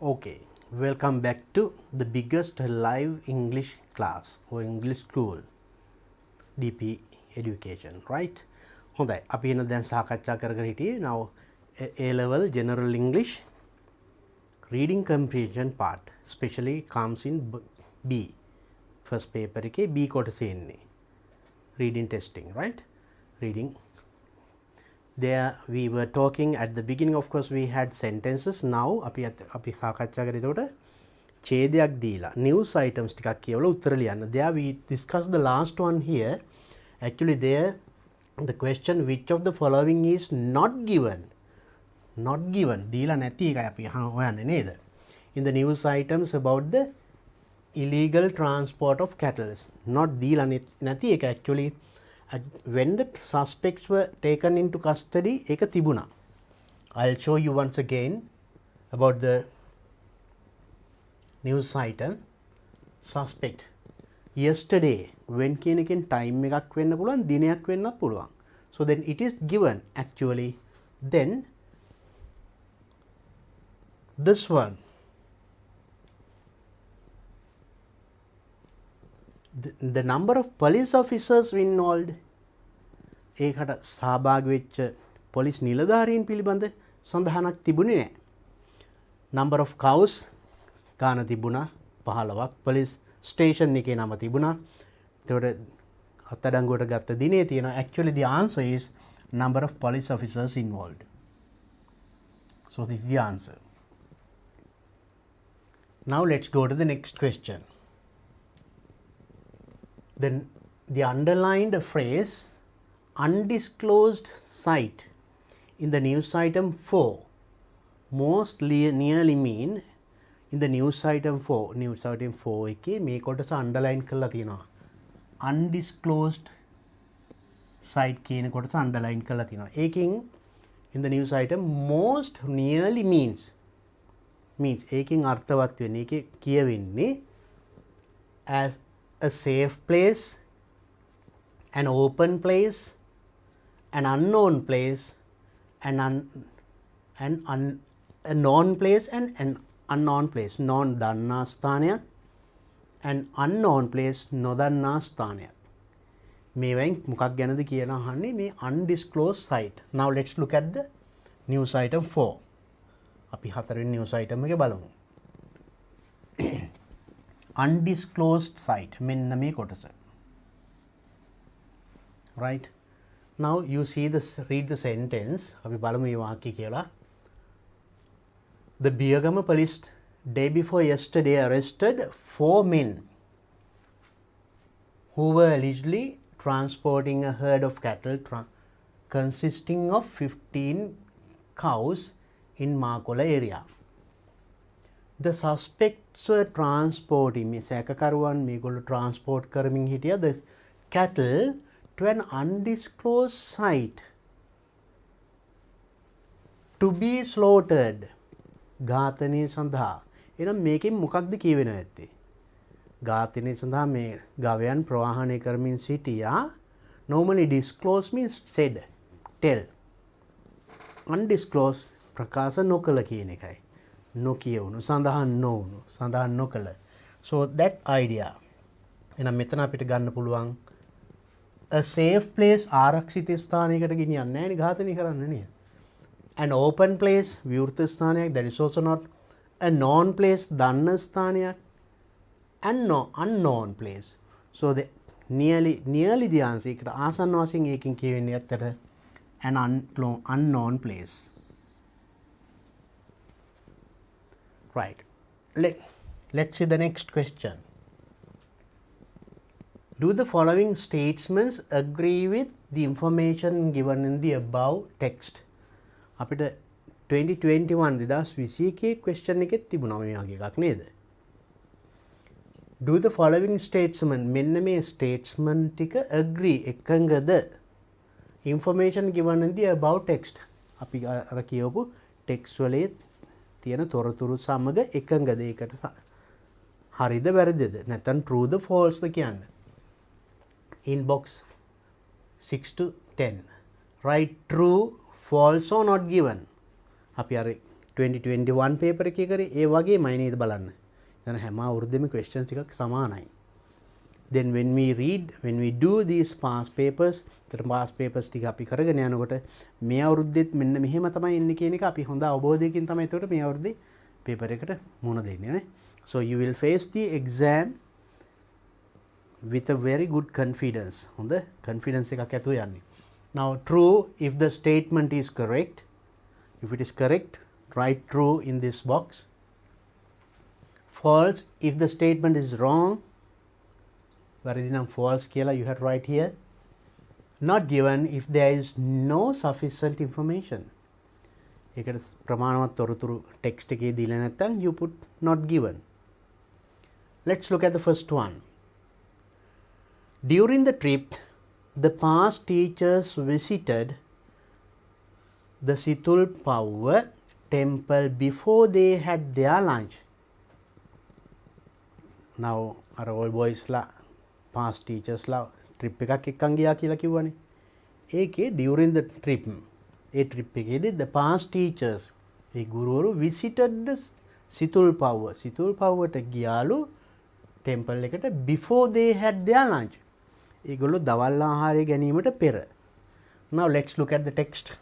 Okay, welcome back to the biggest live English class or English school, DP education, right? හොඳයි, අපි එන දැන් සාකච්ඡා කරගෙන හිටියේ now A level general English reading comprehension part especially comes in B first paper එකේ B කොටසේ එන්නේ reading testing, right? Reading. There we were talking at the beginning, of course we had sentences. Now අපි සාකච්ඡා කරේ එතකොට ඡේදයක් දීලා news items ටිකක් කියවලා උත්තර ලියන්න. There we discussed the last one here. Actually there the question which of the following is not given. Not given දීලා නැති එකයි අපි හොයන්නේ නේද? In the news items about the illegal transport of cattle. Not දීලා නැති එක actually when the suspects were taken into custody එක තිබුණා. I'll show you once again about the news item suspect. Yesterday when කියන එකෙන් time එකක් වෙන්න පුළුවන්, දිනයක් වෙන්නත් පුළුවන්. So then it is given actually. Then this one, the number of police officers involved, ඒකට සහභාගී වෙච්ච පොලිස් නිලධාරීන් පිළිබඳ සඳහනක් තිබුණේ නැහැ. number of cows ගාන තිබුණා 15ක්. police station එකේ නම තිබුණා. ඒතකොට අත්අඩංගුවට ගත්ත දිනේ තියෙනවා. actually the answer is number of police officers involved. So this is the answer. Now let's go to the next question. Then the underlined phrase undisclosed site in the news item 4 most nearly mean in the news item 4 එකේ මේ කොටස underline කරලා තියෙනවා. undisclosed site කියන කොටස underline කරලා තියෙනවා. ඒකෙන් in the news item most nearly means ඒකෙන් අර්ථවත් වෙන්නේ ඒකේ කියවෙන්නේ as a safe place, an open place, an unknown place, a known place and an unknown place. known දන්නා ස්ථානයක් and unknown place නොදන්නා ස්ථානයක්. මේවෙන් මොකක් ගැනද කියලා අහන්නේ මේ undisclosed site. Now let's look at the news item 4. අපි හතරවෙනි news item එක බලමු. undisclosed site මෙන්න මේ කොටස. Right? Now you see this, read the sentence. අපි බලමු මේ වාක්‍ය කියලා. The Biyagama police day before yesterday arrested 4 men who were allegedly transporting a herd of cattle consisting of 15 cows in Makola area. The suspects were transporting මේ සැකකරුවන් මේගොල්ලෝ transport කරමින් හිටියා the cattle to an undisclosed site to be slaughtered. ඝාතනය සඳහා. එහෙනම් මේකෙන් මොකක්ද කියවෙනව ඇත්තේ? ඝාතනය සඳහා මේ ගවයන් ප්‍රවාහනය කරමින් සිටියා. normally disclose means said, tell. undisclosed ප්‍රකාශ නොකළ කියන එකයි. නොකියවුණු, සඳහන් නොවුණු, සඳහන් නොකළ. so that idea. එහෙනම් මෙතන අපිට ගන්න පුළුවන් a safe place ආරක්ෂිත ස්ථානයකට ගෙනියන්නේ නැහැ නේ ඝාතනය කරන්න නේද? an open place විවෘත ස්ථානයක්, that is also not. a known place දන්න ස්ථානයක් and no unknown place. so the nearly the answer එකට ආසන්න වශයෙන් ඒකෙන් කියවෙන්නේ ඇත්තට an unknown place. Right. Let's see the next question. Do the following statements agree with the information given in the above text? අපිට 2021 2021 question එකෙත් තිබුණා මේ වගේ එකක් නේද? Do the following statement මෙන්න මේ statement ටික agree එකඟද? information given in the above text. අපි අර කියවපු text වලේ තියෙන තොරතුරු සමග එකඟද? ඒකට හරිද වැරදිද? නැත්නම් true the false ද කියන්නේ. in box 6 to 10 write true, false or not given. අපි අර 2021 paper එකේ කරේ ඒ වගේමයි නේද බලන්න. දැන් හැම අවුරුද්දෙම questions ටිකක් සමානයි. Then when we do these past papers, the past papers ටික අපි කරගෙන යනකොට මේ අවුරුද්දෙත් මෙන්න මෙහෙම තමයි එන්නේ කියන එක අපි හොඳ අවබෝධයකින් තමයි එතකොට මේ අවුරුද්දේ paper එකට මුහුණ දෙන්නේ නේ. So you will face the exam with a very good confidence. හොඳ confidence එකක් ඇතුව යන්නේ. Now true if the statement is correct. If it is correct, write true in this box. False if the statement is wrong. Varidinam false කියලා you have to write here. Not given if there is no sufficient information. ඒකට ප්‍රමාණවත් තොරතුරු text එකේ දීලා නැත්නම් you put not given. Let's look at the first one. During the trip, the past teachers visited the Situl Power temple before they had their lunch. Now, our old boys la past teachers la trip එකක් එක්කන් ගියා කියලා කිව්වනේ. ඒකේ during the trip A trip එකේදී the past teachers ඒ ගුරුවරු visited the Situl Power. Situl Power ට ගියාලු temple එකට before they had their lunch. ඒගොල්ලෝ දවල් ආහාරය ගැනීමට පෙර. Now let's look at the text.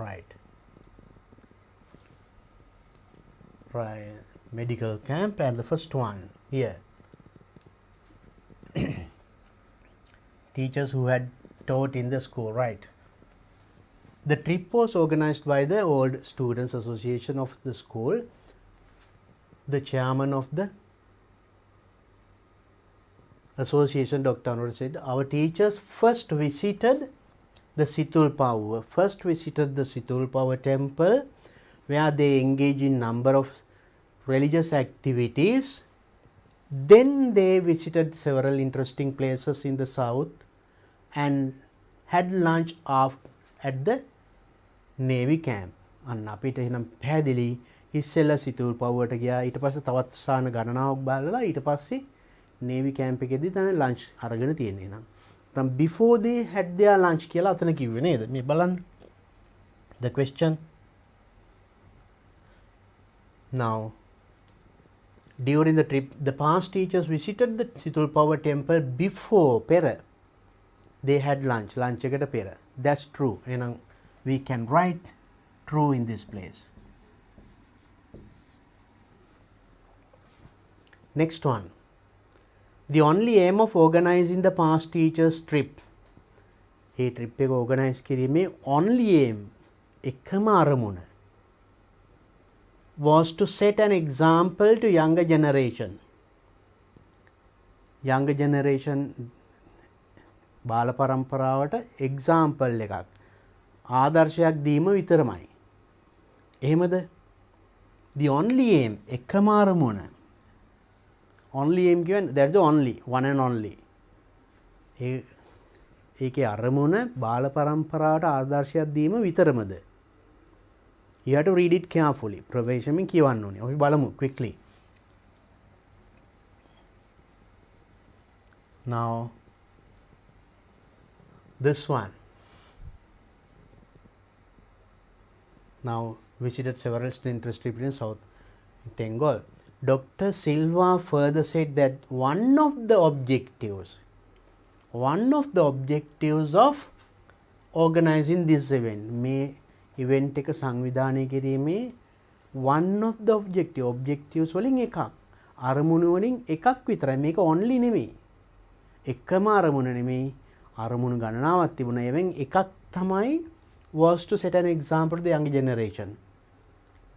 Right. Medical camp and the first one here. Teachers who had taught in the school, right. The trip was organized by the Old Students Association of the school. The chairman of the association, Dr. Anwar, said, our teachers first visited the Situl Power. First visited the Situl Power temple, where they engage in number of religious activities. Then they visited several interesting places in the south and had lunch at the Navy camp. අන්න අපිට එහෙනම් පැහැදිලි ඉස්සෙල්ලා සිතුල් පවුවට ගියා, ඊට පස්සේ තවත් ස්ථාන ගණනාවක් බලලා ඊට පස්සේ Navy camp එකේදී තමයි lunch අරගෙන තියෙන්නේ නං. then before they had their lunch කියලා අතන කිව්වේ නේද? මේ බලන්න. The question. Now, during the trip, the past teachers visited the Situl Power temple before pera. They had lunch. Lunch ekata pera. That's true. We can write true in this place. Next one. The only aim of organizing the past teachers trip. A trip එක organize කිරීමේ only aim එකම අරමුණ was to set an example to younger generation. Younger generation බාල පරම්පරාවට example එකක් ආදර්ශයක් දීම විතරමයි. එහෙමද? The only aim එකම අරමුණ. Only aim given, that's the only, one and only. ඒකේ අරමුණ බාල පරම්පරාවට ආදර්ශයක් දීම විතරමද? You have to read it carefully. ප්‍රවේශමෙන් කියවන්න ඕනේ. අපි බලමු quickly. Now, this one. Now, visited several interesting in South Bengal. Dr. Silva further said that one of the objectives of organizing this event, මේ event එක සංවිධානය කිරීමේ one of the objectives වලින් එකක්, අරමුණු වලින් එකක් විතරයි. මේක only නෙමෙයි. එකම අරමුණ නෙමෙයි, අරමුණු ගණනාවක් තිබුණා. එවෙන් එකක් තමයි was to set an example to the young generation.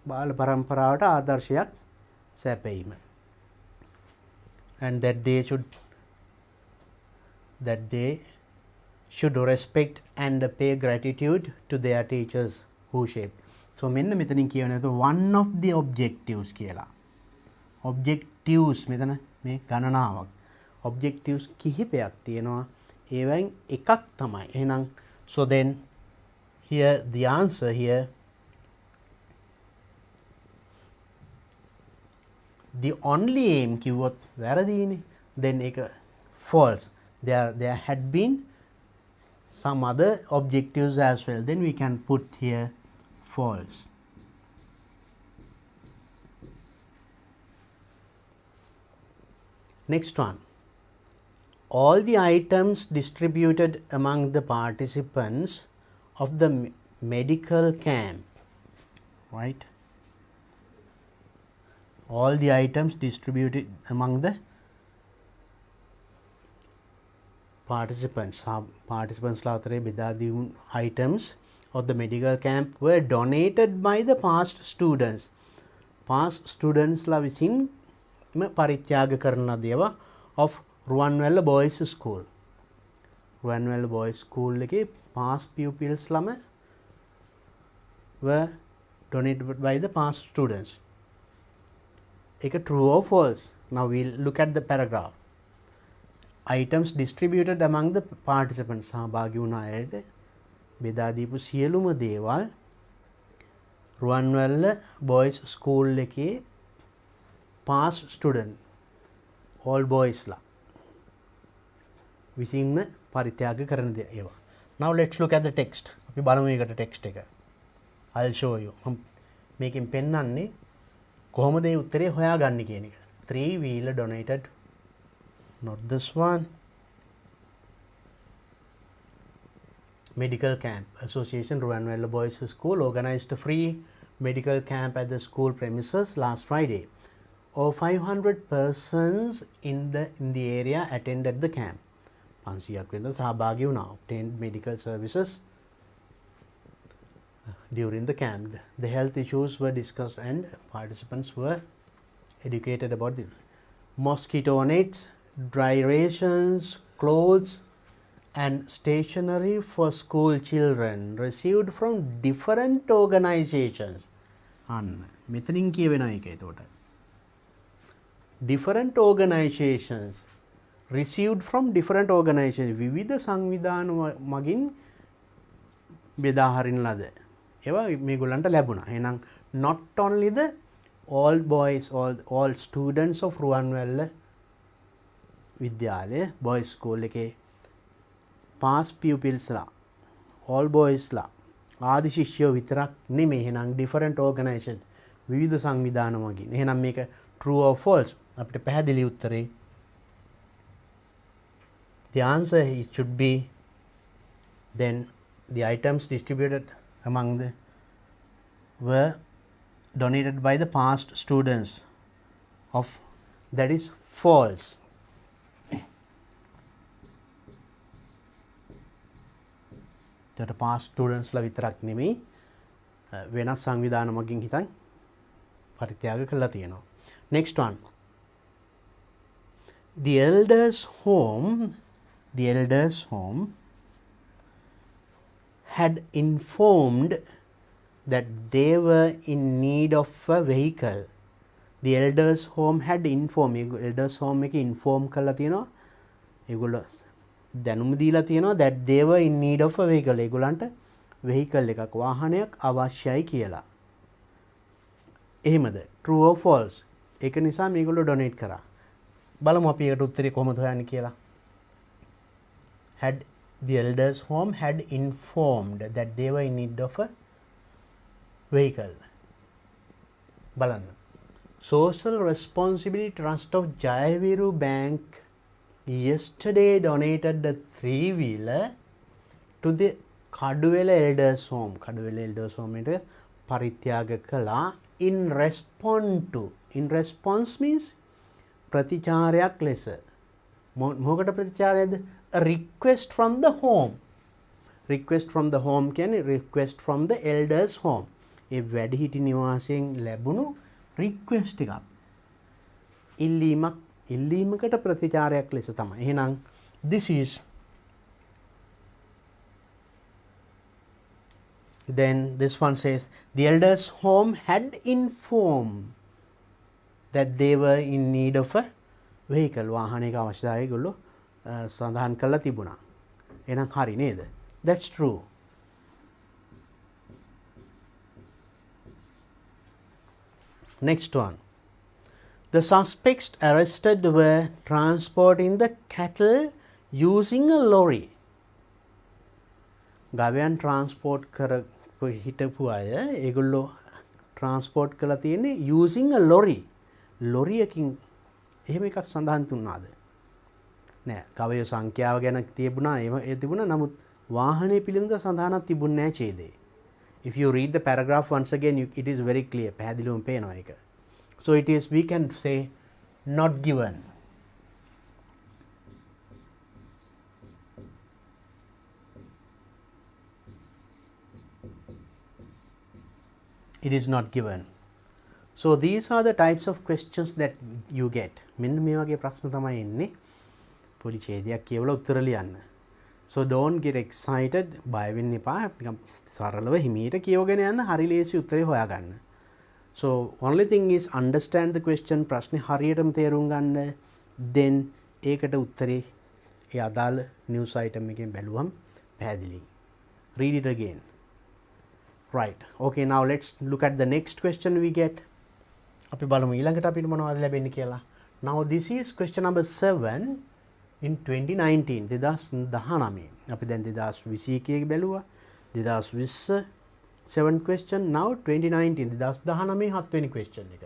බාල පරම්පරාවට ආදර්ශයක් සැපයීම. And that they should respect and pay gratitude to their teachers who shaped. So මෙන්න මෙතනින් කියවනේ one of the objectives කියලා. Objectives මෙතන මේ ගණනාවක්. Objectives කිහිපයක් තියෙනවා. ඒවෙන් එකක් තමයි. එහෙනම් so then here the answer here, the only aim කිව්වොත් වැරදීනේ. then ඒක false. There had been some other objectives as well, then we can put here false. Next one, all the items distributed among the participants of the medical camp, right? All the items distributed among the participants ලාතරේ බෙදා දීමු items of the medical camp were donated by the past students. past students ලා විසින් පරිත්‍යාග කරන දේවා of Ruwanwella boys school. Ruwanwella boys school එකේ past pupils ළම were donated by the past students. ඒක true or false? Now we'll look at the paragraph. Items distributed among the participants, සහභාගී වුණ අයට බෙදා දීපු සියලුම දේවල් රුවන්වැල්ල boys school එකේ past student all boys ලා විසින්ම පරිත්‍යාග කරන ඒවා. Now let's look at the text. අපි බලමු ඒකට text එක. I'll show you. මේකෙන් පෙන්නන්නේ කොහොමද මේ උත්තරේ හොයාගන්නේ කියන එක. 3-wheeler donated, not this one. Medical camp association Ruwanwela Boys School organized a free medical camp at the school premises last Friday. Over 500 persons in the area attended the camp. 500ක් වෙනද සහභාගී වුණා. Obtained medical services during the camp. The health issues were discussed and participants were educated about the mosquito nets, dry rations, clothes and stationery for school children received from different organizations. අන්න මෙතනින් කියවෙනවා එක එතකොට. Different organizations received from different organizations. විවිධ සංවිධාන මගින් බෙදා හරින ලද ඒවා මේගොල්ලන්ට ලැබුණා. එහෙනම් not only the all boys, all students of Ruwanwella Vidyalaya boys school එකේ past pupils ලා all boys ලා ආදි ශිෂ්‍යයෝ විතරක් නෙමෙයි. එහෙනම් different organizations විවිධ සංවිධාන මගින්. එහෙනම් මේක true or false? අපිට පැහැදිලි උත්තරේ the answer should be then the items distributed among the were donated by the past students of, that is false. The past students ලා විතරක් නෙමෙයි වෙනස් සංවිධාන මගින් හිතන් පරිත්‍යාග කළා තියෙනවා. Next one, the elders home had informed that they were in need of a vehicle. The elders home had informed. elders home එක inform කරලා තියෙනවා. ඒගොල්ලෝ දැනුම දීලා තියෙනවා that they were in need of a vehicle. ඒගොල්ලන්ට vehicle එකක් වාහනයක් අවශ්‍යයි කියලා. එහෙමද? True or false? ඒක නිසා මේගොල්ලෝ donate කරා. බලමු අපි ඒකට උත්තරේ කොහොමද හොයන්නේ කියලා. Had the elders home had informed that they were in need of a vehicle. බලන්න. Social Responsibility Trust of Jayagana Bank yesterday donated the 3-wheeler to the Kaduwela Elders Home. Kaduwela Elders Home එක පරිත්‍යාග කළා in response means ප්‍රතිචාරයක් ලෙස. මොකට ප්‍රතිචාරයද? A request from the home. Request from the home කියන්නේ request from the elders home. ඒ වැඩිහිටි නිවාසයෙන් ලැබුණු request එකක්. ඉල්ලීමකට ප්‍රතිචාරයක් ලෙස තමයි. එහෙනම් this is then this one says the elders home had informed that they were in need of a vehicle. වාහනයක අවශ්‍යතාවය ඒගොල්ලෝ සඳහන් කරලා තිබුණා. එහෙනම් හරි නේද? That's true. Next one. The suspects arrested were transporting the cattle using a lorry. ගවයන් transport කර හිටපු අය ඒගොල්ලෝ ට්‍රාන්ස්පෝර්ට් කළා තියෙන්නේ using a lorry. ලොරියකින් එහෙම එකක් සඳහන් තුන්නාද? නෑ. ගවය සංඛ්‍යාව ගැන තිබුණා ඒ තිබුණා නමුත් වාහනේ පිළිබඳ සඳහනක් තිබුණේ නෑ ඡේදේ. If you read the paragraph once again it is very clear. පැහැදිලිවම පේනවා ඒක. So it is we can say not given. It is not given. So these are the types of questions that you get. මෙන්න මේ වගේ ප්‍රශ්න තමයි එන්නේ. පොඩි ඡේදයක් කියවලා උත්තර ලියන්න. So don't get excited. බය වෙන්න එපා. නිකන් සරලව හිමීට කියවගෙන යන්න හරි ලේසි උත්තරේ හොයාගන්න. So only thing is understand the question. ප්‍රශ්නේ හරියටම තේරුම් ගන්න. Then ඒකට උත්තරේ ඒ අදාළ news item එකෙන් බැලුවම පැහැදිලි. Read it again. Right. Okay, now let's look at the next question we get. අපි බලමු ඊළඟට අපිට මොනවද ලැබෙන්නේ කියලා. Now this is question number 7 in 2019. 2019. අපි දැන් 2021 බැලුවා. 2020 7 question. Now 2019 2019 7 වෙනි question එක.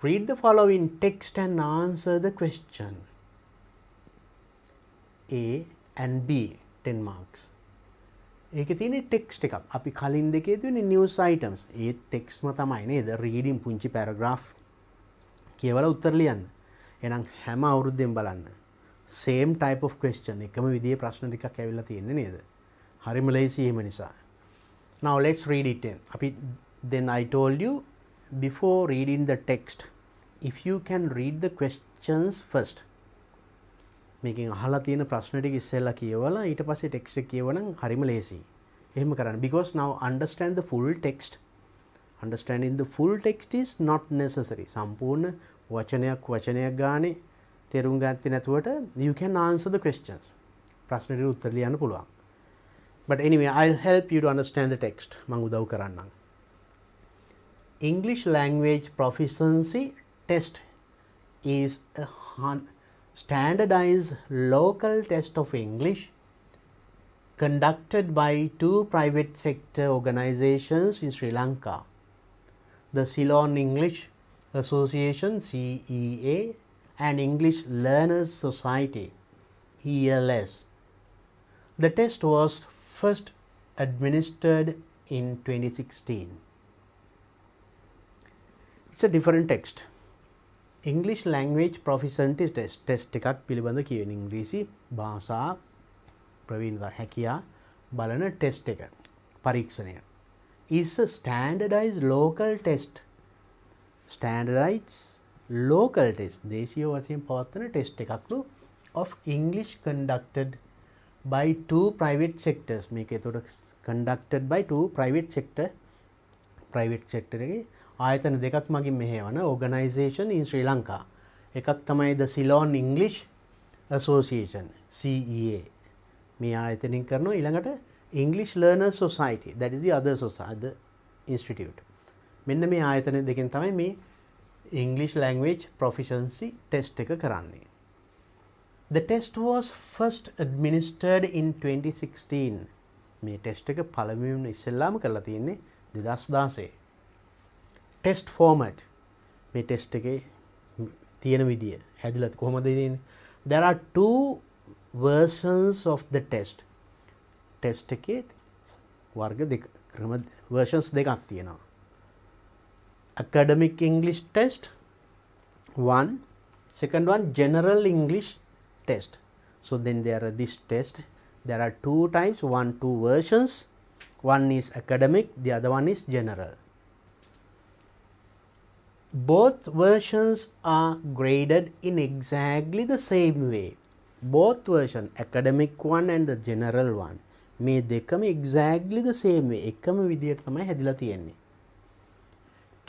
Read the following text and answer the question. A and B 10 marks. ඒක තියෙන ටෙක්ස්ට් එකක්. අපි කලින් දෙකේ තියෙන නිවුස් අයිටම්ස්. ඒ ටෙක්ස්ට්ම තමයි නේද? රීඩින් පුංචි පැරග්‍රාෆ් කියවලා උත්තර ලියන්න. එහෙනම් හැම අවුරුද්දෙම බලන්න. same type of question. එකම විදිහේ ප්‍රශ්න ටිකක් ඇවිල්ලා තියෙන්නේ නේද? හරිම ලේසි එහෙම නිසා. Now let's read it in. අපි then I told you before reading the text if you can read the questions first. මේකෙන් අහලා තියෙන ප්‍රශ්න ටික ඉස්සෙල්ලා කියවලා ඊට පස්සේ ටෙක්ස්ට් එක කියවනම් හරිම ලේසියි. එහෙම කරන්න. Because now understand the full text. Understanding the full text is not necessary. සම්පූර්ණ වචනයක් ගානේ තේරුම් ගත්තේ නැතුවට you can answer the questions. ප්‍රශ්නෙට උත්තර ලියන්න පුළුවන්. But anyway, I'll help you to understand the text. මම උදව් කරන්නම්. English language proficiency test is a standardized local test of English conducted by two private sector organizations in Sri Lanka, the Ceylon English Association CEA and English Learners Society ELS. The test was first administered in 2016. It's a different text. English language proficiency test එකක් පිළිබඳ කියන ඉංග්‍රීසි භාෂා ප්‍රවීණතා හැකියා බලන test එක පරීක්ෂණය is a standardized local test. Standardized local test දේශීය වශයෙන් පවත්වන test එකක්ලු of English conducted by two private sectors. මේක එතකොට conducted by two private sector එකේ ආයතන දෙකක් මගින් මෙහෙවන organisation in Sri Lanka. එකක් තමයි the Ceylon English Association CEA. මේ ආයතනින් කරනවා. ඊළඟට English Learners Society, that is the other institute. මෙන්න මේ ආයතන දෙකෙන් තමයි මේ English language proficiency test එක කරන්නේ. The test was first administered in 2016. මේ ටෙස්ට් එක පළමුවෙන් ඉස්සෙල්ලාම කරලා තියෙන්නේ 2016. Test format. මේ ටෙස්ට් එකේ තියෙන විදිය හැදිලා කොහොමද තියෙන්නේ? There are two versions of the test. Test එකේ වර්ග දෙක versions දෙකක් තියෙනවා. Academic English test one, second one general English test. So then there are this test. There are two types, two versions. One is academic, the other one is general. Both versions are graded in exactly the same way. Both version, academic one and the general one, මේ දෙකම exactly the same way. එකම විදියට තමයි හැදිලා තියෙන්නේ.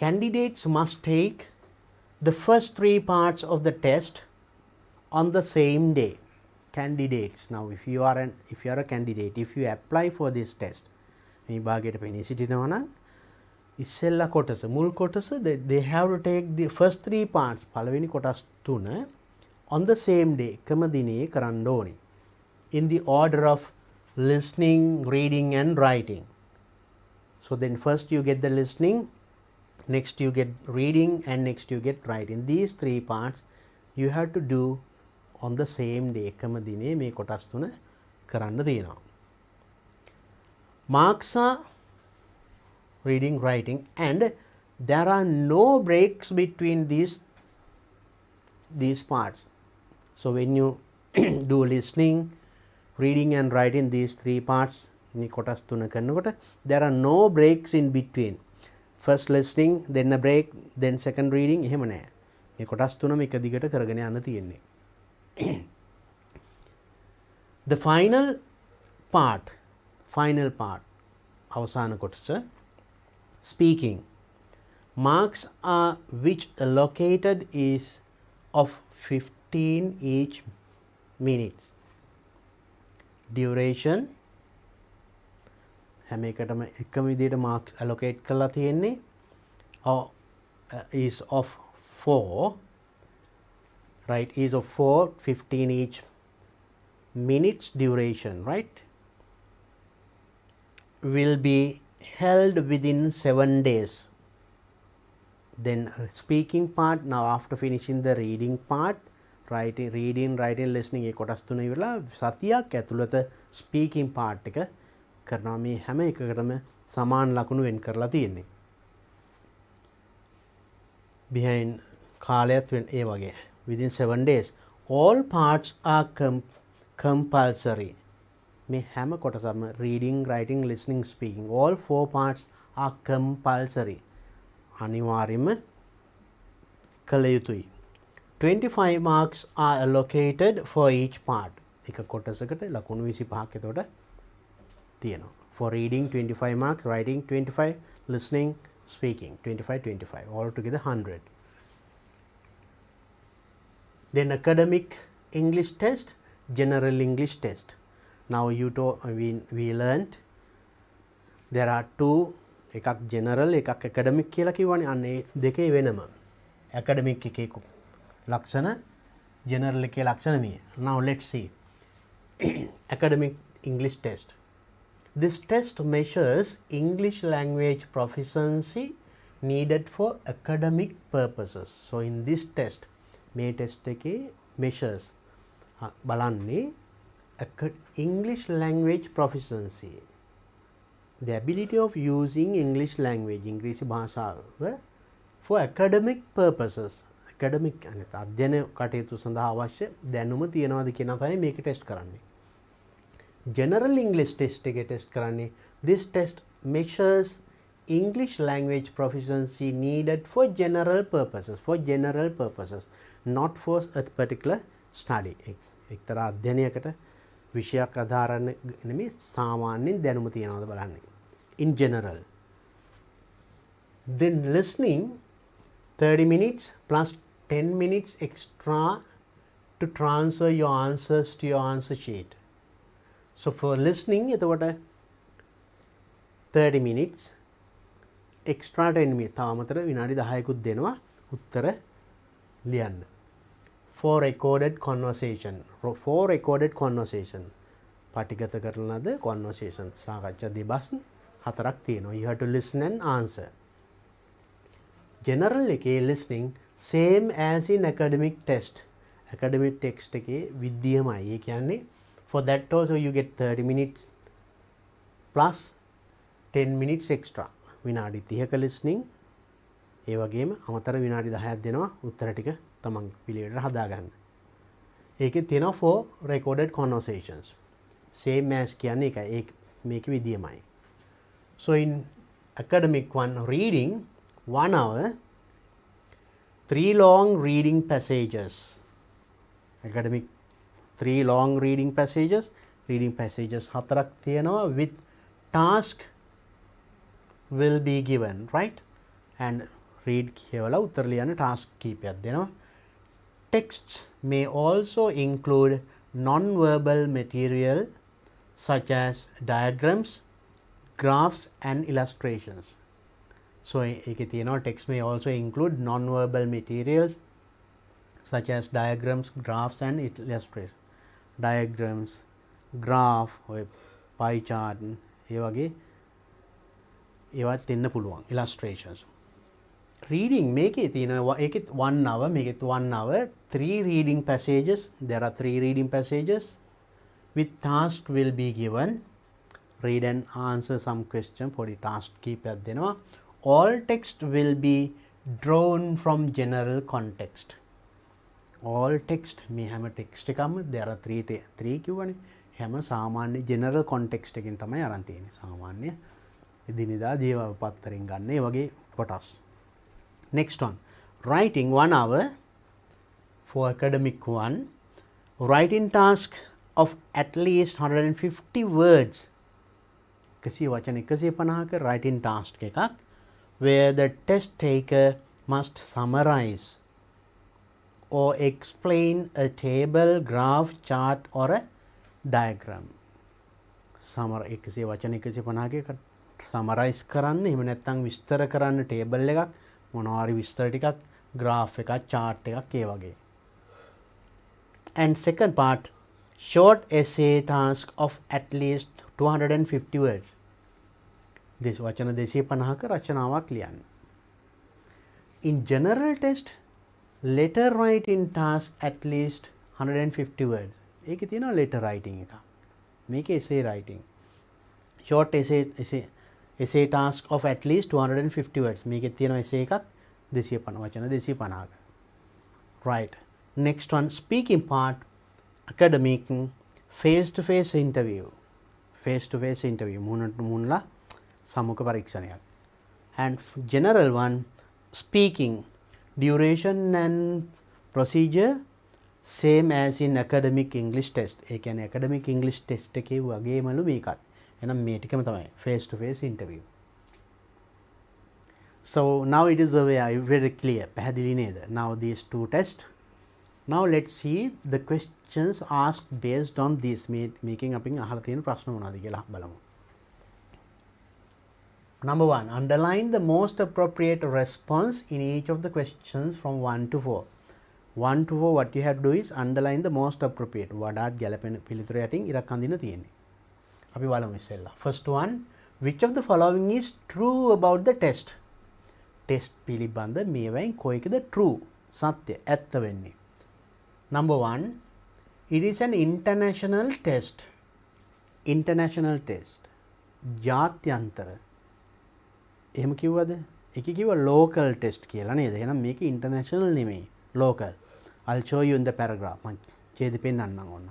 Candidates must take the first 3 parts of the test on the same day. Candidates. Now if you are a candidate, if you apply for this test, මේ භාගයට පෙනී සිටිනවා නම් ඉස්සෙල්ලා කොටස මුල් කොටස they have to take the first 3 parts පළවෙනි කොටස් 3 on the same day එකම දිනේ කරන්න ඕනේ. In the order of listening, reading and writing. So then first you get the listening, next you get reading and next you get writing. These three parts you have to do on the same day. එකම දිනේ මේ කොටස් තුන කරන්න තියෙනවා. Marks are reading, writing, and there are no breaks between these parts. So when you do listening, reading and writing, these three parts මේ කොටස් තුන කරනකොට there are no breaks in between. First listening, then a break, then second reading. එහෙම නැහැ. මේ කොටස් තුනම එක දිගට කරගෙන යන්න තියෙන්නේ. The final part අවසාන කොටස speaking. Marks are which allocated is of 15 each minutes. Duration හැම එකටම එකම විදිහට marks allocate කරලා තියෙන්නේ is of 4, right? Is of 4, 15 each minutes duration, right? Will be held within 7 days. Then speaking part, now after finishing the reading part, reading, writing, listening ඒ කොටස් තුන ඉවරලා සතියක් ඇතුළත speaking part එක කරනවා. මේ හැම එකකටම සමාන ලකුණු වෙන් කරලා තියෙන්නේ. behind කාලයත් ඒ වගේ within 7 days. All parts are compulsory. මේ හැම කොටසම reading, writing, listening, speaking, all 4 parts are compulsory. අනිවාර්යයෙන්ම කළ යුතුයි. 25 marks are allocated for each part. එක කොටසකට ලකුණු 25ක් එතකොට තියෙනවා. For reading 25 marks, writing 25, listening, speaking 25, all together 100. Then academic English test, general English test. Now we learned there are two, එකක් general එකක් academic කියලා කිව්වනේ. අන්න ඒ දෙකේ වෙනම. academic එකේ ලක්ෂණ, general එකේ ලක්ෂණ මේ. Now let's see. Academic English test. This test measures English language proficiency needed for academic purposes. So in this test, මේ test එකේ measures බලන්නේ English language proficiency, the ability of using English language, ඉංග්‍රීසි භාෂාව for academic purposes. academic අධ්‍යයන කටයුතු සඳහා අවශ්‍ය දැනුම තියනවාද කියන තමයි මේක ටෙස්ට් කරන්නේ. General English test එක ටෙස්ට් කරන්නේ this test measures English language proficiency needed for general purposes, not for a particular study. එක්තරා අධ්‍යයනයකට විෂයක් ආධාරණ නෙමෙයි, සාමාන්‍යයෙන් දැනුම තියනවාද බලන්නේ. In general. Then listening 30 minutes plus 10 minutes extra to transfer your answers to your answer sheet. So for listening එතකොට 30 minutes extra 10 minutes තව අමතර විනාඩි 10කුත් දෙනවා උත්තර ලියන්න. For recorded conversation පටිගත කරන ලද conversation සාකච්ඡා දෙබස් 4ක් තියෙනවා. You have to listen and answer. General එකේ listening same as in academic test. academic text එකේ විද්‍යමයි. ඒ කියන්නේ for that also you get 30 minutes plus 10 minutes extra. විනාඩි 30ක listening ඒ වගේම අමතර විනාඩි 10ක් දෙනවා උත්තර ටික තමන් පිළිවෙලට හදාගන්න. ඒකේ තියෙනවා for recorded conversations. same as කියන්නේ එකයි. මේක විදියමයි. So in academic one, reading 1 hour, 3 long reading passages. Academic 3 long reading passages 4ක් තියෙනවා with task will be given, right? And read කියවලා උත්තර ලියන්න task කීපයක් දෙනවා. Texts may also include non-verbal material such as diagrams, graphs and illustrations. So එකේ තියෙනවා text may also include non-verbal materials such as diagrams, graphs and illustrations. Diagrams, graph, pie chart ඒ වගේ ඒවත් දෙන්න පුළුවන් illustrations. Reading මේකේ තියෙනවා ඒකෙත් 1 hour මේකෙත් 1 hour 3 reading passages. There are 3 reading passages with task will be given. Read and answer some question පොඩි task කීපයක් දෙනවා. All text will be drawn from general context. All text මේ හැම text එකක්ම there are 3 කිව්වනේ. හැම සාමාන්‍ය general context එකකින් තමයි අරන් තියෙන්නේ. සාමාන්‍ය එදිනෙදා දේවල් පත්තරෙන් ගන්න ඒ වගේ කොටස්. Next one, writing 1 hour for academic 1. Writing task of at least 150 words. Kasi වචන 150ක writing task එකක් where the test taker must summarize or explain a table, graph, chart or a diagram. වචන 150ක summarize කරන්න එහෙම නැත්නම් විස්තර කරන්න table එකක් මොනවාරි විස්තර ටිකක් graph එකක් chart එකක් ඒ වගේ. And second part, short essay task of at least 250 words. This වචන 250ක රචනාවක් ලියන්න. In general test, letter writing task at least 150 words. ඒකේ තියෙනවා letter writing එක. මේකේ essay writing. Short essay task of at least 250 words. මේකේ තියෙනවා essay එකක් 250 වචන 250ක. Right. Next one, speaking part, academic face to face interview. Face to face interview මුහුණට මුහුණලා සමුඛ පරීක්ෂණයක්. And general one, speaking, duration and procedure same as in academic English test. ඒ කියන්නේ academic English test එකේ වගේමලු මේකත්. එහෙනම් මේ ටිකම තමයි face to face interview. So now it is very clear. පැහැදිලි නේද? Now these two tests. Now let's see the questions asked based on this. Making අපින් අහලා තියෙන ප්‍රශ්න මොනවද කියලා බලමු. Number 1, underline the most appropriate response in each of the questions from 1 to 4. 1 to 4 what you have to do is underline the most appropriate. වඩාත් ගැළපෙන පිළිතුර යටින් ඉරක් අඳින්න තියෙන්නේ. අපි බලමු ඉස්සෙල්ලා. First one, which of the following is true about the test? Test පිළිබඳ මේවායින් කොයිකද true? සත්‍ය ඇත්ත වෙන්නේ. Number 1, it is an international test. International test. ජාත්‍යන්තර. එහෙම කිව්වද? ඒකේ කිව්වා local test කියලා නේද? එහෙනම් මේක international නෙමෙයි. Local. I'll show you in the paragraph. මම ඡේද පෙන්නන්නම් ඕන.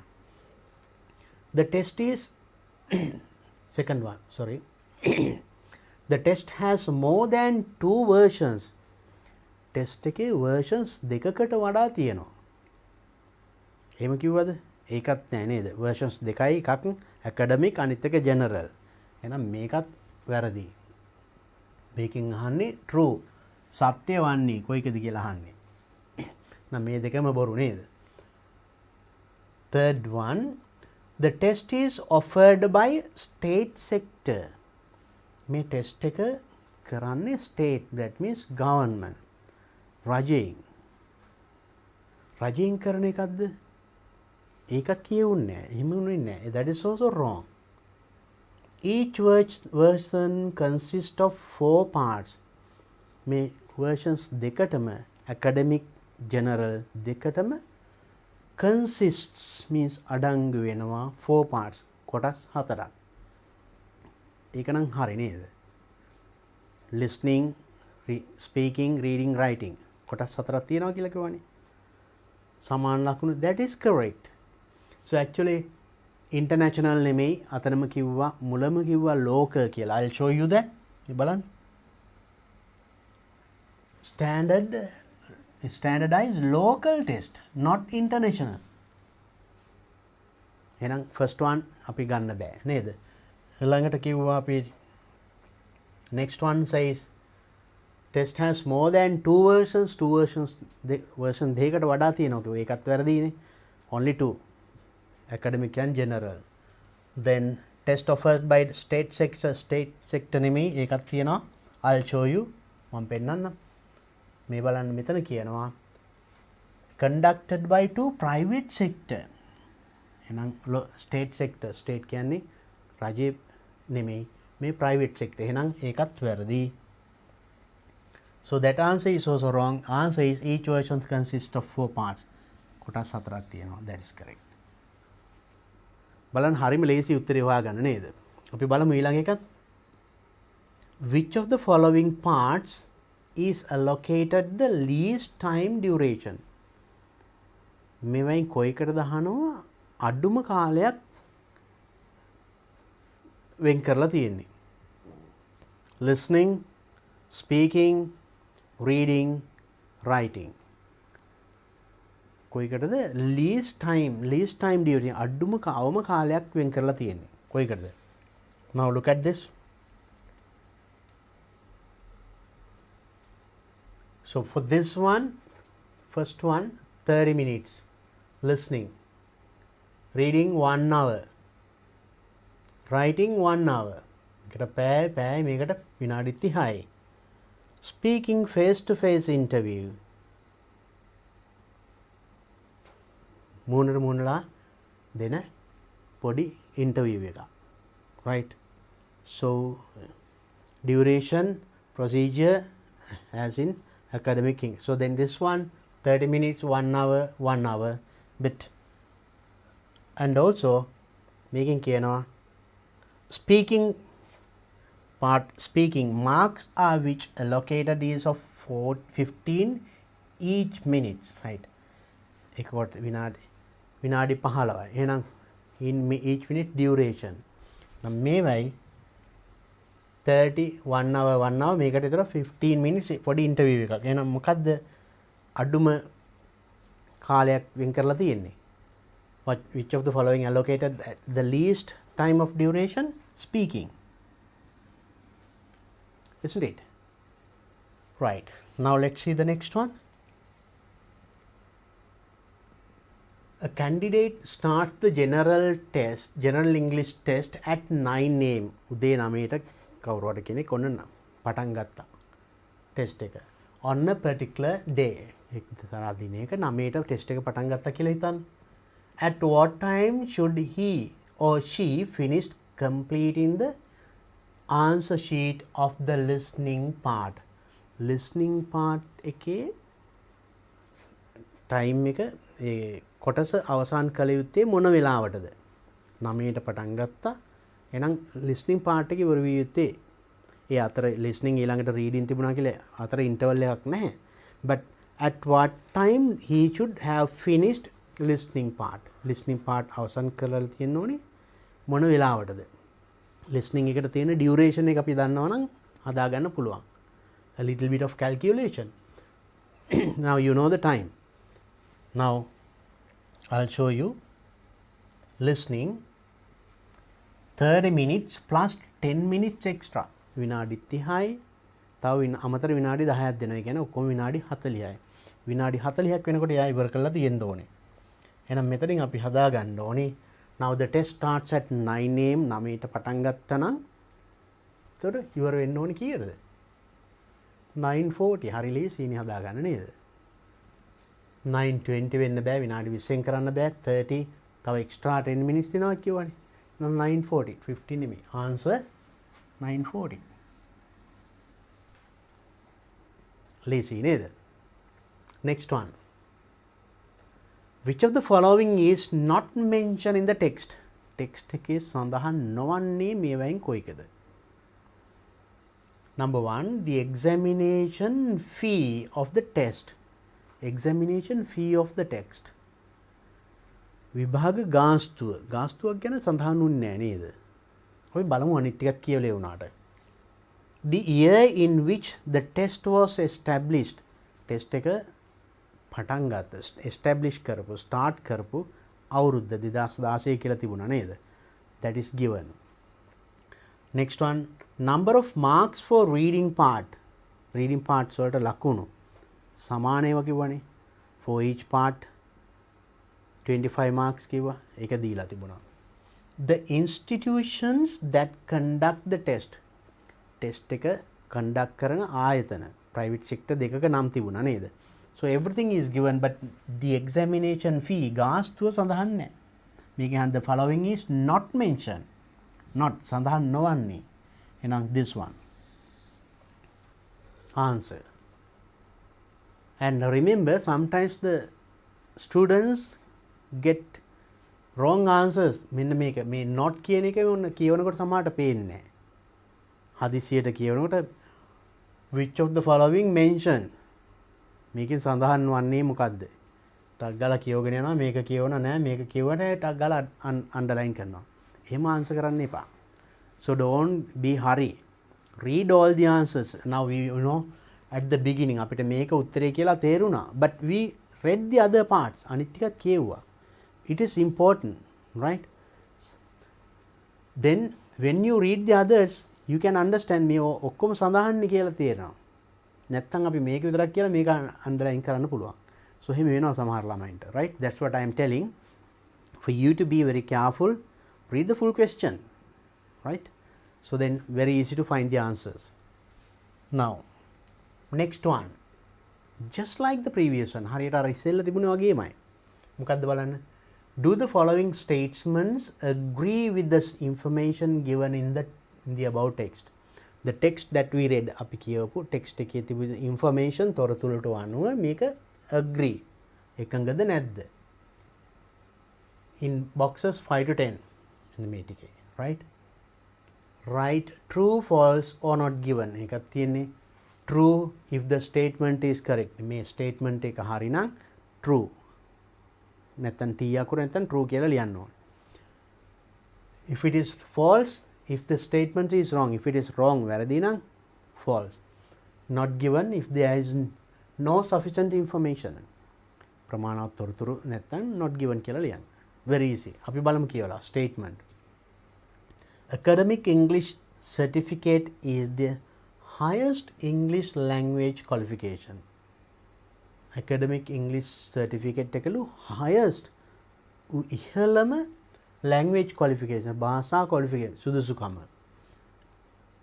The test is second one, sorry. The test has more than 2 versions. Test එකේ versions දෙකකට වඩා තියෙනවා. එහෙම කිව්වද? ඒකත් නෑ නේද? versions දෙකයි, එකක් academic අනිත් එක general. එහෙනම් මේකත් වැරදි. මේකෙන් අහන්නේ true. සත්‍ය වන්නේ කොයිකද කියලා අහන්නේ. නම් මේ දෙකම බොරු නේද? Third one, the test is offered by state sector. මේ test එක කරන්නේ state, that means government. රජයෙන් කරන එකක්ද? ඒකත් කියවුන්නේ නැහැ. එහෙම උනේ නැහැ. That is also wrong. Each version consists of 4 parts. මේ versions දෙකටම academic, general දෙකටම consists means අඩංගු වෙනවා 4 parts. කොටස් 4ක්. ඒක නම් හරි නේද? Listening, speaking, reading, writing. කොටස් 4ක් තියෙනවා කියලා කිව්වනේ. සමාන ලකුණු. That is correct. So actually international නෙමෙයි අතනම කිව්වා මුලම කිව්වා local කියලා. I'll show you that. බලන්න. Standardized local test, not international. එහෙනම් first one අපි ගන්න බෑ නේද? ළඟට කිව්වා අපි next one says test has more than 2 versions. version දෙකකට වඩා තියෙනවා කිව්වා. ඒකත් වැරදිනේ. Only 2. Academic and general. Then test offered by state sector නෙමෙයි ඒකත් තියෙනවා. I'll show you. මම පෙන්නන්නම්. මේ බලන්න මෙතන කියනවා conducted by 2 private sector. එහෙනම් state sector, state කියන්නේ රජයේ නෙමෙයි මේ private sector. එහෙනම් ඒකත් වැරදි. So that answer is also wrong. Answer is each version consists of 4 parts. කොටස් 4ක් තියෙනවා. That is correct. බලන්න හරිම ලේසි උත්තරේ හොයාගන්න නේද? අපි බලමු ඊළඟ එකත්. Which of the following parts is allocated the least time duration? මෙවයින් කොයිකටද අහනවා අඩුම කාලයක් වෙන් කරලා තියෙන්නේ. Listening, speaking, reading, writing. කොයිකටද least time duration අඩුම අවම කාලයක් වෙන් කරලා තියෙන්නේ. කොයිකටද? Now look at this. So for this one, first one 30 minutes listening, reading 1 hour, writing 1 hour. එකට පැය මේකට විනාඩි 30යි. Speaking face to face interview. මුණලා දෙන පොඩි interview එක. Right? So duration, procedure as in academic thing. So then this one 30 minutes, 1 hour bit. And also making කියනවා speaking part, speaking marks are which allocated is of 15 each minutes, right? එකට විනාඩි 15යි. එහෙනම් in each minute duration. නම් මේවයි 30 1 hour මේකට විතර 15 minutes පොඩි interview එකක්. එහෙනම් මොකද්ද අඩුම කාලයක් වෙන් කරලා තියෙන්නේ? Which of the following allocated the least time of duration? Speaking. Isn't it? Right. Now let's see the next one. A candidate starts the general English test at 9 am. උදේ 9ට කවුරුහරි කෙනෙක් ඔන්න පටන් ගත්තා ටෙස්ට් එක. on a particular day. එක්තරා දිනයක 9ට test එක පටන් ගත්තා කියලා හිතන්න. At what time should he or she finish completing the answer sheet of the listening part? Listening part එකේ time එක කොටස අවසන් කළ යුත්තේ මොන වෙලාවටද? 9ට පටන් ගත්තා. එහෙනම් listening part එකේ ඉවර විය යුත්තේ ඒ අතර listening ඊළඟට reading තිබුණා කියලා අතර interval එකක් නැහැ. But at what time he should have finished listening part? Listening part අවසන් කරලා තියෙන්න ඕනේ මොන වෙලාවටද? Listening එකට තියෙන duration එක අපි දන්නවා නම් හදාගන්න පුළුවන්. A little bit of calculation. Now you know the time. Now I'll show you. Listening 30 minutes plus 10 minutes extra. විනාඩි 30යි. තව අමතර විනාඩි 10ක් දෙනවා. ඒ කියන්නේ ඔක්කොම විනාඩි 40යි. විනාඩි 40ක් වෙනකොට එයා ඉවර කරලා තියෙන්න ඕනේ. එහෙනම් මෙතනින් අපි හදා ගන්න ඕනේ. Now the test starts at 9 am. 9ට පටන් ගත්තා නම් එතකොට ඉවර වෙන්න ඕනේ කීයටද? 9:40. හරි ලේසියිනේ හදා ගන්න නේද? 9:20 වෙන්න බෑ. විනාඩි 20න් කරන්න බෑ. 30 තව extra 10 minutes දෙනවා කියවනේ. නම් 9:40. 15 නෙමෙයි. Answer 9:40. Lazy නේද? Next one. Which of the following is not mentioned in the text? Text එකේ සඳහන් නොවන්නේ මේවායින් කොයිකද? Number 1, the examination fee of the test. Examination fee of the text. විභාග ගාස්තුවක් ගැන සඳහන් වුන්නේ නැහැ නේද? අපි බලමු අනිත් ටිකක් කියවලේ වුණාට. The year in which the test was established. Test එක පටන් ගත්ත establish කරපු start කරපු අවුරුද්ද 2016 කියලා තිබුණා නේද? That is given. Next one, number of marks for reading part. Reading parts වලට ලකුණු සමානේව කිව්වනේ. For each part 25 marks කිව්වා. ඒක දීලා තිබුණා. The institutions that conduct the test. Test එක conduct කරන ආයතන private sector දෙකක නම් තිබුණා නේද? So everything is given but the examination fee ගාස්තුව සඳහන් නැහැ. මේකෙන් the following is not mentioned. not සඳහන් නොවන්නේ. එහෙනම් this one answer. And remember, sometimes the students get wrong answers. මෙන්න මේක මේ not කියන එක කියවනකොට සමහරට පේන්නේ නැහැ. හදිසියට කියවනකොට which of the following mention මේකෙන් සඳහන් වන්නේ මොකද්ද? ටක් ගාලා කියවගෙන යනවා මේක කියවන නෑ මේක කියවන ටක් ගාලා අන්ඩර්ලයින් කරනවා. එහෙම ආන්සර් කරන්න එපා. So don't be hurry. Read all the answers. Now we know at the beginning අපිට මේක උත්තරේ කියලා තේරුණා. But we read the other parts. අනිත් ටිකත් කියවුවා. It is important, right? Then when you read the others, you can understand මේ ඔක්කොම සඳහන් කියලා තේරෙනවා. නැත්තම් අපි මේක විතරක් කියලා මේක අන්ඩර්ලයින් කරන්න පුළුවන්. So එහෙම වෙනවා සමහර ළමයින්ට, right? That's what I am telling. For you to be very careful, read the full question, right? So then very easy to find the answers. Now next one, just like the previous one, හරියට අර ඉස්සෙල්ලා තිබුණේ වගේමයි. මොකද්ද බලන්න? Do the following statements agree with the information given in the above text? The text that we read, අපි කියවපු text එකේ තිබුණු information තොරතුරට අනුව මේක agree එකඟද නැද්ද? In boxes 5 to 10 in the මේටිකේ, right? Write true, false or not given. එකක් තියෙන්නේ true if the statement is correct. මේ statement එක හරි නම් true. නැත්නම් t අකුර නැත්නම් true කියලා ලියන්න ඕනේ. If it is false, if the statement is wrong, if it is wrong වැරදි නම් false. Not given if there is no sufficient information. ප්‍රමාණවත් තොරතුරු නැත්නම් not given කියලා ලියන්න. Very easy. අපි බලමු කියලා statement. Academic English certificate is the highest English language qualification. Academic English certificate එකලු highest ඉහළම language qualification භාෂා qualification සුදුසුකම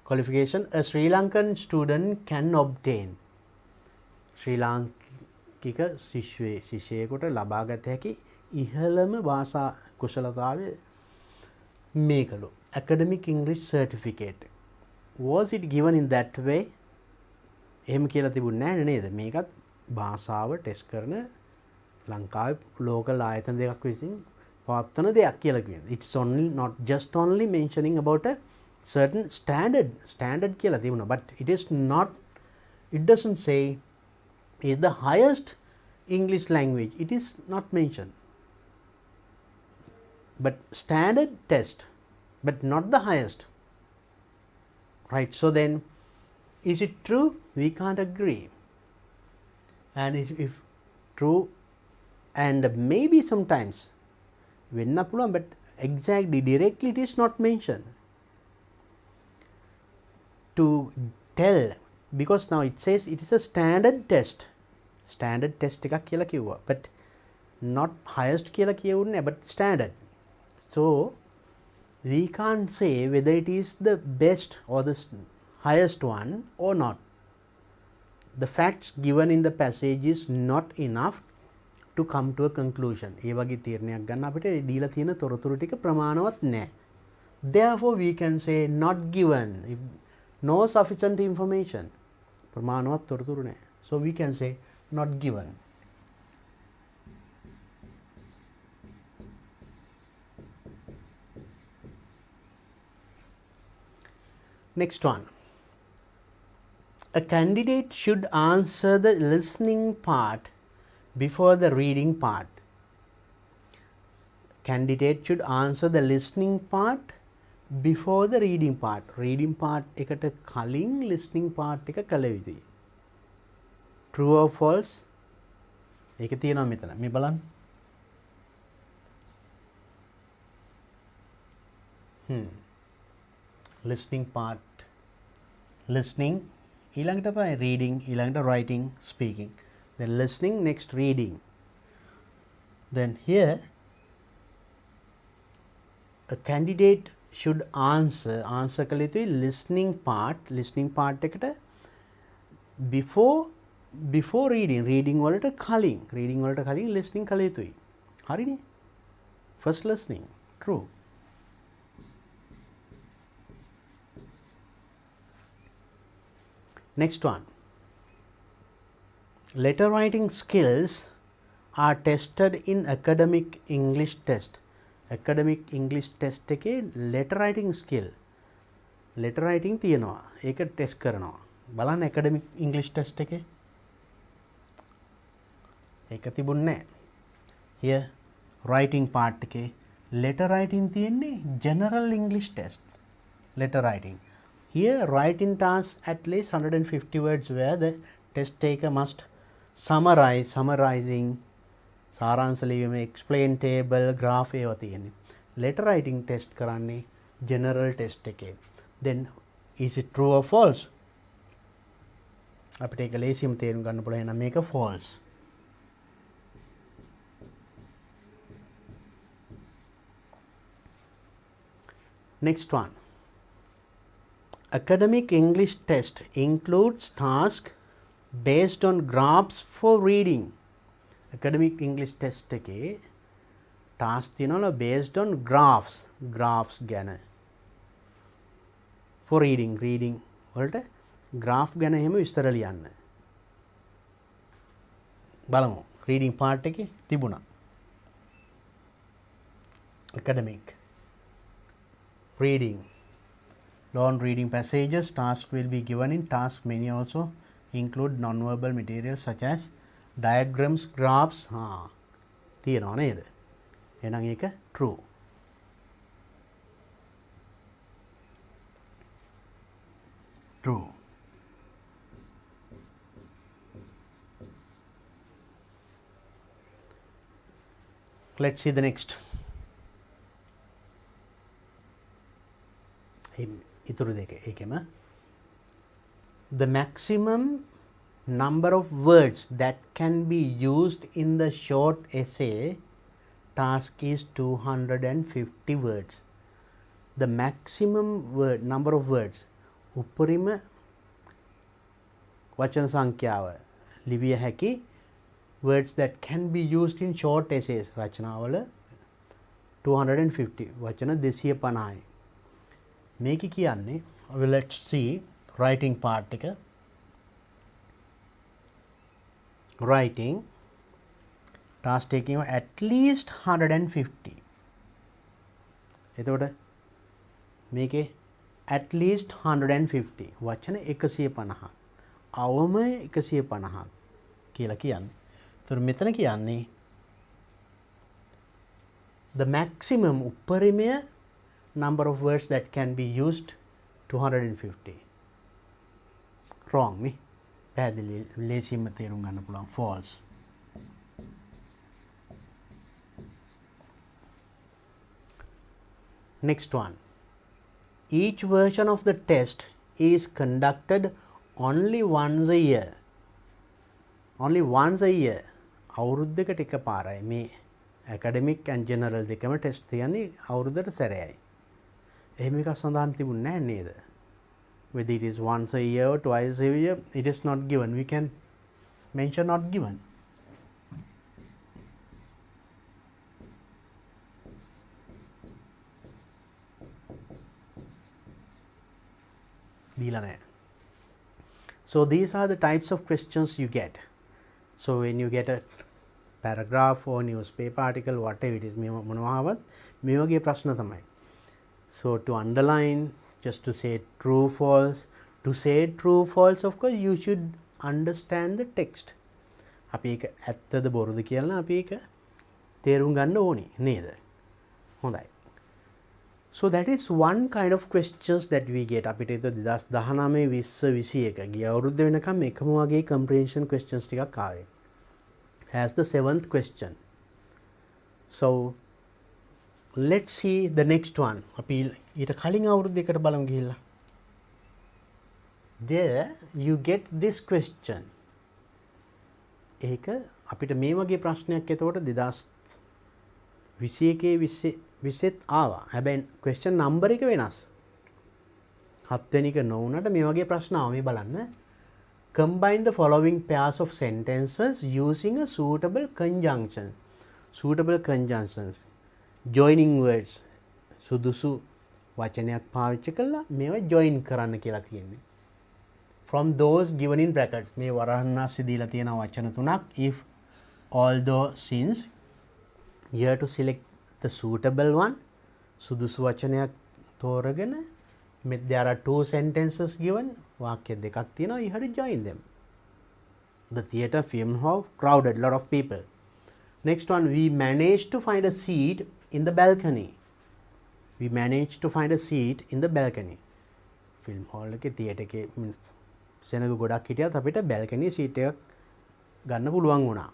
qualification a Sri Lankan student can obtain. ශ්‍රී ලාංකික ශිෂ්‍යයෙකුට ලබාගත හැකි ඉහළම භාෂා කුසලතාවය මේකලු. Academic English certificate. Was it given in that way? එහෙම කියලා තිබුණේ නැහැ නේද? මේකත් භාෂාව ටෙස්ට් කරන ලංකාවේ ලෝකල් ආයතන දෙකක් විසින් පවත්වන දෙයක් කියලා කියනවා. It's only not just only mentioning about a certain standard කියලා තිබුණා. But it is not, it doesn't say is the highest English language. It is not mentioned. But standard test, but not the highest. Right? So then, is it true? We can't agree. And if true, and maybe sometimes, but exactly directly it is not mentioned. To tell, because now it says it is a standard test. Standard test එකක් කියලා කිව්වා. But not highest කියලා කියවුන්නේ, but standard. So we can't say whether it is the best or the highest one or not. The facts given in the passage is not enough to come to a conclusion. ඒ වගේ තීරණයක් ගන්න අපිට දීලා තියෙන තොරතුරු ටික ප්‍රමාණවත් නැහැ. Therefore we can say not given. If no sufficient information. ප්‍රමාණවත් තොරතුරු නැහැ. So we can say not given. Next one. A candidate should answer the listening part before the reading part. Candidate should answer the listening part before the reading part. Reading part එකට කලින් listening part එක කළ යුතුයි. True or false? ඒක තියෙනවා මෙතන. මේ බලන්න. Listening part. Listening. ඊළඟට තමයි reading, ඊළඟට writing, speaking. Then listening, next reading. Then here, a candidate should answer කළ යුතුයි listening part එකට before reading වලට කලින් listening කළ යුතුයි. හරිනේ? First listening, true. Next one. Letter writing skills are tested in academic English test. Academic English test එකේ letter writing skill. letter writing තියෙනවා. ඒක test කරනවා. බලන්න academic English test එකේ. ඒක තිබුණේ නැහැ. Here writing part එකේ letter writing තියෙන්නේ general English test. Letter writing. Here writing task at least 150 words where the test taker must summarizing සාරාංශ ලිවීම explain table graph ඒවා තියෙන්නේ. letter writing test කරන්නේ general test එකේ. Then is it true or false? අපිට ඒක ලේසියම තේරුම් ගන්න පුළුවන්. එහෙනම් මේක false. Next one. Academic English test includes tasks based on graphs for reading. Academic English test එකේ task තියෙනවා based on graphs ගැන. For reading වලට graph ගැන එහෙම විස්තර ලියන්න. බලමු reading part එකේ තිබුණා. Academic reading. Long reading passages. Task will be given in task menu also include non-verbal materials such as diagrams, graphs. තියෙනවා නේද? එහෙනම් ඒක true. True. Let's see the next. ඉතුරු දෙක ඒකෙම the maximum number of words that can be used in the short essay task is 250 words. The maximum number of words උපරිම වචන සංඛ්‍යාව ලිවිය හැකි words that can be used in short essays රචනාවල 250 වචන 250යි. මේක කියන්නේ let's see writing part එක. Writing task taking at least 150. එතකොට මේකේ at least 150 වචන 150ක් අවම 150ක් කියලා කියන්නේ. එතකොට මෙතන කියන්නේ the maximum උපරිමය number of words that can be used 250. Wrong නේ. පැහැදිලි ලේසියෙන්ම තේරුම් ගන්න පුළුවන්. False. Next one. Each version of the test is conducted only once a year. Only once a year. අවුරුද්දකට එකපාරයි මේ academic and general දෙකම test තියන්නේ අවුරුද්දට සැරයයි. එහෙම එකක් සඳහන් තිබුණේ නැහැ නේද? Whether it is once a year or twice a year, it is not given. We can mention not given. දීලා නැහැ. So these are the types of questions you get. So when you get a paragraph or newspaper article, whatever it is, මොනවාවත් මේ වගේ ප්‍රශ්න තමයි. So to underline, just to say true, false. To say true, false, of course, you should understand the text. අපි ඒක ඇත්තද බොරුද කියලා අපි ඒක තේරුම් ගන්න ඕනේ නේද? හොඳයි. So that is one kind of questions that we get. අපිට ඒක 2019 20 21 ගිය අවුරුද්ද වෙනකම් එකම වගේ comprehension questions ටිකක් ආවේ. As the 7th question. So let's see the next one. අපි ඊට කලින් අවුරුද්දයකට බලමු ගිහිල්ලා. There you get this question. ඒක අපිට මේ වගේ ප්‍රශ්නයක් එතකොට 2021 20ත් ආවා. හැබැයි question number එක වෙනස්. 7 වෙනි එක නොවුනට මේ වගේ ප්‍රශ්න ආවා. මේ බලන්න. Combine the following pairs of sentences using a suitable conjunction. Suitable conjunctions. Joining words. සුදුසු වචනයක් පාවිච්චි කරලා මේවා join කරන්න කියලා තියෙන්නේ. from those given in brackets මේ වරහන් ASCII දීලා තියෙන වචන තුනක් if although since you have to select the suitable one සුදුසු වචනයක් තෝරගෙන there are two sentences given වාක්‍ය දෙකක් තියෙනවා you have to join them. The theatre film hall crowded, lot of people. Next one, we managed to find a seat in the balcony. We managed to find a seat in the balcony. Film hall එකේ theatre එකේ සෙනග ගොඩක් හිටියත් අපිට balcony seat එකක් ගන්න පුළුවන් වුණා.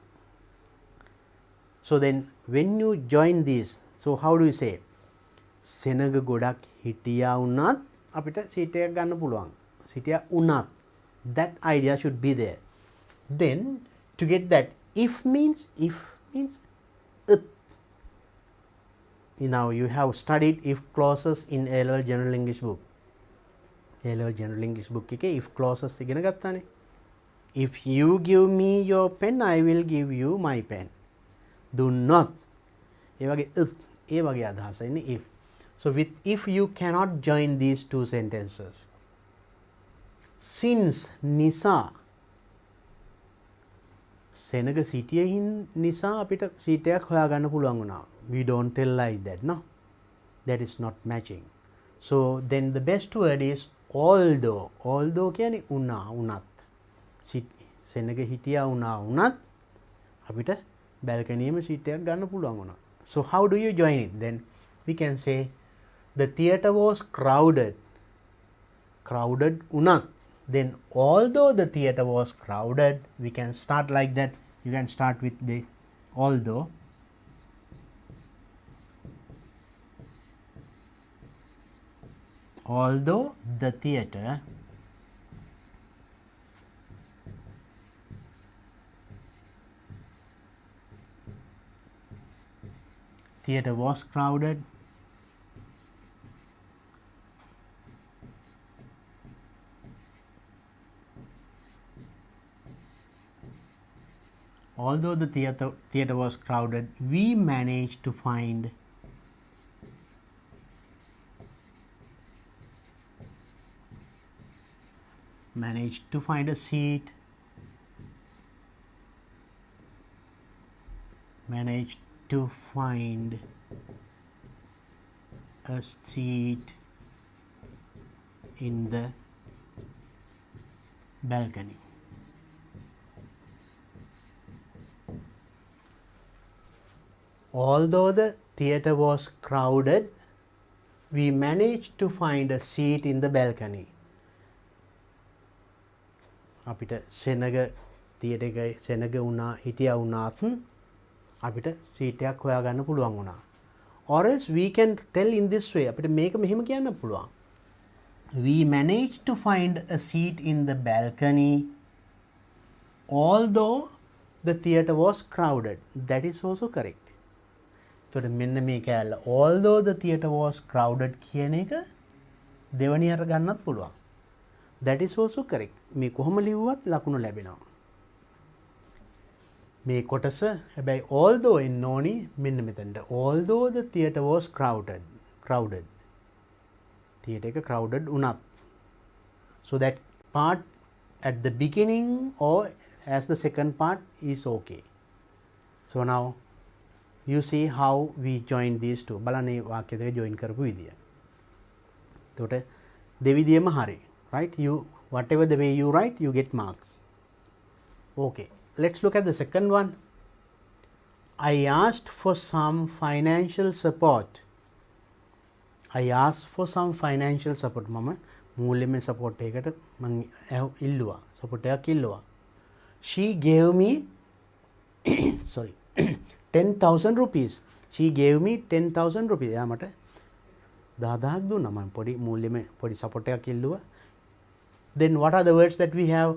So then when you join this, so how do you say? සෙනග ගොඩක් හිටියා වුණත් අපිට seat එකක් ගන්න පුළුවන්. හිටියා වුණත්. That idea should be there. Then to get that if means now you have studied if clauses in A-level general English book. A-level general English book එකේ if clauses ඉගෙන ගත්තානේ. If you give me your pen I will give you my pen. Do not ඒ වගේ අදහස ඉන්නේ if. So with if you cannot join these two sentences. Since නිසා සෙනග සිටිය නිසා අපිට seat එකක් හොයාගන්න පුළුවන් වුණා. We don't tell like that, no? That is not matching. So then the best word is although. Although කියන්නේ උනත්. සෙනග හිටියා උනත් අපිට බැල්කනියේම සීට් එකක් ගන්න පුළුවන් වුණා. So how do you join it? Then we can say the theatre was crowded. Crowded උනත්. Then although the theatre was crowded, we can start like that. You can start with this although. Although the theatre was crowded, although the theatre was crowded, we managed to find a seat. Managed to find a seat in the balcony. Although the theatre was crowded, we managed to find a seat in the balcony. අපිට සෙනග theatre එකේ සෙනග වුණා හිටියා වුණාත් අපිට seat එකක් හොයාගන්න පුළුවන් වුණා. Or else we can tell in this way. අපිට මේක මෙහෙම කියන්න පුළුවන්. We managed to find a seat in the balcony although the theatre was crowded. That is also correct. So මෙන්න මේ කැලල although the theatre was crowded කියන එක දෙවැනි අර ගන්නත් පුළුවන්. That is also correct. මේ කොහොම ලිව්වත් ලකුණු ලැබෙනවා. මේ කොටස හැබැයි although එන්න ඕනි මෙන්න මෙතනට. Although the theatre was crowded. Theatre එක crowded වුණත්. So that part at the beginning or as the second part is okay. So now you see how we join these two. බලන්න මේ වාක්‍ය දෙක join කරපු විදිය. එතකොට දෙවිදියම හරි. Right? You whatever the way you write, you get marks. Okay. Let's look at the second one. I asked for some financial support. I asked for some financial support. මම මූල්‍යමය support එකකට මම ඉල්ලුවා. support එකක් ඉල්ලුවා. She gave me 10,000 rupees. She gave me 10,000 rupees. එයා මට 10,000ක් දුන්නා. මම පොඩි මූල්‍යමය පොඩි support එකක් ඉල්ලුවා. Then what are the words that we have?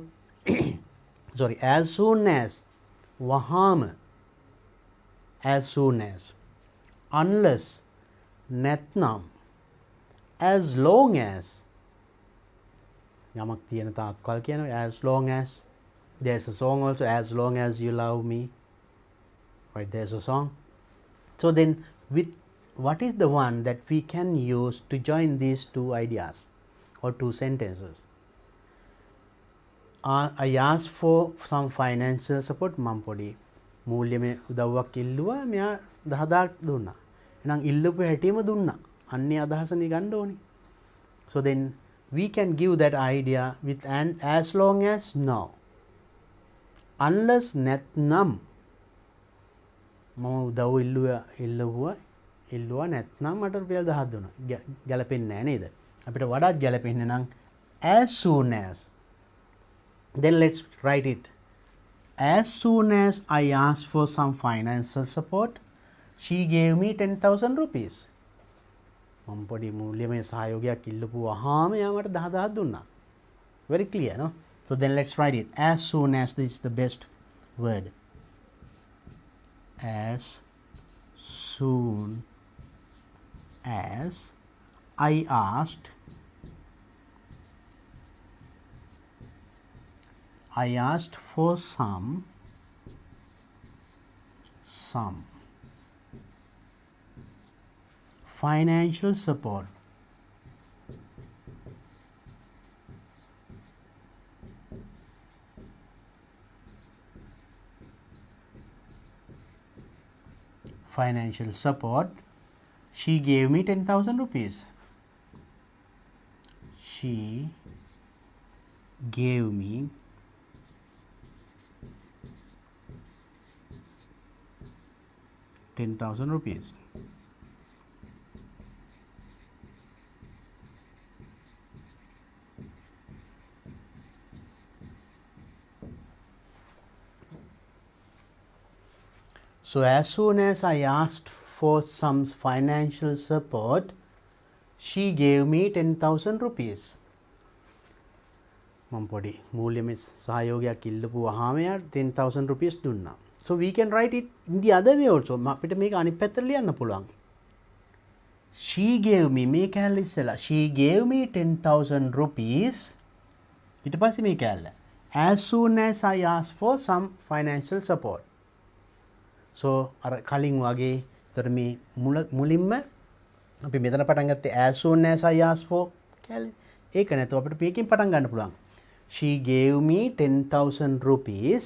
Sorry, as soon as, wahama, as soon as, unless, නැත්නම්, as long as, යමක් තියෙන තාක්කල් කියනවා as long as. There's a song also, as long as you love me. Right, there's a song. So then with what is the one that we can use to join these two ideas or two sentences? I asked for some financial support. මම පොඩි මූල්‍යමය උදව්වක් ඉල්ලුවා. මෙයා 10000ක් දුන්නා. එහෙනම් ඉල්ලපු හැටිම දුන්නා. අන්නේ අදහසනේ ගන්න ඕනේ. So then we can give that idea with and as long as no. Unless නැත්නම් මම උදව් ඉල්ලුවා නැත්නම් මට රුපියල් 1000ක් දුන්නා. ගැලපෙන්නේ නැහැ නේද? අපිට වඩාත් ගැලපෙන්නේ නම් as soon as. Then let's write it. As soon as I asked for some financial support, she gave me 10,000 rupees. මම පොඩි මූල්‍යමය සහයෝගයක් ඉල්ලපුවාම එයා මට 10000ක් දුන්නා. Very clear, no? So then let's write it. As soon as, this is the best word. As soon as I asked for some financial support. She gave me 10,000 rupees. She gave me 10,000 rupees. So as soon as I asked for some financial support, she gave me 10,000 rupees. මම පොඩි මූල්‍යමය සහයෝගයක් ඉල්ලපුවාම එයා 10,000 rupees දුන්නා. So we can write it in the other way also. අපිට මේක අනිත් පැත්තට ලියන්න පුළුවන්. She gave me, මේ කැලේ ඉස්සලා. She gave me 10,000 rupees. ඊට පස්සේ මේ කැලේ. As soon as I asked for some financial support. So අර කලින් වගේ තර මේ මුලින්ම අපි මෙතන පටන් ගත්තේ as soon as I asked for කැලේ. ඒක නැතුව අපිට මේකෙන් පටන් ගන්න පුළුවන්. She gave me 10,000 rupees.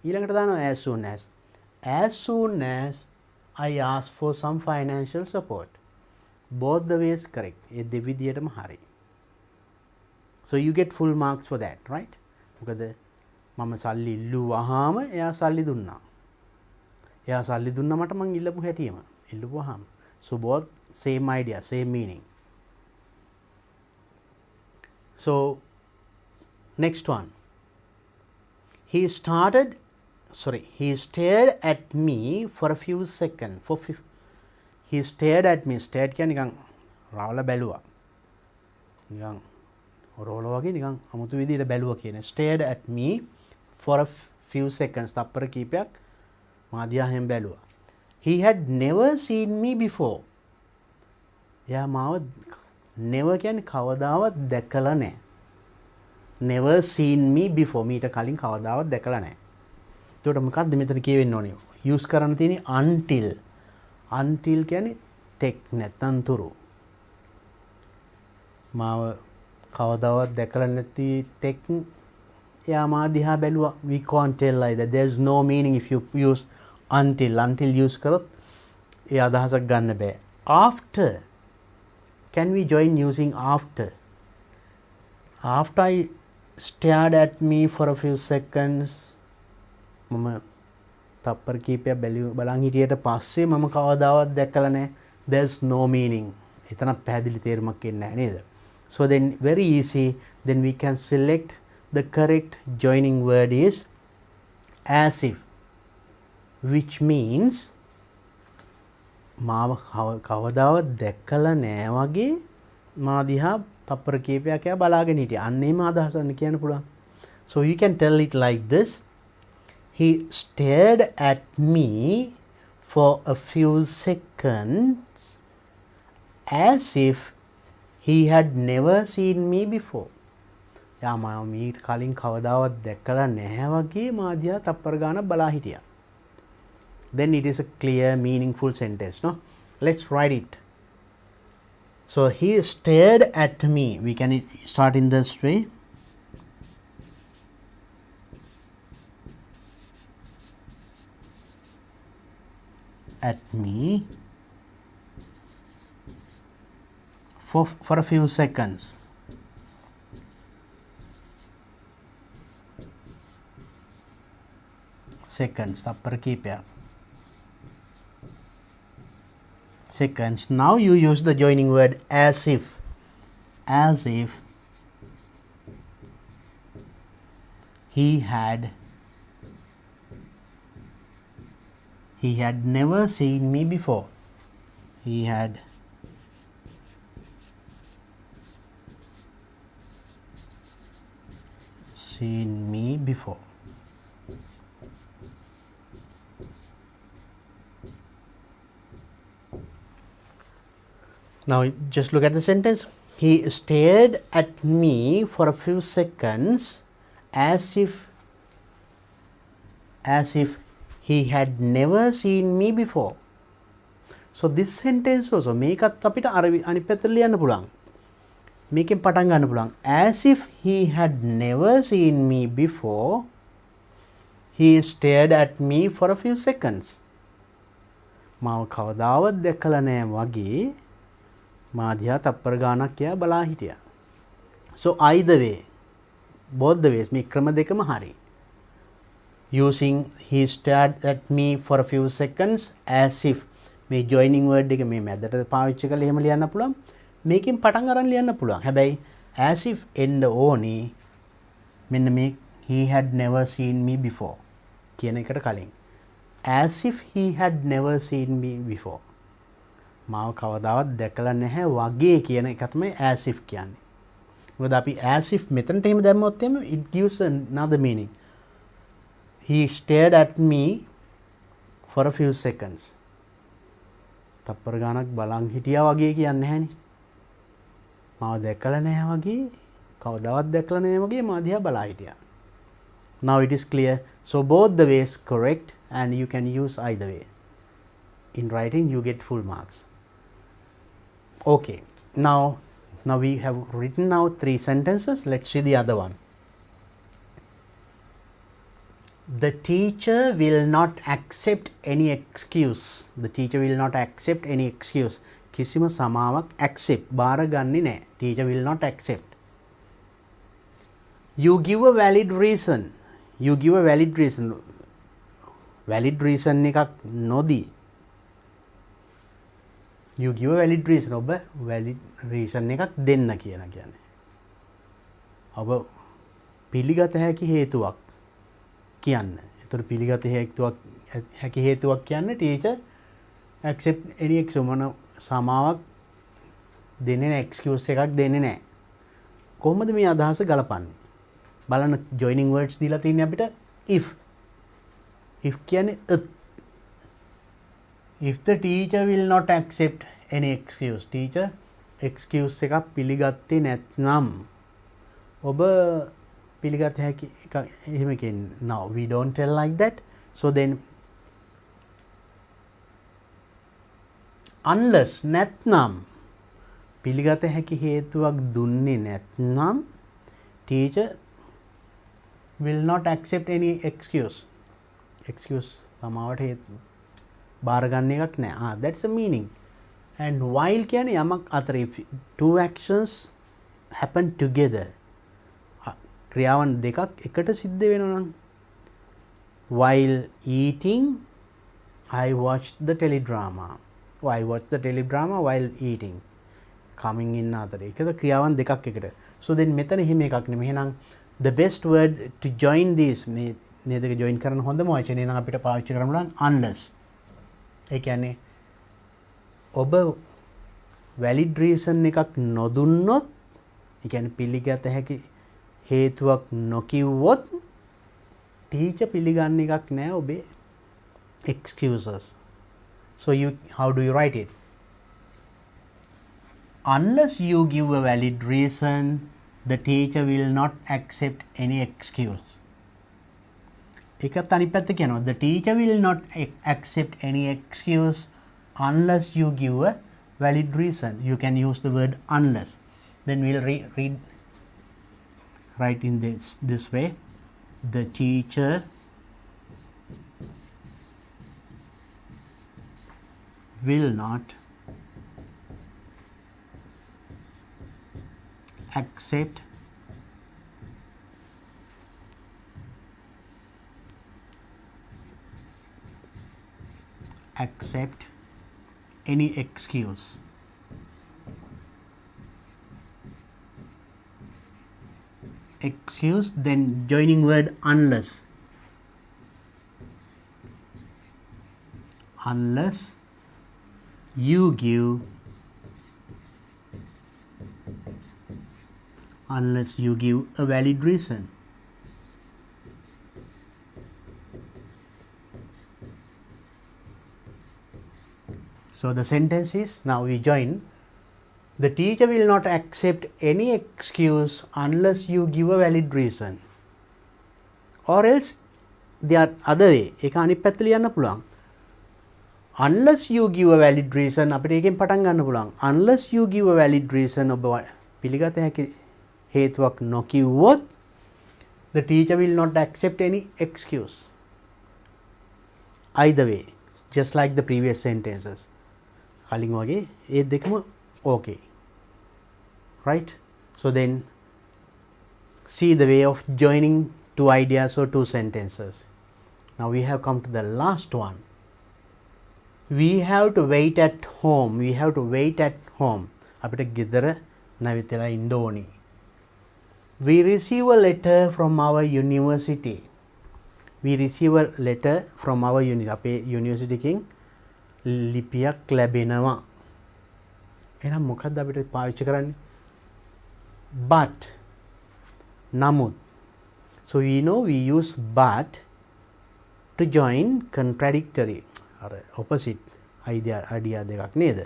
ඊළඟට දානවා as soon as I asked for some financial support. Both the ways correct. ඒ දෙවිදියටම හරි. So you get full marks for that, right? මොකද මම සල්ලි ඉල්ලුවාම එයා සල්ලි දුන්නා. එයා සල්ලි දුන්නා මට මං ඉල්ලපු හැටිම. ඉල්ලුවාම. So both same idea, same meaning. So next one. He stared at me for a few seconds. He stared at me. Stared කියන්නේ නිකන් රාවල බැලුවා. නිකන් රෝල වගේ නිකන් අමුතු විදිහට බැලුවා කියන්නේ. Stared at me for a few seconds. තප්පර කීපයක් මා දිහාෙන් බැලුවා. He had never seen me before. එයා මාව never කියන්නේ කවදාවත් දැකලා නැහැ. Never seen me before. මීට කලින් කවදාවත් දැකලා නැහැ. එතකොට මොකක්ද මෙතන කියවෙන්න ඕනේ? use කරන්න තියෙන්නේ until. Until කියන්නේ තෙක් නැත්නම් තුරු. මාව කවදාවත් දැකලා නැති තෙක් එයා මා දිහා බැලුවා. We can't tell like that. There's no meaning if you use until. Until use කරොත් ඒ අදහසක් ගන්න බෑ. After. Can we join using after? After I stared at me for a few seconds. මම තප්පර කීපයක් බලන් හිටියට පස්සේ මම කවදාවත් දැකලා නැහැ. There's no meaning. එතන පැහැදිලි තේරුමක් එන්නේ නැහැ නේද? So then very easy. Then we can select the correct joining word is as if, which means මාව කවදාවත් දැකලා නැහැ වගේ මා දිහා තප්පර කීපයක් එයා බලාගෙන හිටියා. අන්නේම අදහසක් කියන්න පුළුවන්. So you can tell it like this. He stared at me for a few seconds as if he had never seen me before. යා මම මීට කලින් කවදාවත් දැකලා නැහැ වගේ මා දිහා තප්පර ගානක් බලා හිටියා. Then it is a clear, meaningful sentence, no? Let's write it. So he stared at me. We can start in this way. at me for a few seconds. තප්පර කීපයක්. Seconds. Now you use the joining word as if. As if he had never seen me before. He had seen me before. Now just look at the sentence. He stared at me for a few seconds as if he had never seen me before. So this sentence also මේකත් අපිට අනිත් පැත්තට ලියන්න පුළුවන්. මේකෙන් පටන් ගන්න පුළුවන්. As if he had never seen me before, he stared at me for a few seconds. මාව කවදාවත් දැකලා නැහැ වගේ මාධ්‍යා තප්පර ගානක් එයා බලා හිටියා. So either way, both the ways, මේ ක්‍රම දෙකම හරි. Using he stared at me for a few seconds as if මේ joining word එක මේ මැදට පාවිච්චි කරලා එහෙම ලියන්න පුළුවන්. මේකෙන් පටන් අරන් ලියන්න පුළුවන්. හැබැයි as if එන්න ඕනේ මෙන්න මේ he had never seen me before කියන එකට කලින්. As if he had never seen me before. මාව කවදාවත් දැකලා නැහැ වගේ කියන එක තමයි as if කියන්නේ. මොකද අපි as if මෙතනට එහෙම දැම්මොත් එimhe it gives another meaning. He stared at me for a few seconds. තප්පර ගානක් බලන් හිටියා වගේ කියන්නේ නැහැනේ. මාව දැකලා නැහැ වගේ කවදාවත් දැකලා නැහැ වගේ මා දිහා බලා හිටියා. Now it is clear. So both the ways correct and you can use either way. In writing you get full marks. Okay, now we have written out 3 sentences. Let's see the other one. The teacher will not accept any excuse. The teacher will not accept any excuse. කිසිම සමාවක් accept බාර ගන්නේ නැහැ. Teacher will not accept. You give a valid reason. You give a valid reason. Valid reason එකක් නොදී you give a valid reason. ඔබ valid reason එකක් දෙන්න කියන්නේ. ඔබ පිළිගත හැකි හේතුවක් කියන්න. එතකොට පිළිගත හැකි හේතුවක් කියන්නේ teacher accept any excuse මොන සමාවක් දෙන්නේ නැහැ, excuse එකක් දෙන්නේ නැහැ. කොහොමද මේ අදහස ගලපන්නේ? බලන්න joining words දීලා තියෙන්නේ අපිට if. If කියන්නේ if the teacher will not accept any excuse. Teacher excuse එකක් පිළිගත්තේ නැත්නම් ඔබ පිළිගත හැකි එක එහෙම කියන්නේ. No, we don't tell like that. So then unless නැත්නම් පිළිගත හැකි හේතුවක් දුන්නේ නැත්නම් teacher will not accept any excuse. Excuse සමාවට හේතු බාර ගන්න එකක් නෑ. That's the meaning. And while කියන්නේ යමක් අතර if 2 actions happen together, ක්‍රියාවන් දෙකක් එකට සිද්ධ වෙනවා නම් while eating I watched the teledrama. I watched the teledrama while eating. Coming in අතර ඒකද ක්‍රියාවන් දෙකක් එකට. So then මෙතන එහෙම එකක් නෙමෙයි. එහෙනම් the best word to join this මේ දෙක join කරන හොඳම වචනේ නම් අපිට පාවිච්චි කරන්න පුළුවන් unless. ඒ කියන්නේ ඔබ valid reason එකක් නොදුන්නොත්, ඒ කියන්නේ පිළිගත හැකි හේතුවක් නොකිව්වොත් teacher පිළිගන්න එකක් නෑ ඔබේ excuses. So how do you write it? Unless you give a valid reason, the teacher will not accept any excuse. එකත් අනිත් පැත්ත කියනවා the teacher will not accept any excuse unless you give a valid reason. You can use the word unless. Then we'll write in this way. The teacher will not accept any excuse. Excuse, then joining word unless. Unless you give a valid reason. So the sentence is, now we join, the teacher will not accept any excuse unless you give a valid reason. Or else the other way, ඒක අනිත් පැත්ත ලියන්න පුළුවන්. Unless you give a valid reason, අපිට ඒකෙන් පටන් ගන්න පුළුවන්. Unless you give a valid reason, ඔබ පිළිගත හැකි හේතුවක් නොකිව්වොත්, the teacher will not accept any excuse. Either way, just like the previous sentences. කලින් වගේ ඒ දෙකම okay. Right? So then see the way of joining two ideas or two sentences. Now we have come to the last one. We have to wait at home. We have to wait at home. අපිට ගෙදර නැවිතලා ඉන්න ඕනි. We receive a letter from our university. We receive a letter from our අපේ university එකෙන් ලිපියක් ලැබෙනවා. එහෙනම් මොකක්ද අපිට පාවිච්චි කරන්නේ? But, නමුත්. So we know we use but to join contradictory or opposite idea දෙකක් නේද?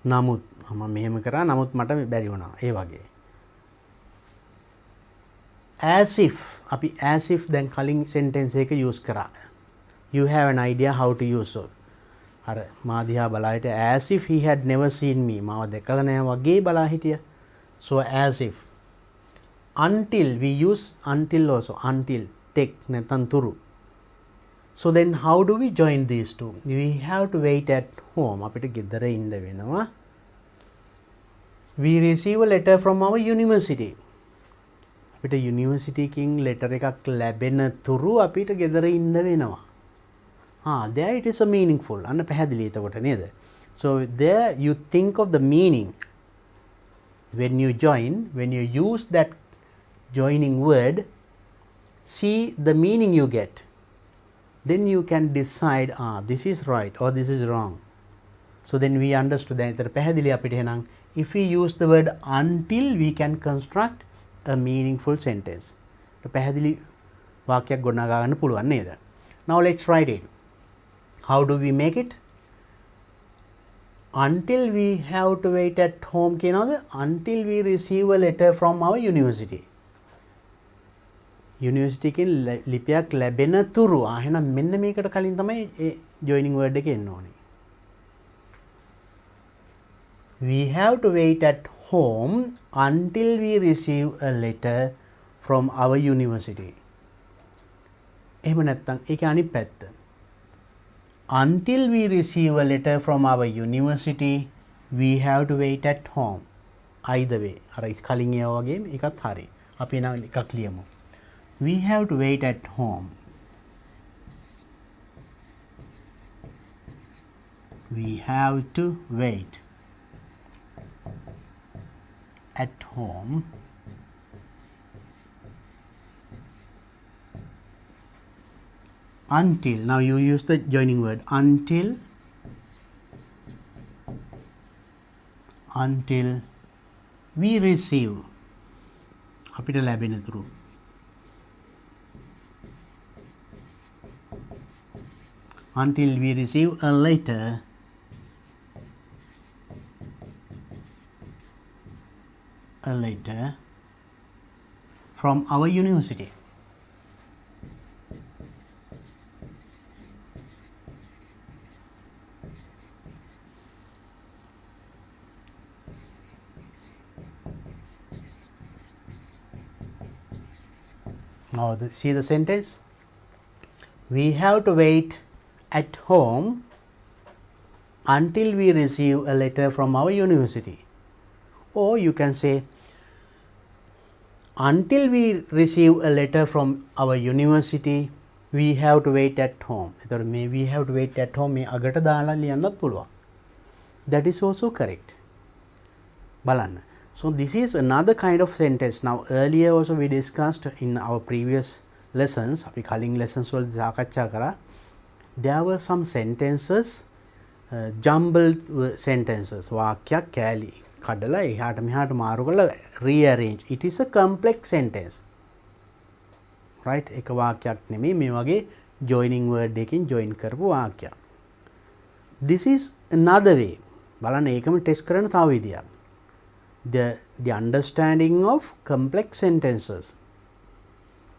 නමුත් මම මෙහෙම කරා නමුත් මට බැරි වුණා. ඒ වගේ. As if අපි as if දැන් කලින් sentence එක use කරා. You have an idea how to use it. අර මා දිහා බලා හිටිය as if he had never seen me. මාව දැකලා නැහැ වගේ බලා හිටිය. So as if. Until we use until also. Until tek නැත්නම් තුරු. So then how do we join these two? We have to wait at home. අපිට ගෙදර ඉන්න වෙනවා. We receive a letter from our university. අපිට university එකකින් letter එකක් ලැබෙන තුරු අපිට ගෙදර ඉන්න වෙනවා. There it is a meaningful. අන්න පැහැදිලි එතකොට නේද? So there you think of the meaning. When you join, when you use that joining word, see the meaning you get. Then you can decide, this is right or this is wrong. So then we understood that. පැහැදිලි අපිට එහෙනම් if we use the word until, we can construct a meaningful sentence. පැහැදිලි වාක්‍යයක් ගොඩනගා ගන්න පුළුවන් නේද? Now let's write it. How do we make it? Until we have to wait at home කියනවාද? Until we receive a letter from our university. University එකෙන් ලිපියක් ලැබෙන තුරු. එහෙනම් මෙන්න මේකට කලින් තමයි ඒ joining word එක එන්න ඕනේ. We have to wait at home until we receive a letter from our university. එහෙම නැත්නම් ඒක අනිත් පැත්ත. Until we receive a letter from our university, we have to wait at home. Either way. අර කලින් ඒවා වගේම එකත් හරි. අපි නම් එකක් ලියමු. We have to wait at home. We have to wait at home until, now you use the joining word, until we receive අපිට ලැබෙන තුරු until we receive a letter from our university. Now see the sentence. We have to wait at home until we receive a letter from our university. Or you can say, until we receive a letter from our university, we have to wait at home. We have to wait at home. That is also correct. Balanna. So this is another kind of sentence. Now earlier also we discussed in our previous lessons, there were some sentences, jumbled sentences, වාක්‍යයක් කෑලි කඩලා එහාට මෙහාට මාරු කරලා rearrange. It is a complex sentence. Right? එක වාක්‍යයක් නෙමෙයි මේ වගේ joining word එකකින් join කරපු වාක්‍යයක්. This is another way. බලන්න ඒකම ටෙස්ට් කරන තව විදියක්. The understanding of complex sentences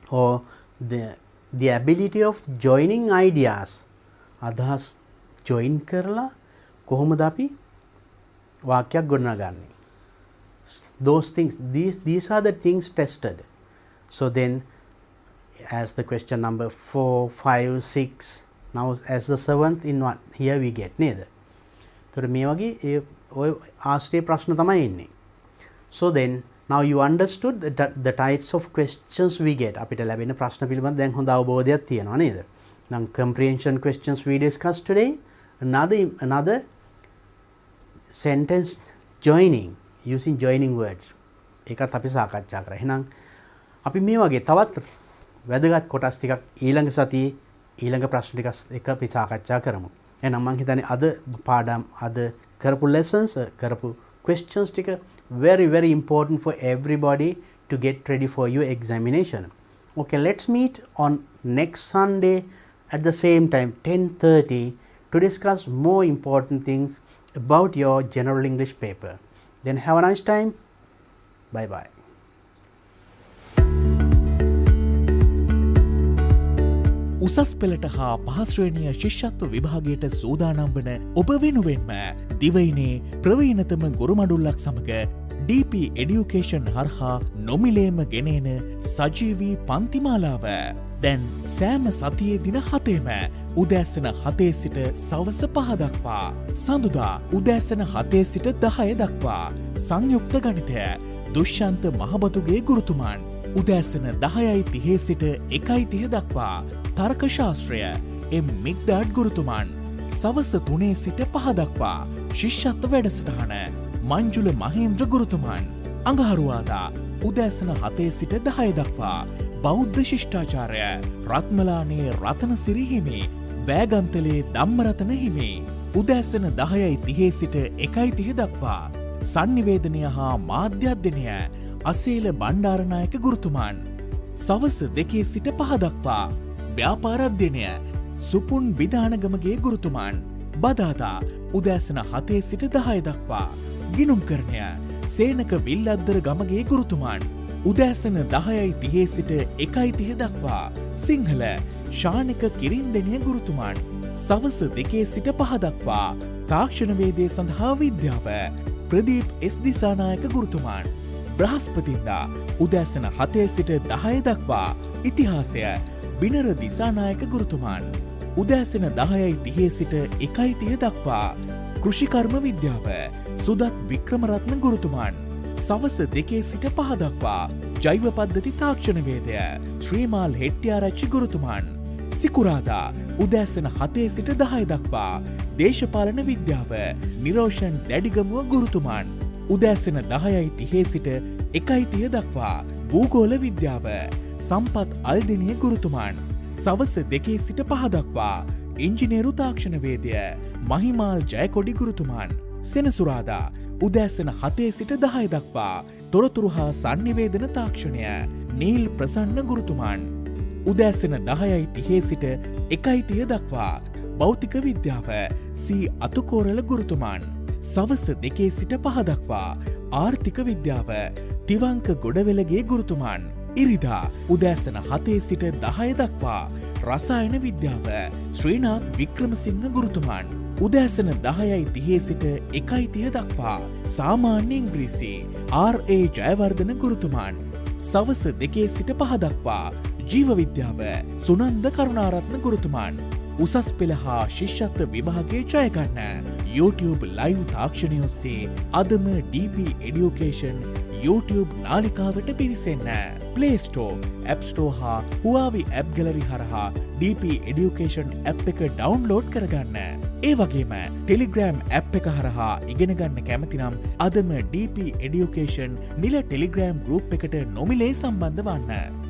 or the ability of joining ideas. අදහස් join කරලා කොහොමද අපි වාක්‍යයක් ගොඩනගන්නේ? Those things, these are the things tested. So then as the question number 4, 5, 6, now as the 7th in one, here we get neither. So මේ වගේ ඔය ආශ්‍රය ප්‍රශ්න තමයි ඉන්නේ. So then now you understood the types of questions we get. අපිට ලැබෙන ප්‍රශ්න පිළිබඳ දැන් හොඳ අවබෝධයක් තියෙනවා නේද? Now comprehension questions we discussed today. Another sentence joining using joining words. ඒකත් අපි සාකච්ඡා කරා. එහෙනම් අපි මේ වගේ තවත් වැදගත් කොටස් ටිකක් ඊළඟ සතියේ ඊළඟ ප්‍රශ්න ටික එක අපි සාකච්ඡා කරමු. එහෙනම් මම හිතන්නේ අද පාඩම් අද කරපු lessons කරපු questions ටික very important for everybody to get ready for your examination. Okay, let's meet on next Sunday at the same time 10:30 to discuss more important things about your general English paper. Then have a nice time. Bye bye. උසස් පෙළට හා පහස්ශ්‍රේණිය ශිෂ්‍යත්ව විභාගයට සූදානම් වන ඔබ වෙනුවෙන්ම දිවයිනේ ප්‍රවීණතම ගොරුමඩුල්ලක් සමඟ DP Education හරහා නොමිලේම ගෙනේන සජීවී පන්තිමාලාව දැන් සෑම සතියේ දින 7ම උදෑසන 7 සිට සවස 5 දක්වා සඳුදා උදෑසන 7 සිට 10 දක්වා සංයුක්ත ගණිතය දුෂ්‍යන්ත මහබතුගේ ගුරුතුමන් උදෑසන 10:30 සිට 1:30 දක්වා තර්ක ශාස්ත්‍රය එම් මිග්ඩාඩ් ගුරුතුමන් සවස 3 සිට 5 දක්වා ශිෂ්‍යත්ව වැඩසටහන මංජුල මහේන්ද්‍ර ගුරුතුමන් අඟහරුවාදා උදෑසන 7 සිට 10 දක්වා බෞද්ධ ශිෂ්ඨාචාරය රත්මලානේ රතනසිරි හිමි වෑගන්තලේ ධම්මරතන හිමි උදෑසන 10:30 සිට 1:30 දක්වා සංනිවේදනය හා මාධ්‍යධ්‍යනය අසේල බණ්ඩාරනායක ගුරුතුමන් සවස 2 සිට 5 දක්වා ව්‍යාපාරධ්‍යනය සුපුන් විධානගමගේ ගුරුතුමන් බදාදා උදෑසන 7 සිට 10 දක්වා ගිනුම්කරණය සේනක විල්ලද්දර ගමගේ ගුරුතුමන් උදෑසන 10:30 සිට 1:30 දක්වා සිංහල ශානික කිරින්දෙනිය ගුරුතුමන් සවස 2 සිට 5 දක්වා තාක්ෂණවේදය සඳහා විද්‍යාව ප්‍රදීප් එස් දිසානායක ගුරුතුමන් බ්‍රහස්පතින්දා උදෑසන 7 සිට 10 දක්වා ඉතිහාසය බිනර දිසානායක ගුරුතුමන් උදෑසන 10:30 සිට 1:30 දක්වා කෘෂිකර්ම විද්‍යාව සුදත් වික්‍රමරත්න ගුරුතුමන් සවස 2 සිට 5 දක්වා ජෛව පද්ධති තාක්ෂණවේදය ශ්‍රීමාල් හෙට්ටිආරච්චි ගුරුතුමන් සිකුරාදා උදෑසන 7 සිට 10 දක්වා දේශපාලන විද්‍යාව නිරෝෂන් දැඩිගමුව ගුරුතුමන් උදෑසන 10:30 සිට 1:30 දක්වා භූගෝල විද්‍යාව සම්පත් අල්දිනිය ගුරුතුමන් සවස 2 සිට 5 දක්වා ඉංජිනේරු තාක්ෂණවේදය මහිමාල් ජයකොඩි ගුරුතුමන් සෙනසුරාදා උදෑසන 7 සිට 10 දක්වා තොරතුරු හා සංනිවේදන තාක්ෂණය නීල් ප්‍රසන්න ගුරුතුමන් උදෑසන 10:30 සිට 1:30 දක්වා භෞතික විද්‍යාව සී අතුකෝරල ගුරුතුමන් සවස 2 සිට 5 දක්වා ආර්ථික විද්‍යාව තිවංක ගොඩවෙලගේ ගුරුතුමන් ඉරිදා උදෑසන 7 සිට 10 දක්වා රසායන විද්‍යාව ශ්‍රීනාත් වික්‍රමසිංහ ගුරුතුමන් උදෑසන 10:30 සිට 1:30 දක්වා සාමාන්‍ය ඉංග්‍රීසි RA ජයවර්ධන ගුරුතුමන් සවස 2 සිට 5 දක්වා ජීව විද්‍යාව සුනන්ද කරුණාරත්න ගුරුතුමන් උසස් පෙළ හා ශිෂ්‍යත්ව විභාගයේ ජයගන්න YouTube live තාක්ෂණය ඔස්සේ අදම DP Education YouTube නාලිකාවට පිවිසෙන්න. Play Store, App Store හා Huawei App Gallery හරහා DP Education app එක download කරගන්න. ඒ වගේම Telegram app එක හරහා ඉගෙන ගන්න කැමති නම් අදම DP Education නිල Telegram group එකට නොමිලේ සම්බන්ධ වන්න.